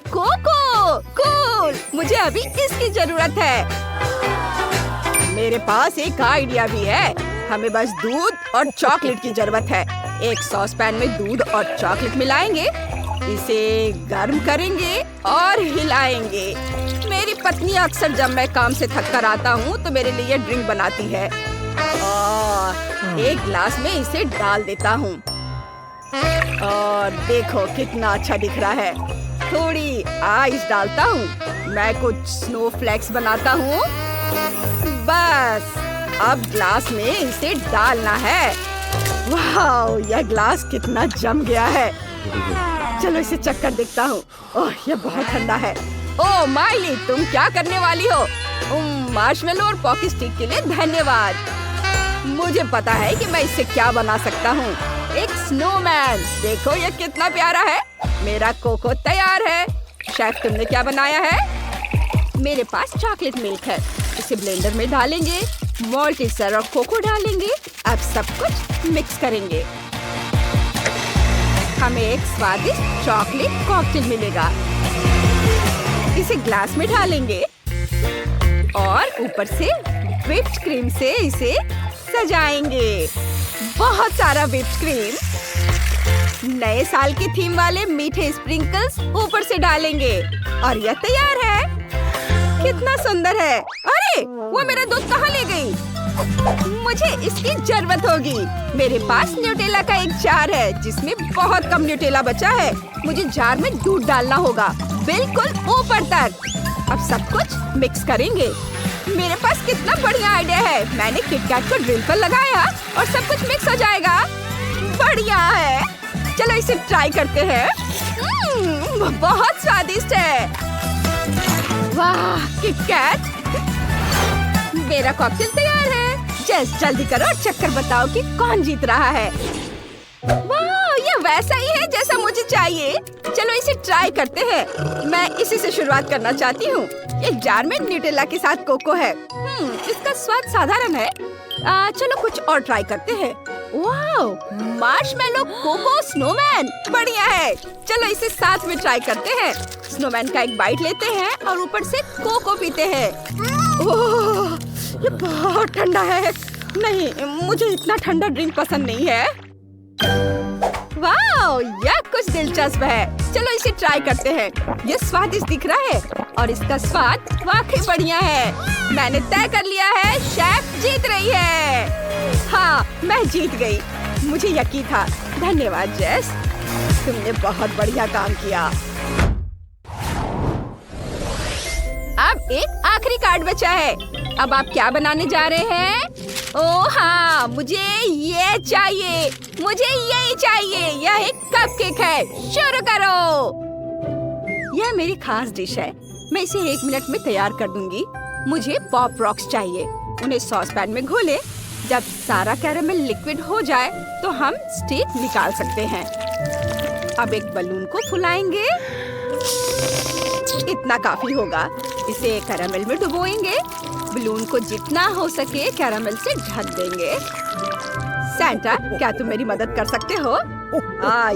Speaker 1: कोको। कूल। मुझे अभी इसकी जरूरत है। मेरे पास एक आइडिया भी है। हमें बस दूध और चॉकलेट की जरूरत है। एक सॉस पैन में दूध और चॉकलेट मिलाएंगे, इसे गर्म करेंगे और हिलाएंगे। मेरी पत्नी अक्सर जब मैं काम से थक कर आता हूँ तो मेरे लिए ड्रिंक बनाती है। एक ग्लास में इसे डाल देता हूँ और देखो कितना अच्छा दिख रहा है। थोड़ी आइस डालता हूँ। मैं कुछ स्नोफ्लेक्स बनाता हूँ। बस अब ग्लास में इसे डालना है। वाह, यह ग्लास कितना जम गया है। चलो इसे चख कर देखता हूँ। ओह, यह बहुत ठंडा है। ओह माइली, तुम क्या करने वाली हो? मार्शमेलो और पॉकी स्टिक के लिए धन्यवाद। मुझे पता है कि मैं इससे क्या बना सकता हूँ। एक स्नोमैन। देखो यह कितना प्यारा है। मेरा कोको तैयार है। शेफ, तुमने क्या बनाया है? मेरे पास चॉकलेट मिल्क है। इसे ब्लेंडर में डालेंगे, मॉल्टेसर और कोको डालेंगे। अब सब कुछ मिक्स करेंगे। हमें एक स्वादिष्ट चॉकलेट कॉकटेल मिलेगा। इसे ग्लास में डालेंगे और ऊपर से व्हिप्ड क्रीम से इसे सजाएंगे। बहुत सारा व्हिप्ड क्रीम। नए साल की थीम वाले मीठे स्प्रिंकल्स ऊपर से डालेंगे और यह तैयार है। कितना सुंदर है। अरे, वो मेरा दूध कहाँ ले गई? मुझे इसकी जरूरत होगी। मेरे पास न्यूटेला का एक जार है जिसमें बहुत कम न्यूटेला बचा है। मुझे जार में दूध डालना होगा, बिल्कुल ऊपर तक। अब सब कुछ मिक्स करेंगे। मेरे पास कितना बढ़िया आइडिया है। मैंने किटकैट को ड्रिल पर लगाया और सब कुछ मिक्स हो जाएगा। बढ़िया है। चलो इसे ट्राई करते हैं। बहुत स्वादिष्ट है। वाह, किटकैट। मेरा कॉकटेल तैयार है। जस्ट जल्दी करो और चक्कर बताओ कि कौन जीत रहा है। वाह, ये वैसा ही है जैसा मुझे चाहिए। चलो इसे ट्राई करते हैं। मैं इसी से शुरुआत करना चाहती हूँ। एक जार में न्यूटेला के साथ कोको है। इसका स्वाद साधारण है। चलो कुछ और ट्राई करते हैं। वाह, मार्शमेलो कोको स्नोमैन बढ़िया है। चलो इसे साथ में ट्राई करते हैं। स्नोमैन का एक बाइट लेते हैं और ऊपर से कोको पीते हैं। ओह, ये बहुत ठंडा है। नहीं, मुझे इतना ठंडा ड्रिंक पसंद नहीं है। वाह, यह कुछ दिलचस्प है। चलो इसे ट्राई करते हैं। ये स्वादिष्ट दिख रहा है और इसका स्वाद वाकई बढ़िया है। मैंने तय कर लिया है, शेफ जीत रही है। हाँ, मैं जीत गई। मुझे यकीन था। धन्यवाद जेस, तुमने बहुत बढ़िया काम किया। अब एक आखिरी कार्ड बचा है। अब आप क्या बनाने जा रहे हैं? ओ हाँ, मुझे ये चाहिए, मुझे यही चाहिए। यह एक कपकेक है, शुरू करो। यह मेरी खास डिश है, मैं इसे 1 मिनट में तैयार कर दूंगी। मुझे पॉप रॉक्स चाहिए। उन्हें सॉस पैन में घोले। जब सारा कैरेमल लिक्विड हो जाए तो हम स्टिक निकाल सकते हैं। अब एक बलून को फुलाएंगे। इतना काफी होगा। इसे कैरेमल में डुबोएंगे। बलून को जितना हो सके कैरेमल से ढक देंगे। सैंटा, क्या तुम मेरी मदद कर सकते हो?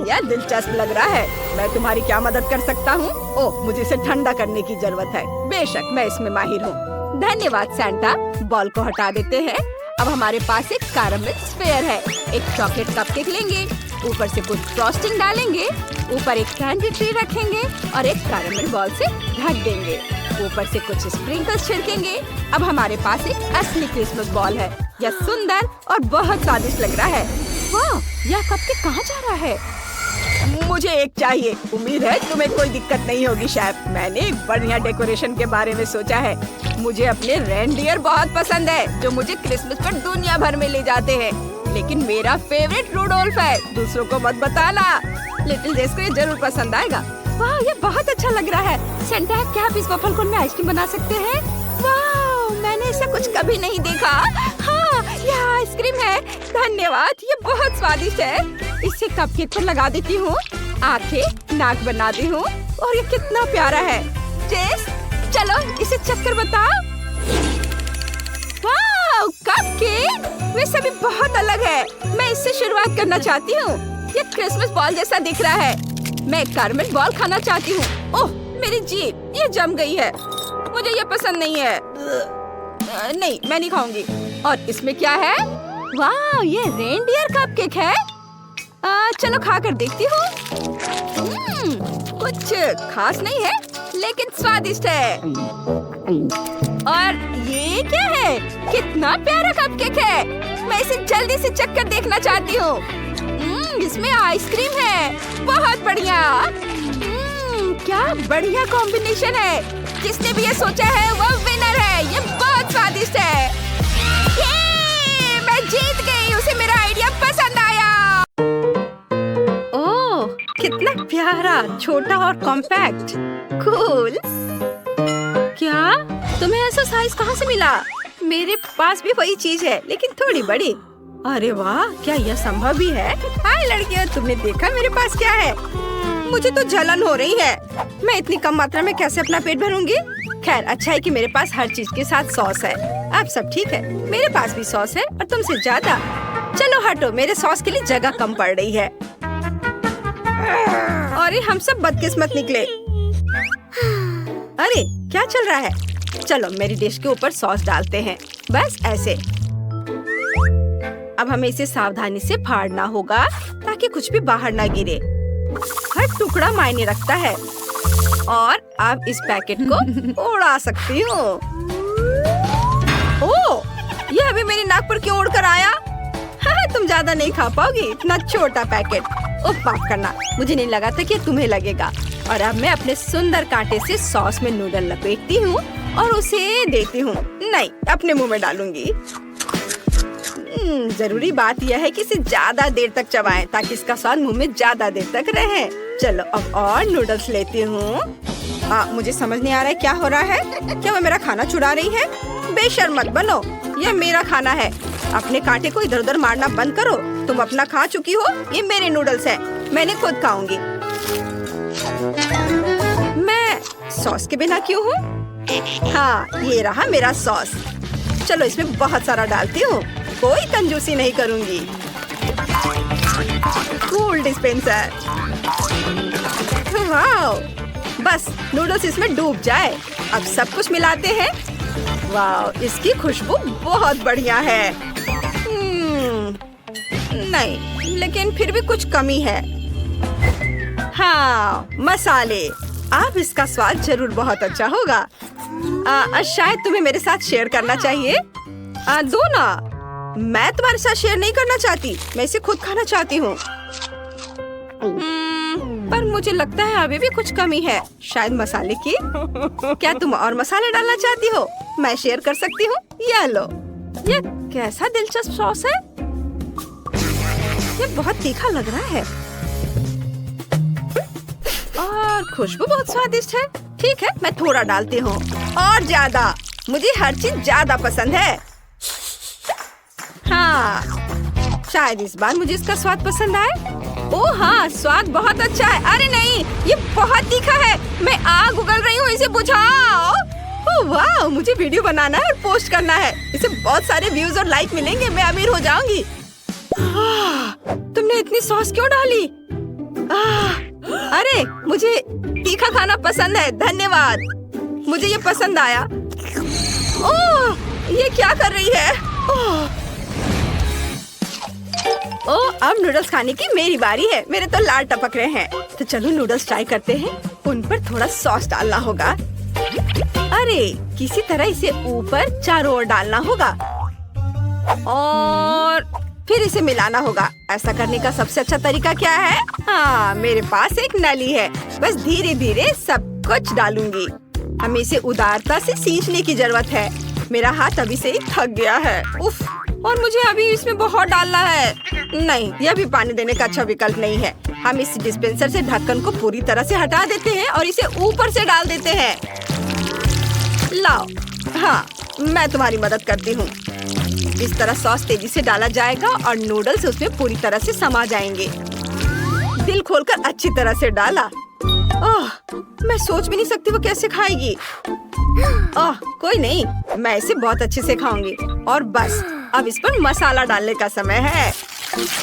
Speaker 1: यह दिलचस्प लग रहा है। मैं तुम्हारी क्या मदद कर सकता हूँ? ओह, मुझे इसे ठंडा करने की जरूरत है। बेशक, मैं इसमें माहिर हूँ। धन्यवाद सैंटा। बॉल को हटा देते हैं। अब हमारे पास एक कैरेमल स्फीयर है। एक चॉकलेट कपकेक लेंगे, ऊपर से कुछ फ्रॉस्टिंग डालेंगे, ऊपर एक कैंडी ट्री रखेंगे और एक कैरेमल बॉल से ढक देंगे। ऊपर से कुछ स्प्रिंकल्स छिड़केंगे। अब हमारे पास एक असली क्रिसमस बॉल है। यह सुंदर और बहुत स्वादिष्ट लग रहा है। वाह, यह कपकेक कहाँ जा रहा है? मुझे एक चाहिए। उम्मीद है तुम्हें कोई दिक्कत नहीं होगी शेफ। मैंने एक बढ़िया डेकोरेशन के बारे में सोचा है। मुझे अपने रेनडियर बहुत पसंद है जो मुझे क्रिसमस पर दुनिया भर में ले जाते हैं। लेकिन मेरा फेवरेट रूडोल्फ है। दूसरों को मत बताना। लिटिल जेस को ये जरूर पसंद आएगा। वाह, ये बहुत अच्छा लग रहा है। सेंटा, क्या आप इस वफल कोन में आइसक्रीम बना सकते हैं? वाह, मैंने ऐसा कुछ कभी नहीं देखा। हाँ, यह आइसक्रीम है। धन्यवाद, ये बहुत स्वादिष्ट है। इसे कपकेक पर लगा देती हूँ। आंखें, नाक बनाती हूँ और ये कितना प्यारा है। जेस, चलो इसे चक्कर बताओ। वाह, कपकेक! वे सभी बहुत अलग है। मैं इससे शुरुआत करना चाहती हूँ। ये क्रिसमस बॉल जैसा दिख रहा है। मैं कैरेमल बॉल खाना चाहती हूँ। ओह, मेरी जीभ, ये जम गई है। मुझे ये पसंद नहीं है। नहीं, मैं नहीं खाऊंगी। और इसमें क्या है? वाह, ये रेनडियर कपकेक है। चलो खाकर देखती हूँ। कुछ खास नहीं है, लेकिन स्वादिष्ट है। और ये क्या है? कितना प्यारा कपकेक है। मैं इसे जल्दी से चखकर देखना चाहती हूँ। इसमें आइसक्रीम है। बहुत बढ़िया। क्या बढ़िया कॉम्बिनेशन है। जिसने भी ये सोचा है वो विनर है। ये बहुत स्वादिष्ट है। ये, मैं जीत गई। उसे मेरा आइडिया पसंद आया। ओह, कितना प्यारा, छोटा और कॉम्पैक्ट। कूल। क्या तुम्हें ऐसा साइज कहाँ से मिला? मेरे पास भी वही चीज है, लेकिन थोड़ी बड़ी। अरे वाह, क्या यह संभव भी है? हाय लड़कियों, तुमने देखा मेरे पास क्या है? मुझे तो जलन हो रही है। मैं इतनी कम मात्रा में कैसे अपना पेट भरूंगी? खैर, अच्छा है कि मेरे पास हर चीज के साथ सॉस है। अब सब ठीक है। मेरे पास भी सॉस है और तुमसे ज्यादा। चलो हटो, मेरे सॉस के लिए जगह कम पड़ रही है। अरे हम सब बदकिस्मत निकले। अरे क्या चल रहा है? चलो मेरी डिश के ऊपर सॉस डालते हैं। बस ऐसे। अब हमें इसे सावधानी से फाड़ना होगा ताकि कुछ भी बाहर ना गिरे। हर टुकड़ा मायने रखता है। और अब इस पैकेट को उड़ा सकती हूँ। ओह, यह अभी मेरी नाक पर क्यों उड़कर आया? हाँ, तुम ज्यादा नहीं खा पाओगी। इतना छोटा पैकेट। ओह, माफ करना, मुझे नहीं लगा था कि तुम्हें लगेगा। और अब मैं अपने सुंदर कांटे से सॉस में नूडल लपेटती हूँ और उसे देती हूँ। नहीं, अपने मुंह में डालूंगी। जरूरी बात यह है कि इसे ज्यादा देर तक चबाएं ताकि इसका स्वाद मुंह में ज्यादा देर तक रहे। चलो अब और नूडल्स लेती हूँ। मुझे समझ नहीं आ रहा है क्या हो रहा है। क्या वो मेरा खाना चुरा रही है? बेशर्म मत बनो, यह मेरा खाना है। अपने कांटे को इधर उधर मारना बंद करो। तुम अपना खा चुकी हो। ये मेरे नूडल्स हैं, मैंने खुद खाऊंगी। मैं सॉस के बिना क्यों हूँ? हाँ, ये रहा मेरा सॉस। चलो इसमें बहुत सारा डालती हूँ। कोई कंजूसी नहीं करूंगी। Cool dispenser. वाओ, बस नूडल्स इसमें डूब जाए। अब सब कुछ मिलाते हैं। वाओ, इसकी खुशबू बहुत बढ़िया है। नहीं, लेकिन फिर भी कुछ कमी है। हाँ, मसाले। अब इसका स्वाद जरूर बहुत अच्छा होगा। शायद तुम्हें मेरे साथ शेयर करना चाहिए। दो ना। मैं तुम्हारे साथ शेयर नहीं करना चाहती। मैं इसे खुद खाना चाहती हूँ। पर मुझे लगता है अभी भी कुछ कमी है। शायद मसाले की। क्या तुम और मसाले डालना चाहती हो? मैं शेयर कर सकती हूँ। यह लो।
Speaker 3: ये कैसा दिलचस्प सॉस है। ये बहुत तीखा लग रहा है और खुशबू बहुत स्वादिष्ट है। ठीक है, मैं थोड़ा डालती हूँ और ज्यादा। मुझे हर चीज ज्यादा पसंद है। हाँ, शायद इस बार मुझे इसका स्वाद पसंद आए। ओह हाँ, स्वाद बहुत अच्छा है। अरे नहीं, ये बहुत तीखा है। मैं आग उगल रही हूँ, इसे बुझाओ। ओह वाह, मुझे वीडियो बनाना है और पोस्ट करना है। इसे बहुत सारे व्यूज और लाइक मिलेंगे। मैं अमीर हो जाऊंगी। तुमने इतनी सॉस क्यों डाली? अरे मुझे तीखा खाना पसंद है, धन्यवाद। मुझे ये पसंद आया। ओह, ये क्या कर रही है? ओह, अब नूडल्स खाने की मेरी बारी है। मेरे तो लाल टपक रहे हैं। तो चलो नूडल्स ट्राई करते हैं। उन पर थोड़ा सॉस डालना होगा। अरे किसी तरह इसे ऊपर चारों ओर डालना होगा और फिर इसे मिलाना होगा। ऐसा करने का सबसे अच्छा तरीका क्या है? हाँ, मेरे पास एक नली है। बस धीरे धीरे सब कुछ डालूंगी। हमें इसे उदारता से सींचने की जरूरत है। मेरा हाथ अभी से ही थक गया है। उफ, और मुझे अभी इसमें बहुत डालना है। नहीं, यह भी पानी देने का अच्छा विकल्प नहीं है। हम इस डिस्पेंसर से ढक्कन को पूरी तरह से हटा देते हैं और इसे ऊपर से डाल देते हैं। लाओ, हाँ, मैं तुम्हारी मदद करती हूँ। इस तरह सॉस तेजी से डाला जाएगा और नूडल्स उसमें पूरी तरह से समा जाएंगे। दिल खोलकर अच्छी तरह से डाला। ओह, मैं सोच भी नहीं सकती वो कैसे खाएगी। ओह, कोई नहीं, मैं इसे बहुत अच्छे से खाऊंगी। और बस अब इस पर मसाला डालने का समय है।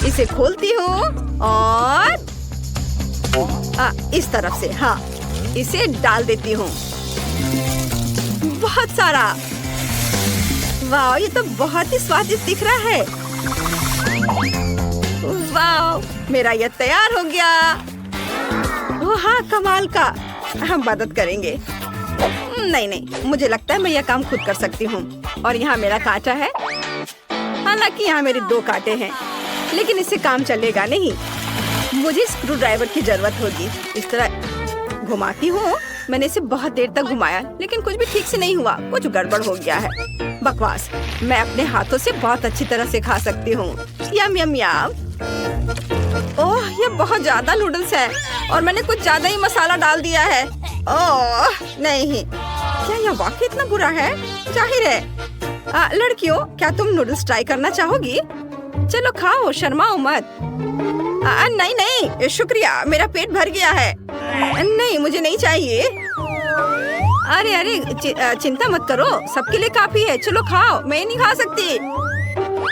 Speaker 3: इसे खोलती हूँ और इस तरफ से, हाँ, इसे डाल देती हूँ। बहुत सारा। वाह, ये तो बहुत ही स्वादिष्ट दिख रहा है। वाह, मेरा ये तैयार हो गया। ओह हाँ, कमाल का। हम मदद करेंगे। नहीं, मुझे लगता है मैं यह काम खुद कर सकती हूँ। और यहाँ मेरा कांटा है। हालांकि यहाँ मेरे 2 कांटे हैं, लेकिन इससे काम चलेगा नहीं। मुझे स्क्रू ड्राइवर की जरूरत होगी। इस तरह घुमाती हूँ। मैंने इसे बहुत देर तक घुमाया, लेकिन कुछ भी ठीक से नहीं हुआ। कुछ गड़बड़ हो गया है। बकवास। मैं अपने हाथों से बहुत अच्छी तरह से खा सकती हूँ। यम यम यम। ओह, ये बहुत ज्यादा नूडल्स है और मैंने कुछ ज्यादा ही मसाला डाल दिया है। ओह नहीं, क्या यह वाकई इतना बुरा है? जाहिर है। लड़कियों, क्या तुम नूडल्स ट्राई करना चाहोगी? चलो खाओ, शर्माओ मत। नहीं, शुक्रिया, मेरा पेट भर गया है। नहीं, मुझे नहीं चाहिए। अरे चिंता मत करो, सबके लिए काफी है। चलो खाओ, मैं नहीं खा सकती।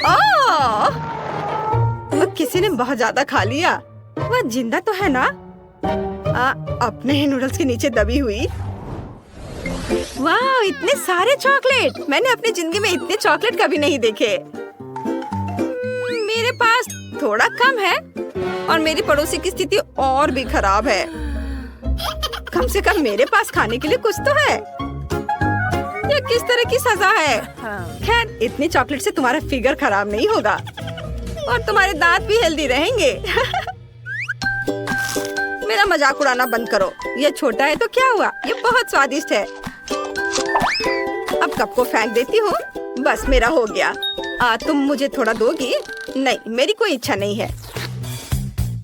Speaker 3: ओह, किसी ने बहुत ज्यादा खा लिया। वह जिंदा तो है ना? अपने ही नूडल्स के नीचे दबी हुई। वाह, इतने सारे चॉकलेट। मैंने अपनी जिंदगी में इतने चॉकलेट कभी नहीं देखे। मेरे पास थोड़ा कम है और मेरी पड़ोसी की स्थिति और भी खराब है। कम से कम मेरे पास खाने के लिए कुछ तो है। यह किस तरह की सजा है? खैर, इतनी चॉकलेट से तुम्हारा फिगर खराब नहीं होगा और तुम्हारे दांत भी हेल्दी रहेंगे। मेरा मजाक उड़ाना बंद करो। यह छोटा है तो क्या हुआ, ये बहुत स्वादिष्ट है। अब कप को फेंक देती हूँ। बस मेरा हो गया। तुम मुझे थोड़ा दोगी? नहीं, मेरी कोई इच्छा नहीं है।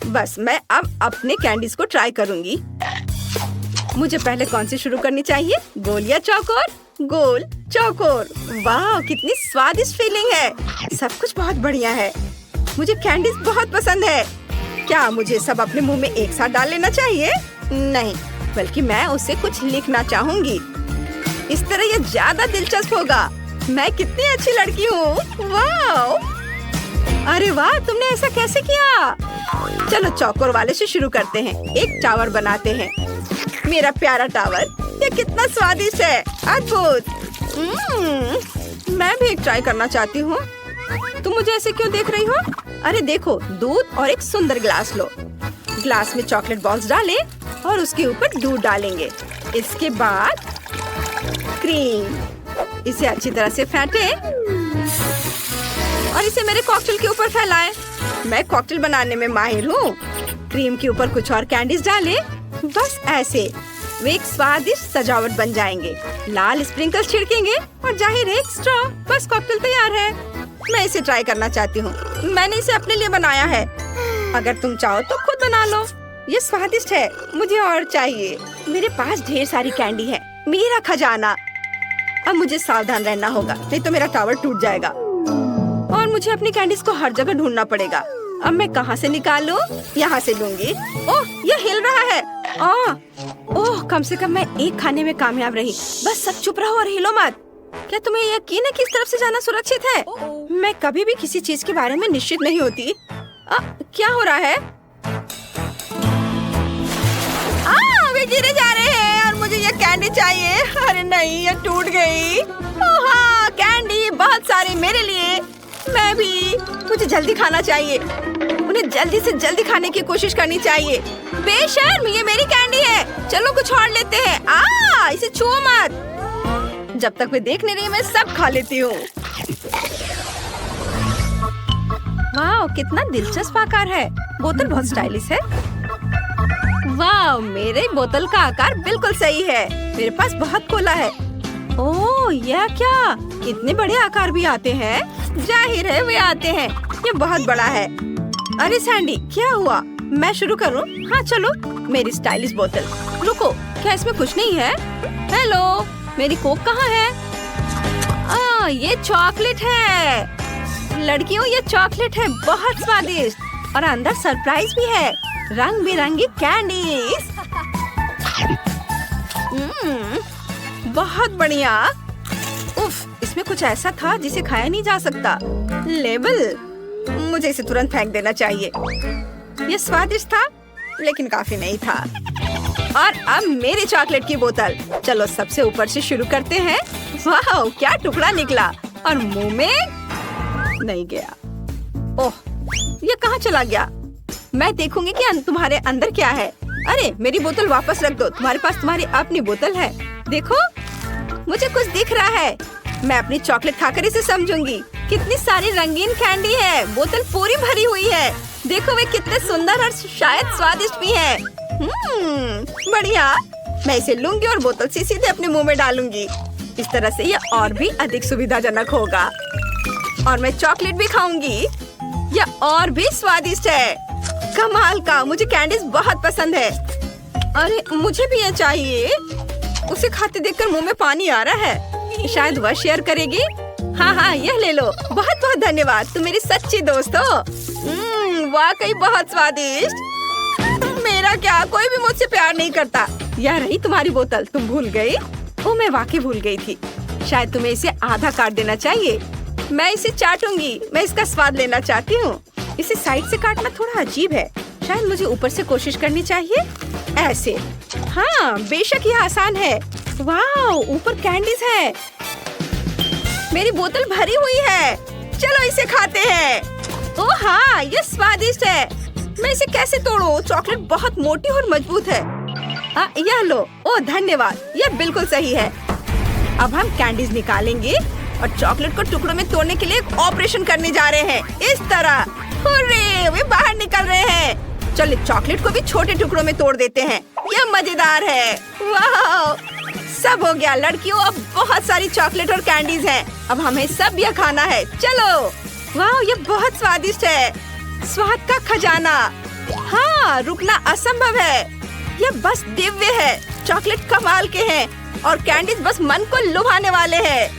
Speaker 3: बस मैं अब अपने कैंडीज को ट्राई करूंगी। मुझे पहले कौन सी शुरू करनी चाहिए, गोल या चौकोर? गोल, चौकोर। वाह, कितनी स्वादिष्ट फीलिंग है। सब कुछ बहुत बढ़िया है। मुझे कैंडीज बहुत पसंद है। क्या मुझे सब अपने मुंह में एक साथ डाल लेना चाहिए? नहीं, बल्कि मैं उसे कुछ लिखना चाहूंगी। इस तरह ये ज्यादा दिलचस्प होगा। मैं कितनी अच्छी लड़की हूँ। वाह, अरे वाह, तुमने ऐसा कैसे किया? चलो चौकोर वाले से शुरू करते हैं। एक टावर बनाते हैं। मेरा प्यारा टावर, ये कितना स्वादिष्ट है। अद्भुत। मैं भी एक ट्राई करना चाहती हूँ। तुम मुझे ऐसे क्यों देख रही हो? अरे देखो, दूध और एक सुंदर गिलास लो। गिलास में चॉकलेट बॉल्स डालें और उसके ऊपर दूध डालेंगे। इसके बाद क्रीम। इसे अच्छी तरह से फेंटें और इसे मेरे कॉकटेल के ऊपर फैलाएं। मैं कॉकटेल बनाने में माहिर हूँ। क्रीम के ऊपर कुछ और कैंडीज डालें। बस ऐसे।
Speaker 1: वे एक स्वादिष्ट सजावट बन जाएंगे। लाल स्प्रिंकल छिड़केंगे और जाहिर है एक स्ट्रॉ। बस कॉकटेल तैयार है। मैं इसे ट्राई करना चाहती हूँ। मैंने इसे अपने लिए बनाया है। अगर तुम चाहो तो खुद बना लो। ये स्वादिष्ट है। मुझे और चाहिए। मेरे पास ढेर सारी कैंडी है। मेरा खजाना। अब मुझे सावधान रहना होगा, नहीं तो मेरा टावर टूट जाएगा। और मुझे अपनी कैंडीज को हर जगह ढूंढना पड़ेगा। अब मैं कहाँ से निकालूं? यहाँ से लूंगी। ओह, ये हिल रहा है। ओह, कम से कम मैं एक खाने में कामयाब रही। बस सब चुप रहो और हिलो मत। क्या तुम्हें यकीन है कि इस तरफ से जाना सुरक्षित है? मैं कभी भी किसी चीज के बारे में निश्चित नहीं होती। क्या हो रहा है? वे गिरे जा रहे हैं और मुझे ये कैंडी चाहिए। अरे नहीं, ये टूट गई। हाँ, कैंडी बहुत सारे मेरे लिए। मैं भी। मुझे जल्दी खाना चाहिए। उन्हें जल्दी से जल्दी खाने की कोशिश करनी चाहिए। बेशर्म, ये मेरी कैंडी है। चलो कुछ और लेते हैं। इसे छुओ मत। जब तक मैं देख नहीं रही, मैं सब खा लेती हूँ। वाह, कितना दिलचस्प आकार है। बोतल बहुत स्टाइलिश है। वाह, मेरे बोतल का आकार बिल्कुल सही है। मेरे पास बहुत कोला है। ओह, यह क्या? कितने बड़े आकार भी आते हैं। जाहिर है वे आते हैं। ये बहुत बड़ा है। अरे सैंडी, क्या हुआ? मैं शुरू करूं? हाँ चलो। मेरी स्टाइलिश बोतल। रुको, क्या इसमें कुछ नहीं है? हेलो, मेरी कोक कहाँ है? ये चॉकलेट है। लड़कियों, ये चॉकलेट है बहुत स्वादिष्ट और अंदर सरप्राइज भी है। रंग बिरंगी कैंडीज। बहुत बढ़िया। उफ, इसमें कुछ ऐसा था जिसे खाया नहीं जा सकता। लेबल। मुझे इसे तुरंत फेंक देना चाहिए। ये स्वादिष्ट था, लेकिन काफी नहीं था। और अब मेरी चॉकलेट की बोतल। चलो सबसे ऊपर से शुरू करते हैं। वाह, क्या टुकड़ा निकला और मुंह में नहीं गया। ओह, ये कहाँ चला गया? मैं देखूंगी कि तुम्हारे अंदर क्या है। अरे, मेरी बोतल वापस रख दो। तुम्हारे पास तुम्हारी अपनी बोतल है। देखो, मुझे कुछ दिख रहा है। मैं अपनी चॉकलेट खाकर इसे समझूंगी। कितनी सारी रंगीन कैंडी है। बोतल पूरी भरी हुई है। देखो वे कितने सुंदर और शायद स्वादिष्ट भी हैं। बढ़िया। मैं इसे लूंगी और बोतल से सीधे अपने मुंह में डालूंगी। इस तरह से यह और भी अधिक सुविधाजनक होगा। और मैं चॉकलेट भी खाऊंगी। यह और भी स्वादिष्ट है। कमाल का। मुझे कैंडीज बहुत पसंद है। अरे, मुझे भी ये चाहिए। उसे खाते देखकर मुंह में पानी आ रहा है। शायद वह शेयर करेगी। हाँ, यह ले लो। बहुत बहुत धन्यवाद। तुम मेरी सच्ची दोस्त हो। वाकई बहुत स्वादिष्ट। मेरा क्या, कोई भी मुझसे प्यार नहीं करता। यह रही तुम्हारी बोतल। तुम भूल गई? ओ, मैं वाकई भूल गई थी। शायद तुम्हें इसे आधा काट देना चाहिए। मैं इसे चाटूंगी। मैं इसका स्वाद लेना चाहती हूँ। इसे साइड से काटना थोड़ा अजीब है। शायद मुझे ऊपर से कोशिश करनी चाहिए। ऐसे। हाँ, बेशक यह आसान है। वाह, ऊपर कैंडीज है। मेरी बोतल भरी हुई है। चलो इसे खाते हैं। ओह हाँ, यह स्वादिष्ट है। मैं इसे कैसे तोड़ूं? चॉकलेट बहुत मोटी और मजबूत है। यह लो। ओह धन्यवाद, यह बिल्कुल सही है। अब हम कैंडीज निकालेंगे और चॉकलेट को टुकड़ों में तोड़ने के लिए एक ऑपरेशन करने जा रहे हैं। इस तरह। हुर्रे, वे बाहर निकल रहे हैं। चलो चॉकलेट को भी छोटे टुकड़ों में तोड़ देते हैं। यह मजेदार है। वाह, सब हो गया लड़कियों। अब बहुत सारी चॉकलेट और कैंडीज हैं। अब हमें सब यह खाना है। चलो। वाह, यह बहुत स्वादिष्ट है। स्वाद का खजाना। हाँ, रुकना असंभव है। यह बस दिव्य है। चॉकलेट कमाल के हैं और कैंडीज बस मन को लुभाने वाले हैं।